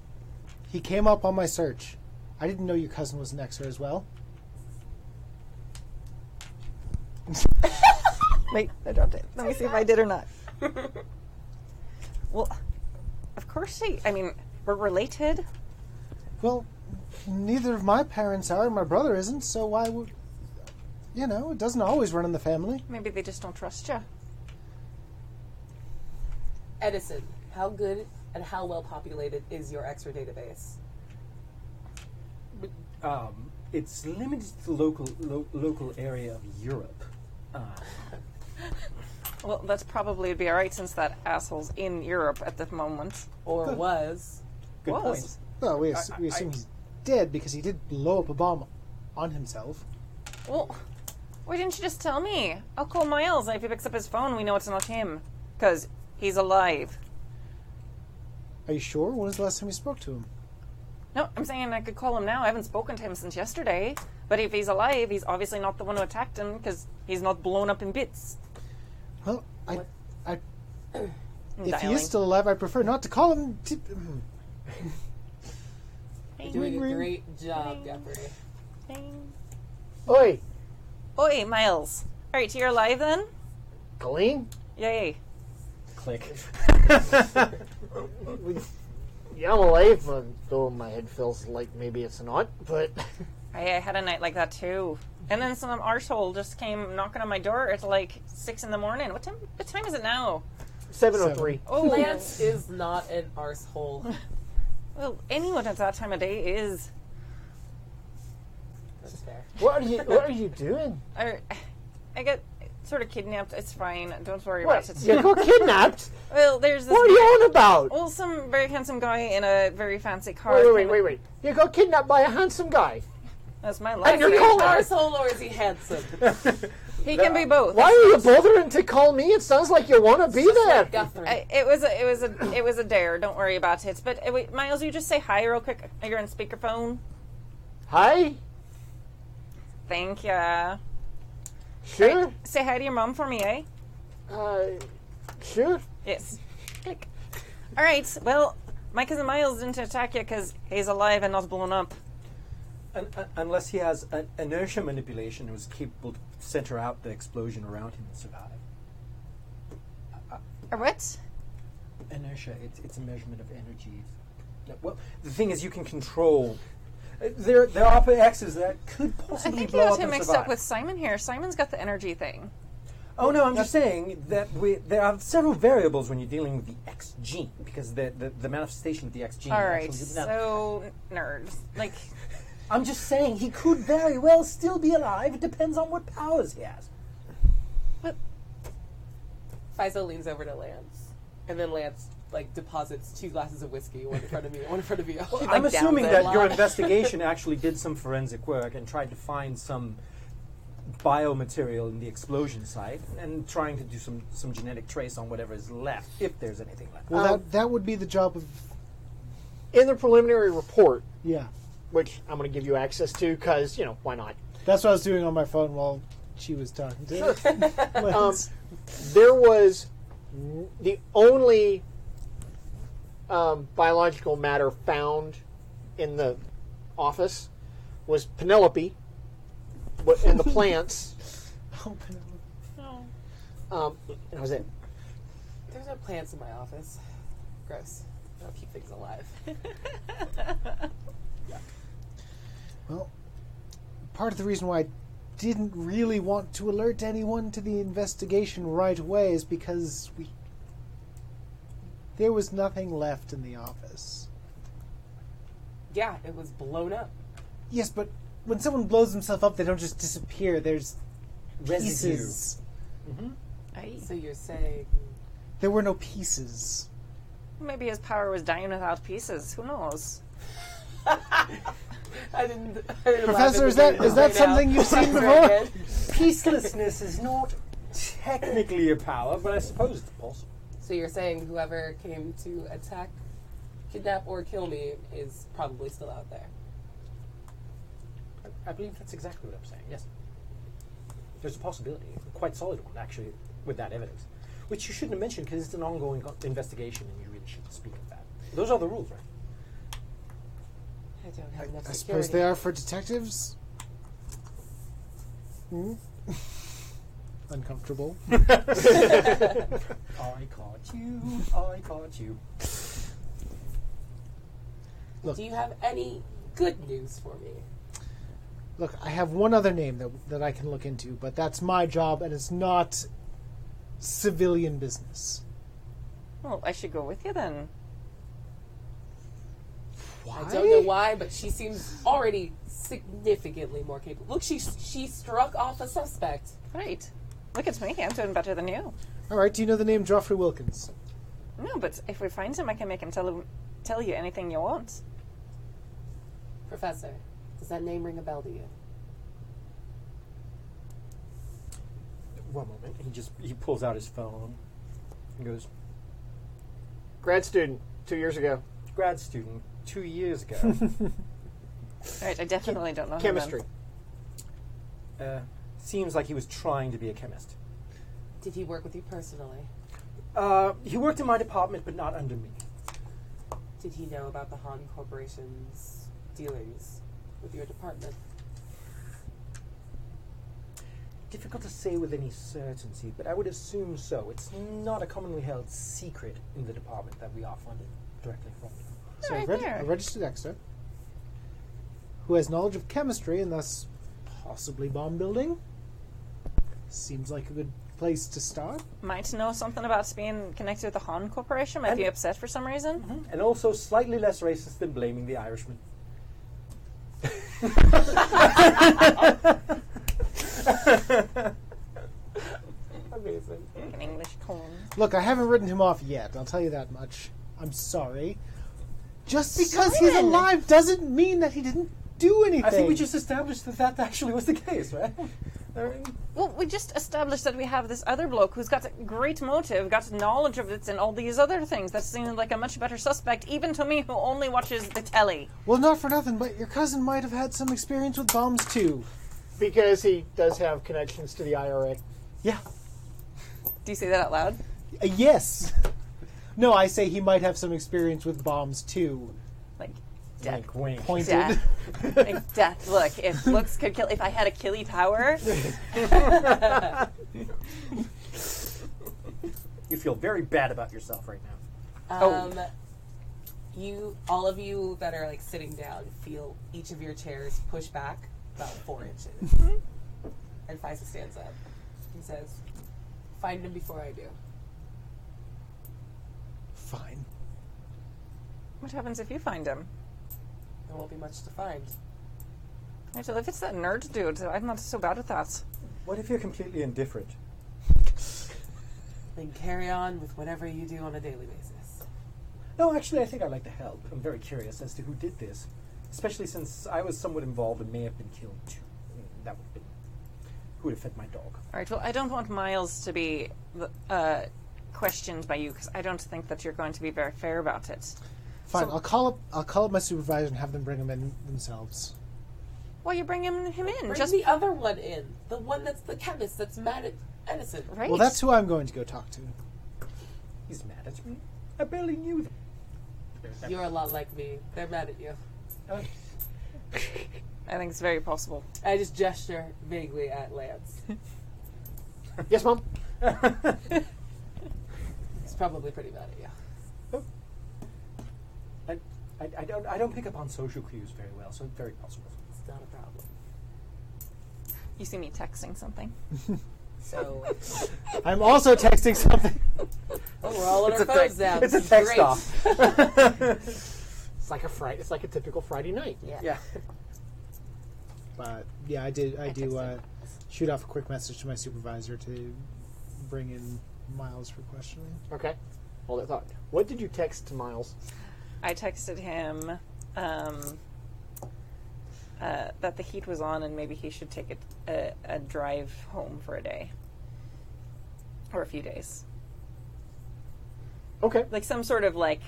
He came up on my search. I didn't know your cousin was an Xer as well. Wait, I dropped it. Let me see if I did or not. Well, of course we're related. Well, neither of my parents are, and my brother isn't, so why would... You know, it doesn't always run in the family. Maybe they just don't trust you. Edison, how good and how well populated is your Xer database? It's limited to the local area of Europe. Well, that's probably would be alright since that asshole's in Europe at the moment. Or was? Good Was. point. Well, we assume he's dead because he did blow up a bomb on himself. Well, why didn't you just tell me? I'll call Miles, and if he picks up his phone, we know it's not him. Because he's alive. Are you sure? When was the last time you spoke to him? No, I'm saying I could call him now. I haven't spoken to him since yesterday. But if he's alive, he's obviously not the one who attacked him, because he's not blown up in bits. Well, if he Dialing. is still alive, I prefer not to call him... You're doing a great job, Guthrie. Oi, Oi, Miles. Alright, so you're alive then? Colleen? Yay. Click. Yeah, I'm alive, though my head feels like maybe it's not, but... I had a night like that too. And then some arsehole just came knocking on my door at like 6 in the morning. What time is it now? 7:03. Oh, Lance is not an arsehole. Well, anyone at that time of day is. That's fair. What are you doing? I get sort of kidnapped. It's fine. Don't worry What? about it. You got kidnapped? Well, there's this. What are you on about? Well, some very handsome guy in a very fancy car. Wait. You got kidnapped by a handsome guy. That's my life. And you're Is he calling an arsehole or is he handsome? He can be both. Why are you bothering to call me? It sounds like you want to be there. Guthrie. It was a dare. Don't worry about it. But wait, Miles, you just say hi real quick. You're on speakerphone. Hi? Thank ya. Sure. Right, say hi to your mom for me, eh? Sure. Yes. Click. All right. Well, my cousin Miles didn't attack you because he's alive and not blown up. Unless he has an inertia manipulation and was capable to center out the explosion around him and survive. Or what? Inertia, it's a measurement of energy. Well, the thing is, you can control. There are upper X's that could I possibly think you blow got up him and mixed survive. up with Simon here. Simon's got the energy thing. Oh no, I'm just saying that there are several variables when you're dealing with the X gene because the manifestation of the X gene. All right. actually- So nerds, like. I'm just saying he could very well still be alive. It depends on what powers he has. Faizo leans over to Lance, and then Lance deposits 2 glasses of whiskey, one in front of me, one in front of you. I'm assuming downs it. that your investigation actually did some forensic work and tried to find some biomaterial in the explosion site and trying to do some genetic trace on whatever is left, if there's anything left. Well, that would be the job of... In the preliminary report, Yeah. which I'm going to give you access to because, why not? That's what I was doing on my phone while she was talking to Lance. There was The only biological matter found in the office was Penelope and the plants. Oh, Penelope. That was it. There's no plants in my office. Gross. I don't keep things alive. Well, part of the reason why I didn't really want to alert anyone to the investigation right away is because there was nothing left in the office. Yeah, it was blown up. Yes, but when someone blows himself up, they don't just disappear. There's pieces. So you're saying... There were no pieces. Maybe his power was dying without pieces. Who knows? I didn't Professor, is that something you've seen before? Peacelessness is not technically a power, but I suppose it's possible. So you're saying whoever came to attack, kidnap, or kill me is probably still out there? I believe that's exactly what I'm saying, yes. There's a possibility, a quite solid one, actually, with that evidence. Which you shouldn't have mentioned because it's an ongoing investigation and you really shouldn't speak of that. Those are the rules, right? I don't have enough I security. suppose they are for detectives. Uncomfortable. I caught you. I caught you. Look. Do you have any good news for me? Look, I have one other name that I can look into, but that's my job and it's not civilian business. Well, I should go with you then. Why? I don't know why, but she seems already significantly more capable. Look, she struck off a suspect. Right. Look at me. I'm doing better than you. All right, do you know the name Geoffrey Wilkins? No, but if we find him, I can make him tell you anything you want. Professor, does that name ring a bell to you? One moment. He pulls out his phone and goes, Grad student, 2 years ago. grad student 2 years ago. Right, I definitely don't know him Chemistry. Seems like he was trying to be a chemist. Did he work with you personally? He worked in my department, but not under me. Did he know about the Han Corporation's dealings with your department? Difficult to say with any certainty, but I would assume so. It's not a commonly held secret in the department that we are funded directly from. So Right a there. registered extra who has knowledge of chemistry and thus possibly bomb building. Seems like a good place to start. Might know something about being connected with the Han Corporation. Might be upset for some reason. And also slightly less racist than blaming the Irishman. Amazing. An English corn. Look, I haven't written him off yet. I'll tell you that much. I'm sorry. Just because he's Simon! alive doesn't mean that he didn't do anything. I think we just established that actually was the case, right? Well, we just established that we have this other bloke who's got a great motive, got knowledge of it, and all these other things. That seemed like a much better suspect, even to me who only watches the telly. Well, not for nothing, but your cousin might have had some experience with bombs too. Because he does have connections to the IRA. Yeah. Do you say that out loud? Yes. No, I say he might have some experience with bombs too. Like, death. Wink, wink. Pointed. Death. Like, death. Look, if looks could kill, if I had a killy power, You feel very bad about yourself right now. All of you that are like sitting down feel each of your chairs push back about 4 inches. And Faisa stands up and says, "Find him before I do." Fine. what happens if you find him? There won't be much to find. Right, well, if it's that nerd dude, I'm not so bad with that. What if you're completely indifferent? Then carry on with whatever you do on a daily basis. No, actually, I think I'd like to help. I'm very curious as to who did this, especially since I was somewhat involved and may have been killed too. That would have been who would have fed my dog. All right, well, I don't want Miles to be questioned by you, because I don't think that you're going to be very fair about it. Fine. So- I'll call up my supervisor and have them bring him in themselves. Well, you bring him in. Bring Just the other one in. The one that's the chemist that's mad at Edison. right. Well, that's who I'm going to go talk to. He's mad at me. I barely knew them. You're a lot like me. They're mad at you. I think it's very possible. I just gesture vaguely at Lance. Yes, Mom? He's probably pretty mad at you. I don't pick up on social cues very well, so it's very possible. It's not a problem. You see me texting something. So, I'm also texting something. oh, we're all on our phones now. It's a This is text great. off. It's like it's like a typical Friday night. Yeah. But yeah, I do shoot off a quick message to my supervisor to bring in Miles for questioning. Okay. Hold that thought. What did you text to Miles? I texted him that the heat was on and maybe he should take a drive home for a day. Or a few days. Okay. Like some sort of like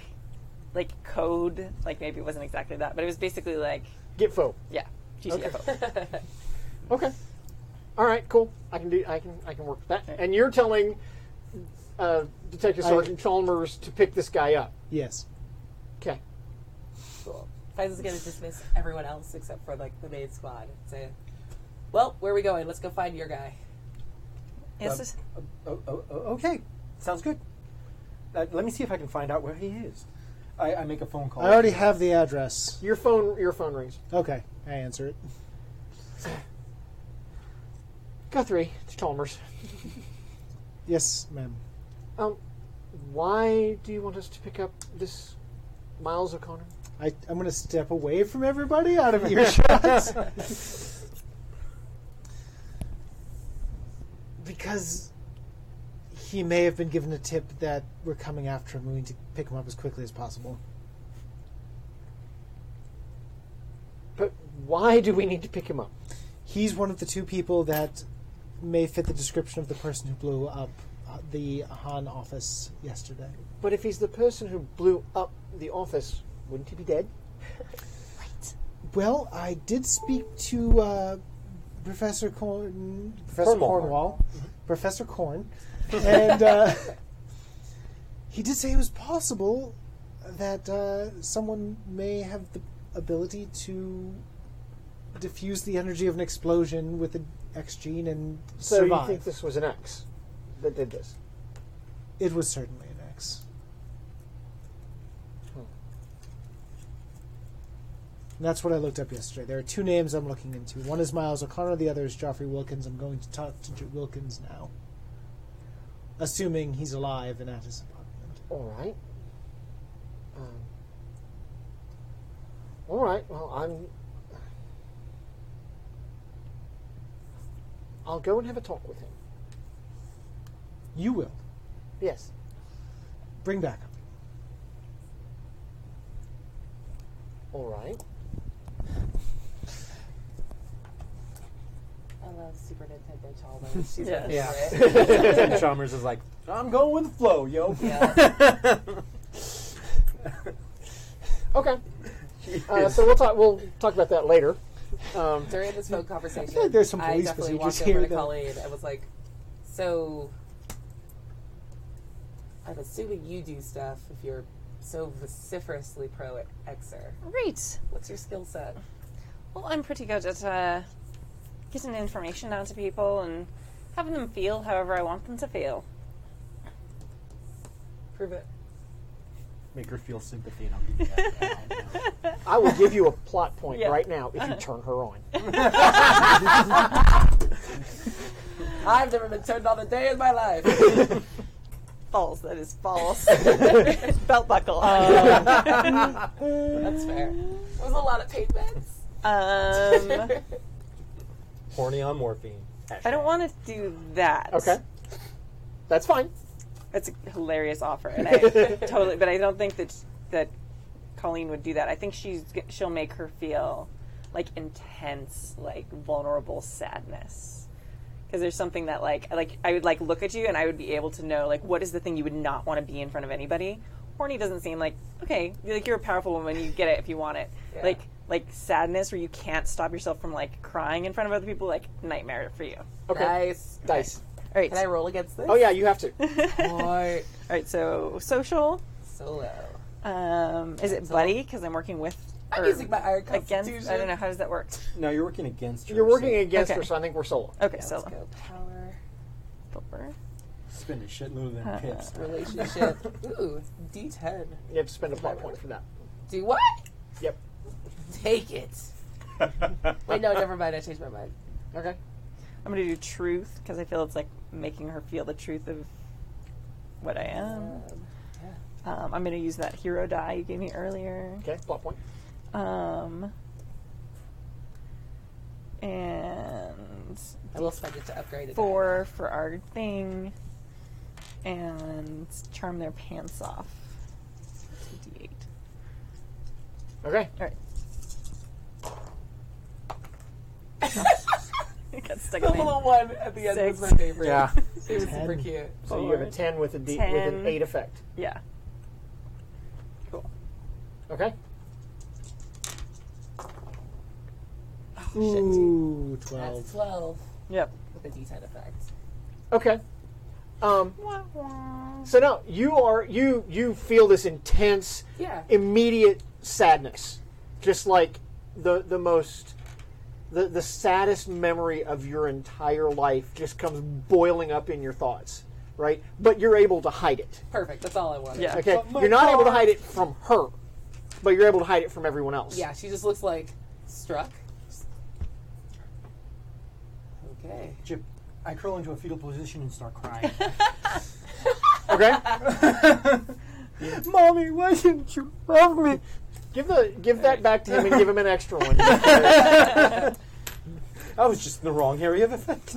code. Like maybe it wasn't exactly that, but it was basically like, Gitfo. yeah, GTFO. Okay. All right. Cool. I can work with that. And you're telling Detective Sergeant Chalmers to pick this guy up. Yes. Okay. Cool. Fiza's going to dismiss everyone else except for, like, the main squad. And say, well, where are we going? Let's go find your guy. Yes. Okay, sounds good. Let me see if I can find out where he is. I make a phone call. I already have the address. Your phone rings. Okay, I answer it. Guthrie, it's Chalmers. Yes, ma'am. Why do you want us to pick up this Miles O'Connor? I'm going to step away from everybody out of earshot. Because he may have been given a tip that we're coming after him and we need to pick him up as quickly as possible. But why do we need to pick him up? He's one of the two people that may fit the description of the person who blew up the Han office yesterday. But if he's the person who blew up the office, wouldn't he be dead? Right. Well, I did speak to Professor Cornwall, Professor Corn, and he did say it was possible that someone may have the ability to diffuse the energy of an explosion with an X gene and So survive. you think this was an X that did this? It was certainly an X. And that's what I looked up yesterday. There are two names I'm looking into. One is Miles O'Connor, the other is Joffrey Wilkins. I'm going to talk to Wilkins now. Assuming he's alive and at his apartment. All right. All right. Well, I'll go and have a talk with him. You will. Yes. Bring back up. All right. I love Super Nintendo Chalmers. She's Yeah. my Yeah. favorite. Ted Chalmers is like, I'm going with the flow, yo. Yeah. Okay. So we'll talk about that later. During this phone conversation, I feel like there's some I police definitely procedures walked over here, to though. Colleen and was like, so I'm assuming you do stuff if you're so vociferously pro-Xer. Right. What's your skill set? Well, I'm pretty good at getting information down to people and having them feel however I want them to feel. Prove it. Make her feel sympathy, and I'll give you that. I will give you a plot point Yeah. right now if you turn her on. I've never been turned on a day in my life. False. That is false. Belt buckle. That's fair. It was a lot of pain meds. Horny on morphine. I don't want to do that. Okay. That's fine. That's a hilarious offer, and I totally. But I don't think that Colleen would do that. I think she'll make her feel like intense, like vulnerable sadness. Because there's something that like I would like look at you and I would be able to know like what is the thing you would not want to be in front of anybody. Horny doesn't seem like okay. Like you're a powerful woman, you get it if you want it. Yeah. Like sadness where you can't stop yourself from like crying in front of other people, like nightmare for you. Okay. Nice. Dice. right. Can I roll against this? Oh yeah, you have to. Or Alright, so social. solo? Is it buddy? Because I'm working with. I'm or using my iron against. constitution. I don't know. How does that work? No, you're working against her. You're working so against Okay. her, so I think we're solo. Okay, Let's so. go. Power, spend a shitload of them pips. relationship. Ooh, D10. You have to spend a plot point for that. Do what? Yep. Take it. Wait, no, never mind. I changed my mind. Okay. I'm going to do truth because I feel it's like making her feel the truth of what I am. Yeah. I'm going to use that hero die you gave me earlier. Okay. Plot point. And I will spend it to upgrade it. 4 for our thing. And charm their pants off. 2d8. Okay. All right. It got stuck The in my little one at the end 6. was my favorite. Yeah. It was 10. super cute. So you have a 10 with with an 8 effect. Yeah. Cool. Okay. Ooh, That's 12. 12 Yep. with a D10 effect. Okay. So now you feel this intense, Yeah. immediate sadness, just like the saddest memory of your entire life just comes boiling up in your thoughts, right? But you're able to hide it. Perfect. That's all I wanted. Yeah. Okay, But my you're not able to car- hide it from her, but you're able to hide it from everyone else. Yeah, she just looks like struck. Okay. Chip, I curl into a fetal position and start crying. Okay. Mommy, why didn't you love me? Give that back to him and give him an extra one. I was just in the wrong area of effect.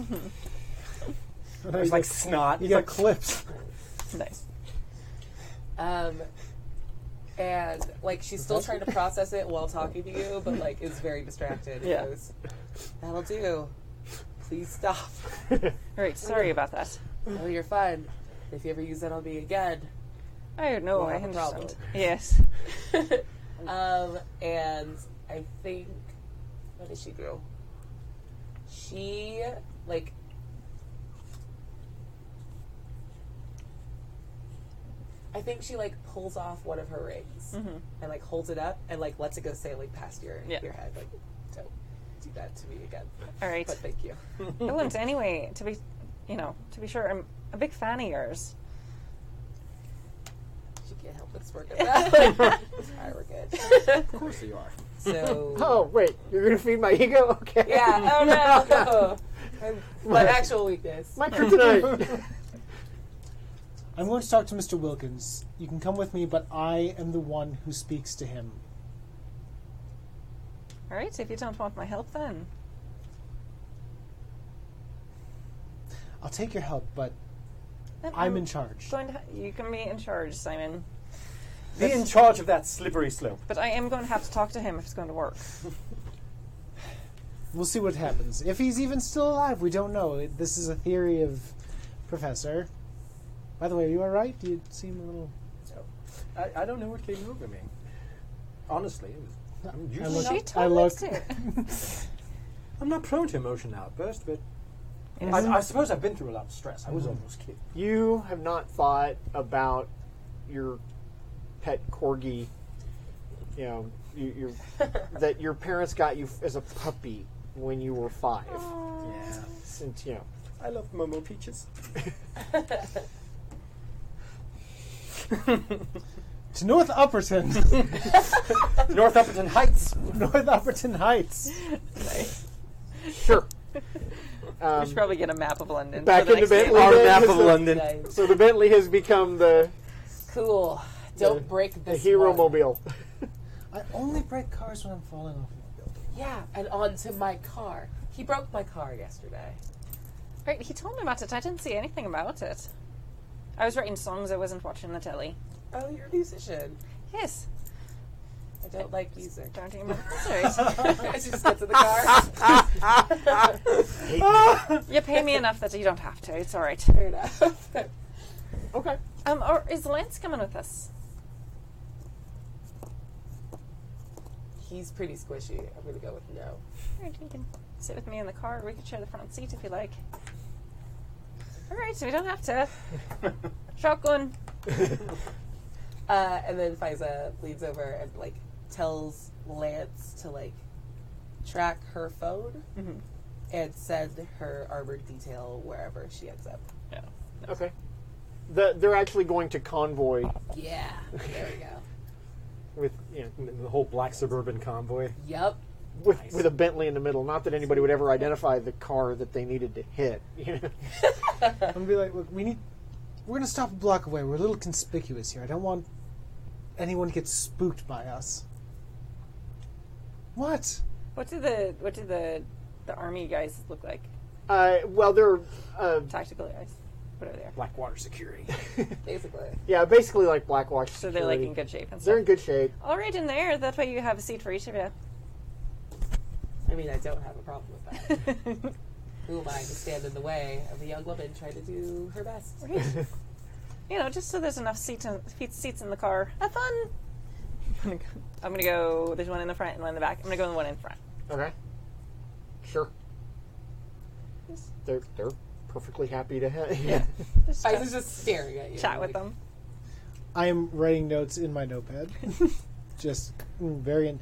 It was like snot. You got clips. Nice. And like she's still trying to process it while talking to you, but like is very distracted. It Yeah. goes, that'll do. Please stop. All right. Sorry about that. Oh, you're fine. If you ever use that on me again. I don't know. We'll I have a problem. understand. Yes. And I think, what did she do? She, like, I think she, like, pulls off one of her rings and, like, holds it up and, like, lets it go sailing past your head. Like, don't do that to me again. All right. But thank you. I wouldn't anyway. To be sure, I'm a big fan of yours. She can't help but smirk at that. All right, we're good. Of course you are. So, Oh wait, you're gonna feed my ego? Okay. yeah. Oh, no. My actual weakness. My kryptonite. I'm going to talk to Mr. Wilkins. You can come with me, but I am the one who speaks to him. All right. If you don't want my help, then I'll take your help, but then I'm in charge. You can be in charge, Simon. Be in charge of that slippery slope. But I am going to have to talk to him if it's going to work. We'll see what happens. If he's even still alive, we don't know. This is a theory of Professor. By the way, are you alright? You seem a little... I don't know what came over me. Honestly, it was. I'm I usually look- She not, totally look- likes it. I'm not prone to emotion outburst, but Yes. I suppose I've been through a lot of stress. I was almost killed. You have not thought about your pet corgi. You know, that your parents got you as a puppy when you were 5. Yeah. Since I love Momo Peaches. To North Upperton. North Upperton Heights. North Upperton Heights. sure. We should probably get a map of London. Back for the in the next Bentley. game. Our then map has of the- London. Nice. So the Bentley has become the Cool. Don't break the this hero one. mobile. I only break cars when I'm falling off of a building. Yeah, and onto my car. He broke my car yesterday. Right, he told me about it. I didn't see anything about it. I was writing songs. I wasn't watching the telly. Oh, you're a musician. Yes. I don't like music. Don't even I I just get to the car. You pay me enough that you don't have to. It's all right. Fair enough. Okay. Or is Lance coming with us? He's pretty squishy. I'm gonna go with no. All right, you can sit with me in the car. We could share the front seat if you like. All right, so we don't have to. Shotgun. And then Faiza leans over and like tells Lance to like track her phone and send her armored detail wherever she ends up. Yeah. Okay. They're actually going to convoy Yeah, there we go. with The whole black suburban convoy. Yep. with a Bentley in the middle. Not that anybody would ever identify the car that they needed to hit. You know? I'm gonna be like, look, we're gonna stop a block away. We're a little conspicuous here. I don't want anyone to get spooked by us. What? What do the army guys look like? Well, they're Tactical guys. What are they? Blackwater security. Basically. yeah, basically like Blackwash. So they're like in good shape and stuff. They're in good shape. All right, in there. That way you have a seat for each of you. I mean, I don't have a problem with that. Who am I to stand in the way of a young woman trying to do her best? Just so there's enough seats in the car. Have fun. I'm gonna go. There's one in the front and one in the back. I'm gonna go in the one in front. Okay. Sure. They're perfectly happy to have. Yeah. Faiza's just staring at you. Chat with them. I am writing notes in my notepad. Just very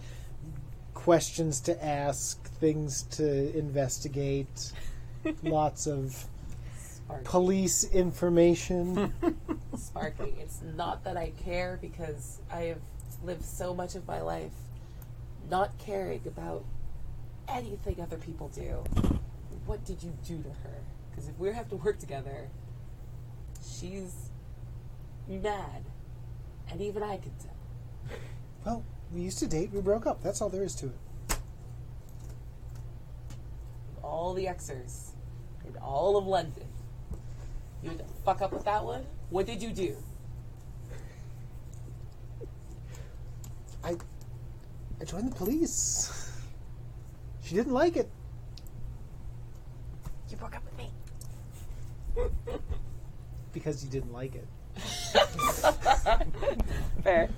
questions to ask, things to investigate, lots of police information. Sparky, it's not that I care because I have lived so much of my life not caring about anything other people do. What did you do to her? Because if we have to work together, she's mad. And even I can tell. Well, we used to date, we broke up. That's all there is to it. All the Xers in all of London. You had to fuck up with that one? What did you do? I joined the police. She didn't like it. You broke up with me. Because you didn't like it. Fair.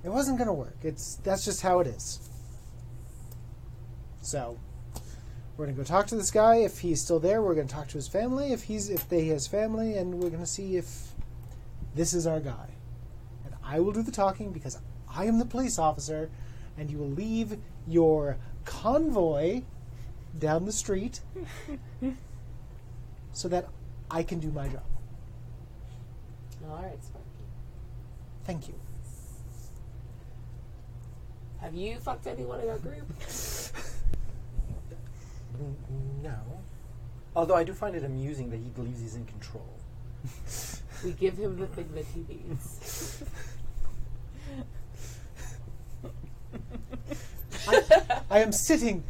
It wasn't going to work. That's just how it is. So, we're going to go talk to this guy. If he's still there, we're going to talk to his family. If they has family, and we're going to see if this is our guy. And I will do the talking because I am the police officer, and you will leave your convoy down the street so that I can do my job. All right, Sparky. Thank you. Have you fucked anyone in our group? No. Although I do find it amusing that he believes he's in control. We give him the thing that he needs. I am sitting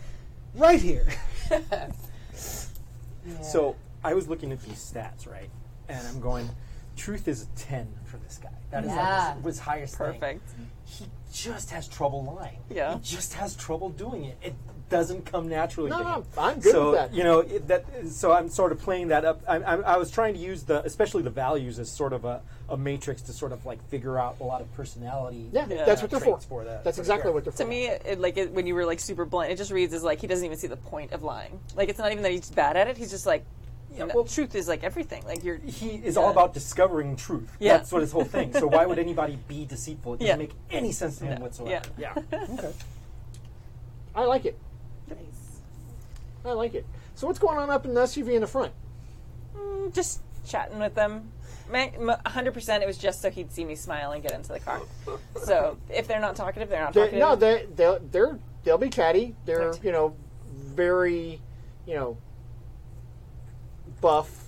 right here. Yeah. So I was looking at these stats, right? And I'm going, truth is a 10 for this guy. That is Yeah. like his highest thing. Perfect. He just has trouble lying. Yeah. He just has trouble doing it. It doesn't come naturally to him. No, I'm good So, with that. So I'm sort of playing that up. I was trying to use especially the values as sort of a matrix to sort of like figure out a lot of personality. Yeah, that's what they're for. traits for the- That's for the exactly what they're To for. me, when you were like super blunt, it just reads as like he doesn't even see the point of lying. Like it's not even that he's bad at it. He's just like, truth is like everything. Like He is all about discovering truth. Yeah. That's what his whole thing. So why would anybody be deceitful? It doesn't Yeah. make any sense to him whatsoever. Yeah. Okay. I like it. Nice. I like it. So what's going on up in the SUV in the front? Just chatting with them. 100% it was just so he'd see me smile and get into the car. So if they're not talkative, they're not talkative. They'll be chatty. They're Good. very buff.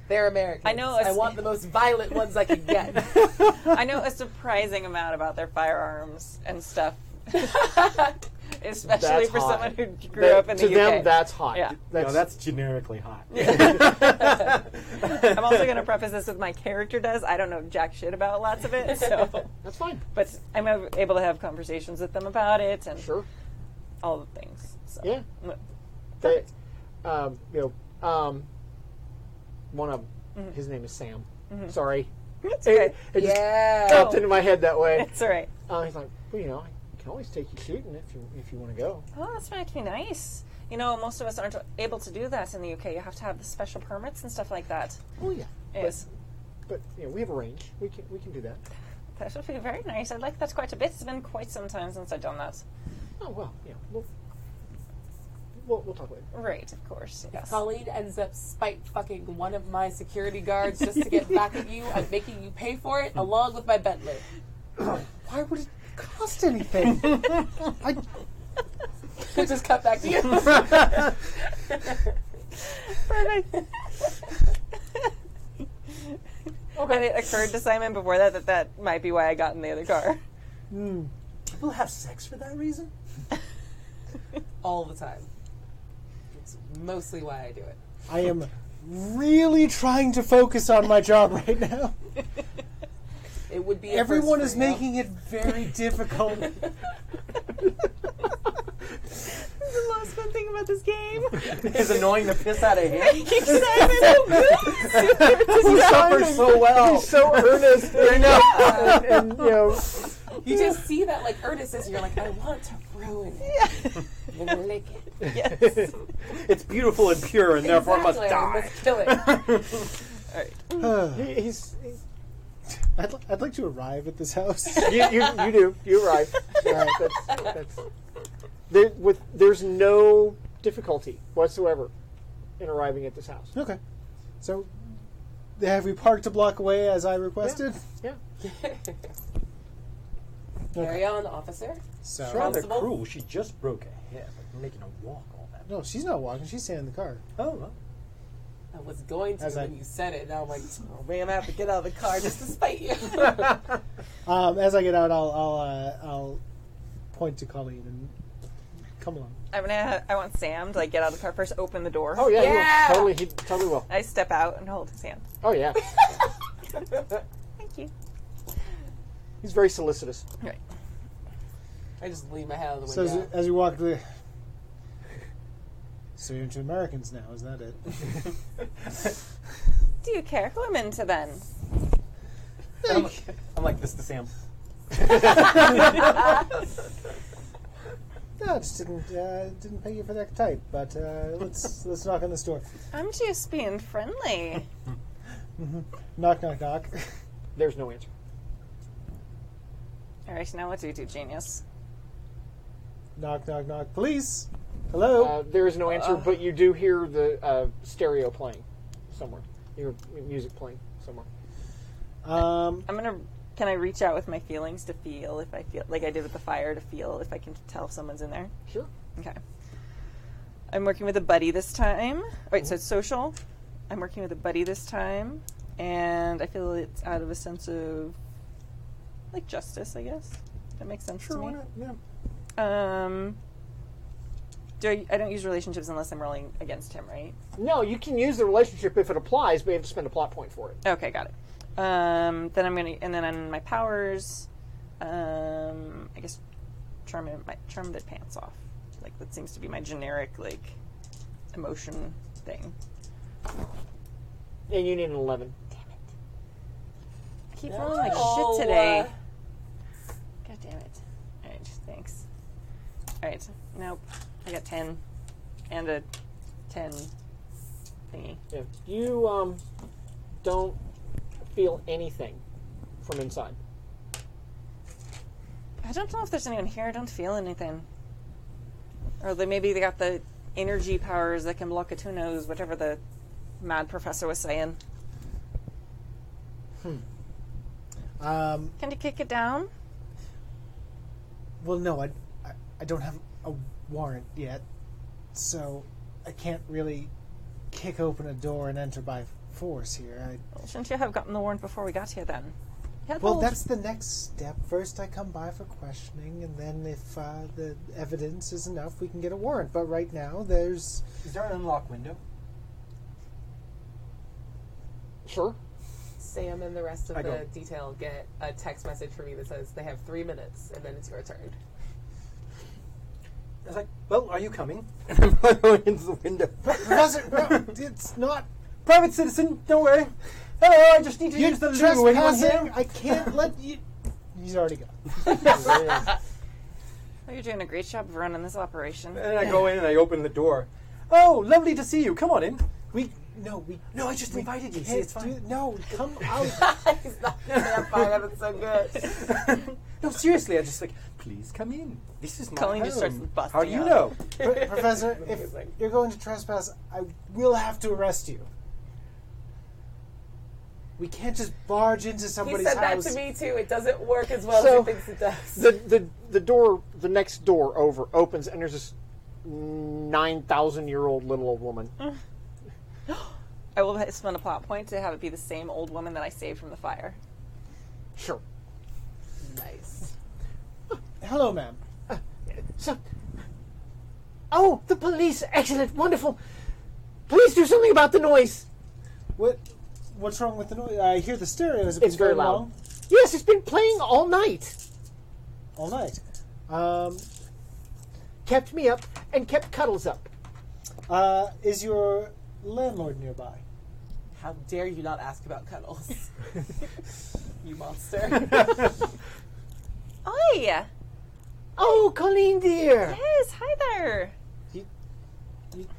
They're Americans. I know I want the most violent ones I can get. I know a surprising amount about their firearms and stuff. Especially That's for hot. someone who grew up in the to UK. them, that's hot. Yeah. That's generically hot. I'm also going to preface this with my character does. I don't know jack shit about lots of it, so That's fine. but I'm able to have conversations with them about it and Sure. all the things. So. Yeah. Perfect. One of them, his name is Sam. Sorry. It's okay. It just Yeah. popped into my head that way. It's all right. He's like, I can always take you shooting if you want to go. Oh, that's actually nice. You know, most of us aren't able to do that in the UK. You have to have the special permits and stuff like that. Oh yeah. Yes. But we have a range. We can do that. That would be very nice. I like that quite a bit. It's been quite some time since I've done that. Oh well, yeah. We'll talk later. Right, of course. Yes. Colleen ends up spite fucking one of my security guards just to get back at you. I'm making you pay for it along with my Bentley. Why would it cost anything? Just cut back to you. Perfect. Okay. And it occurred to Simon before that might be why I got in the other car. People have sex for that reason? All the time. It's mostly why I do it. I am really trying to focus on my job right now. It would be a Everyone first is for you. making it very difficult. The most fun thing about this game. It's annoying the piss out of him. He suffers so well. He's so earnest, and You just see that like earnestness, and you're like, I want to ruin it. I'm gonna lick it. Yes. It's beautiful and pure, and therefore must I die. must kill it. All right. he's I'd like to arrive at this house. you do. You arrive. All right, there's no difficulty whatsoever in arriving at this house. Okay. So, have we parked a block away as I requested? Yeah. Carry on, officer. So, Rather Constable? cruel. She just broke a hip, making her walk all that. no, she's not walking. She's staying in the car. Oh, well. I was going to As I- when you said it. Now I'm like, oh man, I have to get out of the car just to spite you. As I get out, I'll point to Colleen and come along. I want Sam to like get out of the car first, open the door. Oh yeah, Yeah! he totally will. I step out and hold his hand. Oh yeah, Thank you. he's very solicitous. Right. I just leave my head out of the So window. as you walk the... So you're into Americans now, is that it? Do you care who I'm into then? I'm like this to Sam. No, I just didn't pay you for that type. But let's knock on this door. I'm just being friendly. Knock, knock, knock. There's no answer. All right, now what do you do, genius? Knock, knock, knock. Police. Hello. There is no answer, but you do hear the stereo playing somewhere. You hear music playing somewhere. Can I reach out with my feelings to feel if I feel like I did with the fire to feel if I can tell if someone's in there? Sure. Okay. I'm working with a buddy this time. Wait, so it's social. I'm working with a buddy this time, and I feel it's out of a sense of like justice, I guess. That makes sense to me. Why not? Yeah. I don't use relationships unless I'm rolling against him, right? No, you can use the relationship if it applies, but you have to spend a plot point for it. Okay, got it. Then I'm gonna, and then on my powers, I guess charm the pants off. Like that seems to be my generic like emotion thing. And you need an 11. Damn it! I keep rolling like shit today. God damn it! All right, thanks. All right, nope. I got 10 and a 10 thingy. Yeah. You don't feel anything from inside. I don't know if there's anyone here. I don't feel anything. Or maybe they got the energy powers that can block Atunos, whatever the mad professor was saying. Can you kick it down? Well, no, I don't have a warrant yet, so I can't really kick open a door and enter by force here. Well, shouldn't you have gotten the warrant before we got here then? You had Well, the whole- that's the next step. First, I come by for questioning, and then if the evidence is enough, we can get a warrant. But right now, there's... Is there an unlocked window? Sure. Sam and the rest of I the go. detail get a text message from me that says they have 3 minutes and then it's your turn. I was like, well, are you coming? And I'm going into the window. Professor, no, it's not... Private citizen, don't worry. Hello, I just need to You're use the living room. Anyone trespassing. here? I can't let you... He's already gone. Oh, you're doing a great job of running this operation. And I go in and I open the door. Oh, lovely to see you. Come on in. No, I just invited you. See, it's fine. No, come out. He's not gonna find out. It's so good. No, seriously, I just like, please come in. This is my Colleen home. just starts busting How do you out. know? Professor, if you're going to trespass, I will have to arrest you. We can't just barge into He somebody's said that house. to me too. It doesn't work as well So, as he thinks it does. The door, the next door over, opens, and there's this 9,000-year-old little old woman. I will spend a plot point to have it be the same old woman that I saved from the fire. Sure. Nice. Hello, ma'am. So, oh, the police! Excellent, wonderful. Please do something about the noise. What's wrong with the noise? I hear the stereo. Has it been It's very going loud. long? Yes, it's been playing all night. All night. Kept me up and kept Cuddles up. Is your landlord nearby? How dare you not ask about Cuddles? You monster. Oi! Oh, Colleen dear. Yes, hi there.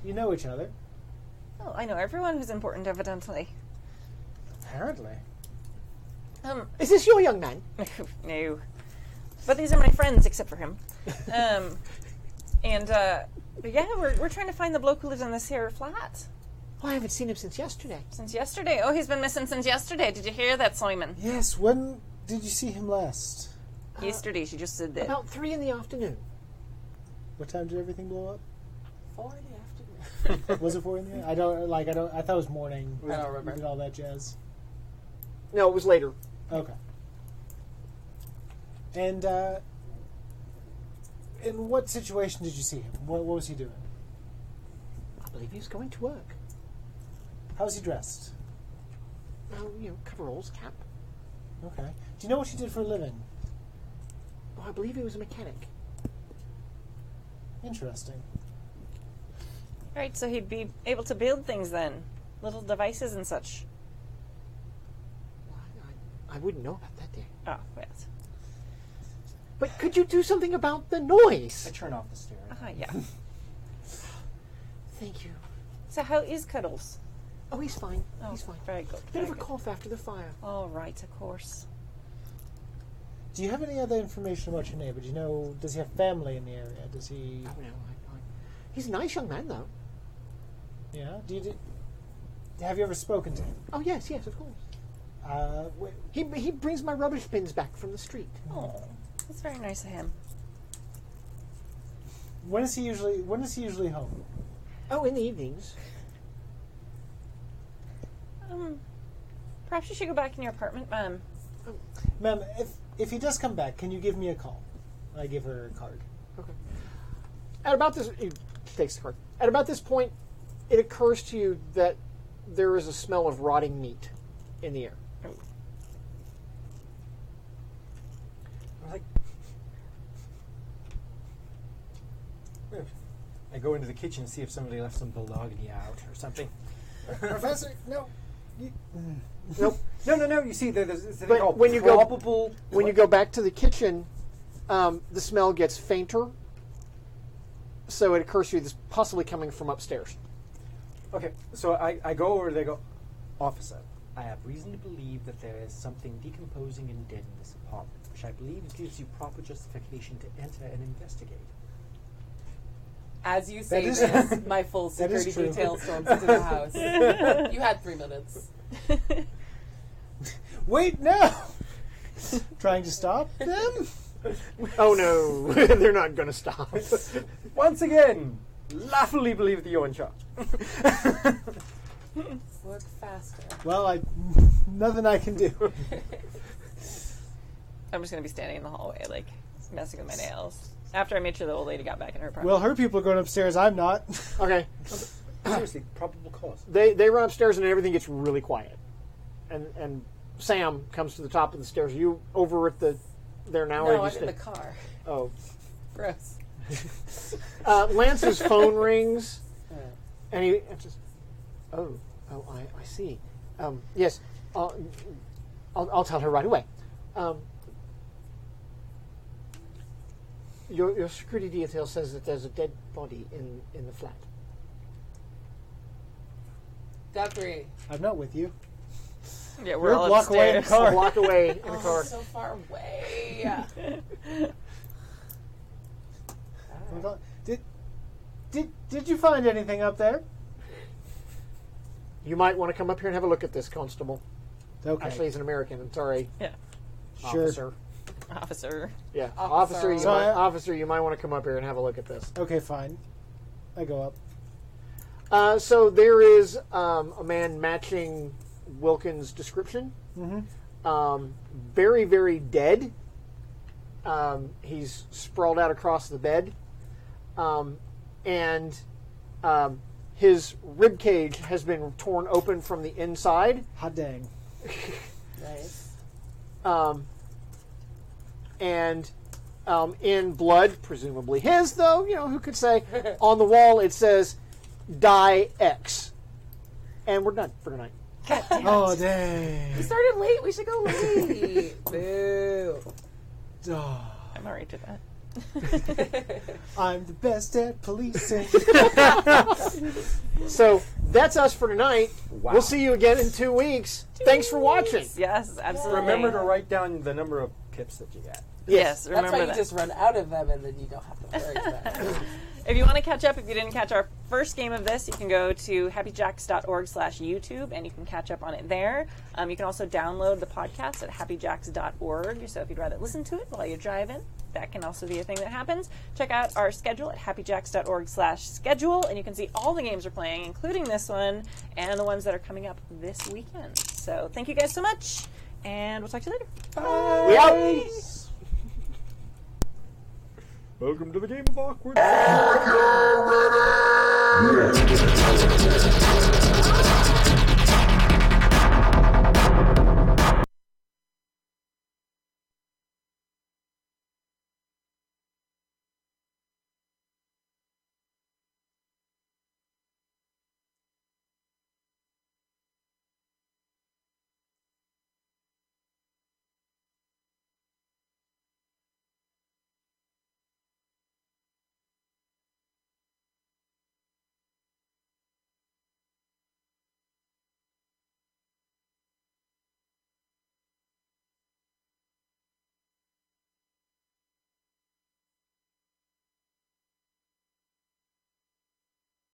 You know each other? Oh, I know everyone who's important, evidently. Apparently. Is this your young man? No. But these are my friends, except for him. But yeah, we're trying to find the bloke who lives in this here flat. Oh, I haven't seen him since yesterday. Since yesterday. Oh, he's been missing since yesterday. Did you hear that, Simon? Yes, when did you see him last? Yesterday, she just said that. About 3 in the afternoon. What time did everything blow up? 4 in the afternoon. Was it 4 in the I thought it was morning. I don't remember. And all that jazz. No, it was later. Okay. And in what situation did you see him? What was he doing? I believe he was going to work. How was he dressed? Oh, coveralls, cap. Okay. Do you know what he did for a living? Oh, I believe he was a mechanic. Interesting. Right, so he'd be able to build things then. Little devices and such. Well, I wouldn't know about that, dear. Oh, well. But could you do something about the noise? I turn off the stereo. Yeah. Thank you. So how is Cuddles? Oh, he's fine. Oh, He's fine. Very good. Bit of very a cough after the fire. All right, of course. Do you have any other information about your neighbor? Do you know, does he have family in the area? Does he... Oh, no. He's a nice young man, though. Yeah? Have you ever spoken to him? Oh, yes, of course. He brings my rubbish bins back from the street. Oh, that's very nice of him. When is he usually home? Oh, in the evenings. Perhaps you should go back in your apartment, ma'am. Ma'am, if he does come back, can you give me a call? I give her a card. Okay. At about this, he takes the card. At about this point, it occurs to you that there is a smell of rotting meat in the air. I go into the kitchen and see if somebody left some bologna out or something. Professor, no. Nope. No. You see, there's a thing But called when you go- probable. When you go back to the kitchen, the smell gets fainter. So it occurs to you this possibly coming from upstairs. Okay, so I go over. They go, officer. I have reason to believe that there is something decomposing and dead in this apartment, which I believe gives you proper justification to enter and investigate. As you say That is- this, my full that is security true. detail storms into the house. You had 3 minutes. Wait, no! Trying to stop them? Oh no, they're not going to stop. Once again, laughingly believe that you're in charge. Work faster. Well, nothing I can do. I'm just going to be standing in the hallway, like, messing with my nails. After I made sure the old lady got back in her apartment. Well, her people are going upstairs. I'm not. Okay. Seriously, probable cause. They run upstairs and everything gets really quiet. And Sam comes to the top of the stairs. Are you over at there now? or No, you I'm stay? in the car. Oh. Gross. Lance's phone rings, and he just, I see. Yes, I'll tell her right away. Your security detail says that there's a dead body in the flat. Guthrie. I'm not with you. Yeah, we're You're all a block away in the upstairs. car. A block away in the car. So far away. Did you find anything up there? You might want to come up here and have a look at this, Constable. Okay. Actually, he's an American. I'm sorry. Yeah. Sure. Officer. Officer. Yeah. Officer. Officer, you might want to come up here and have a look at this. Okay, fine. I go up. So there is a man matching Wilkins' description. Mm-hmm. Very, very dead. He's sprawled out across the bed. And his rib cage has been torn open from the inside. Hot dang. Nice. And in blood, presumably his, though, who could say, on the wall it says, Die X. And we're done for tonight. Oh, dang. We started late. We should go late. Boo. Oh, I'm alright to that. I'm the best at policing. So that's us for tonight. Wow. We'll see you again in 2 weeks. Thanks for watching. Yes, absolutely. Remember to write down the number of pips that you got. Yes, That's remember why you that. just run out of them and then you don't have to worry about it. If you want to catch up, if you didn't catch our first game of this, you can go to happyjacks.org/YouTube and you can catch up on it there. You can also download the podcast at happyjacks.org. So if you'd rather listen to it while you're driving, that can also be a thing that happens. Check out our schedule at happyjacks.org/schedule and you can see all the games we're playing, including this one and the ones that are coming up this weekend. So thank you guys so much, and we'll talk to you later. Bye. We out. Welcome to the Game of Awkward.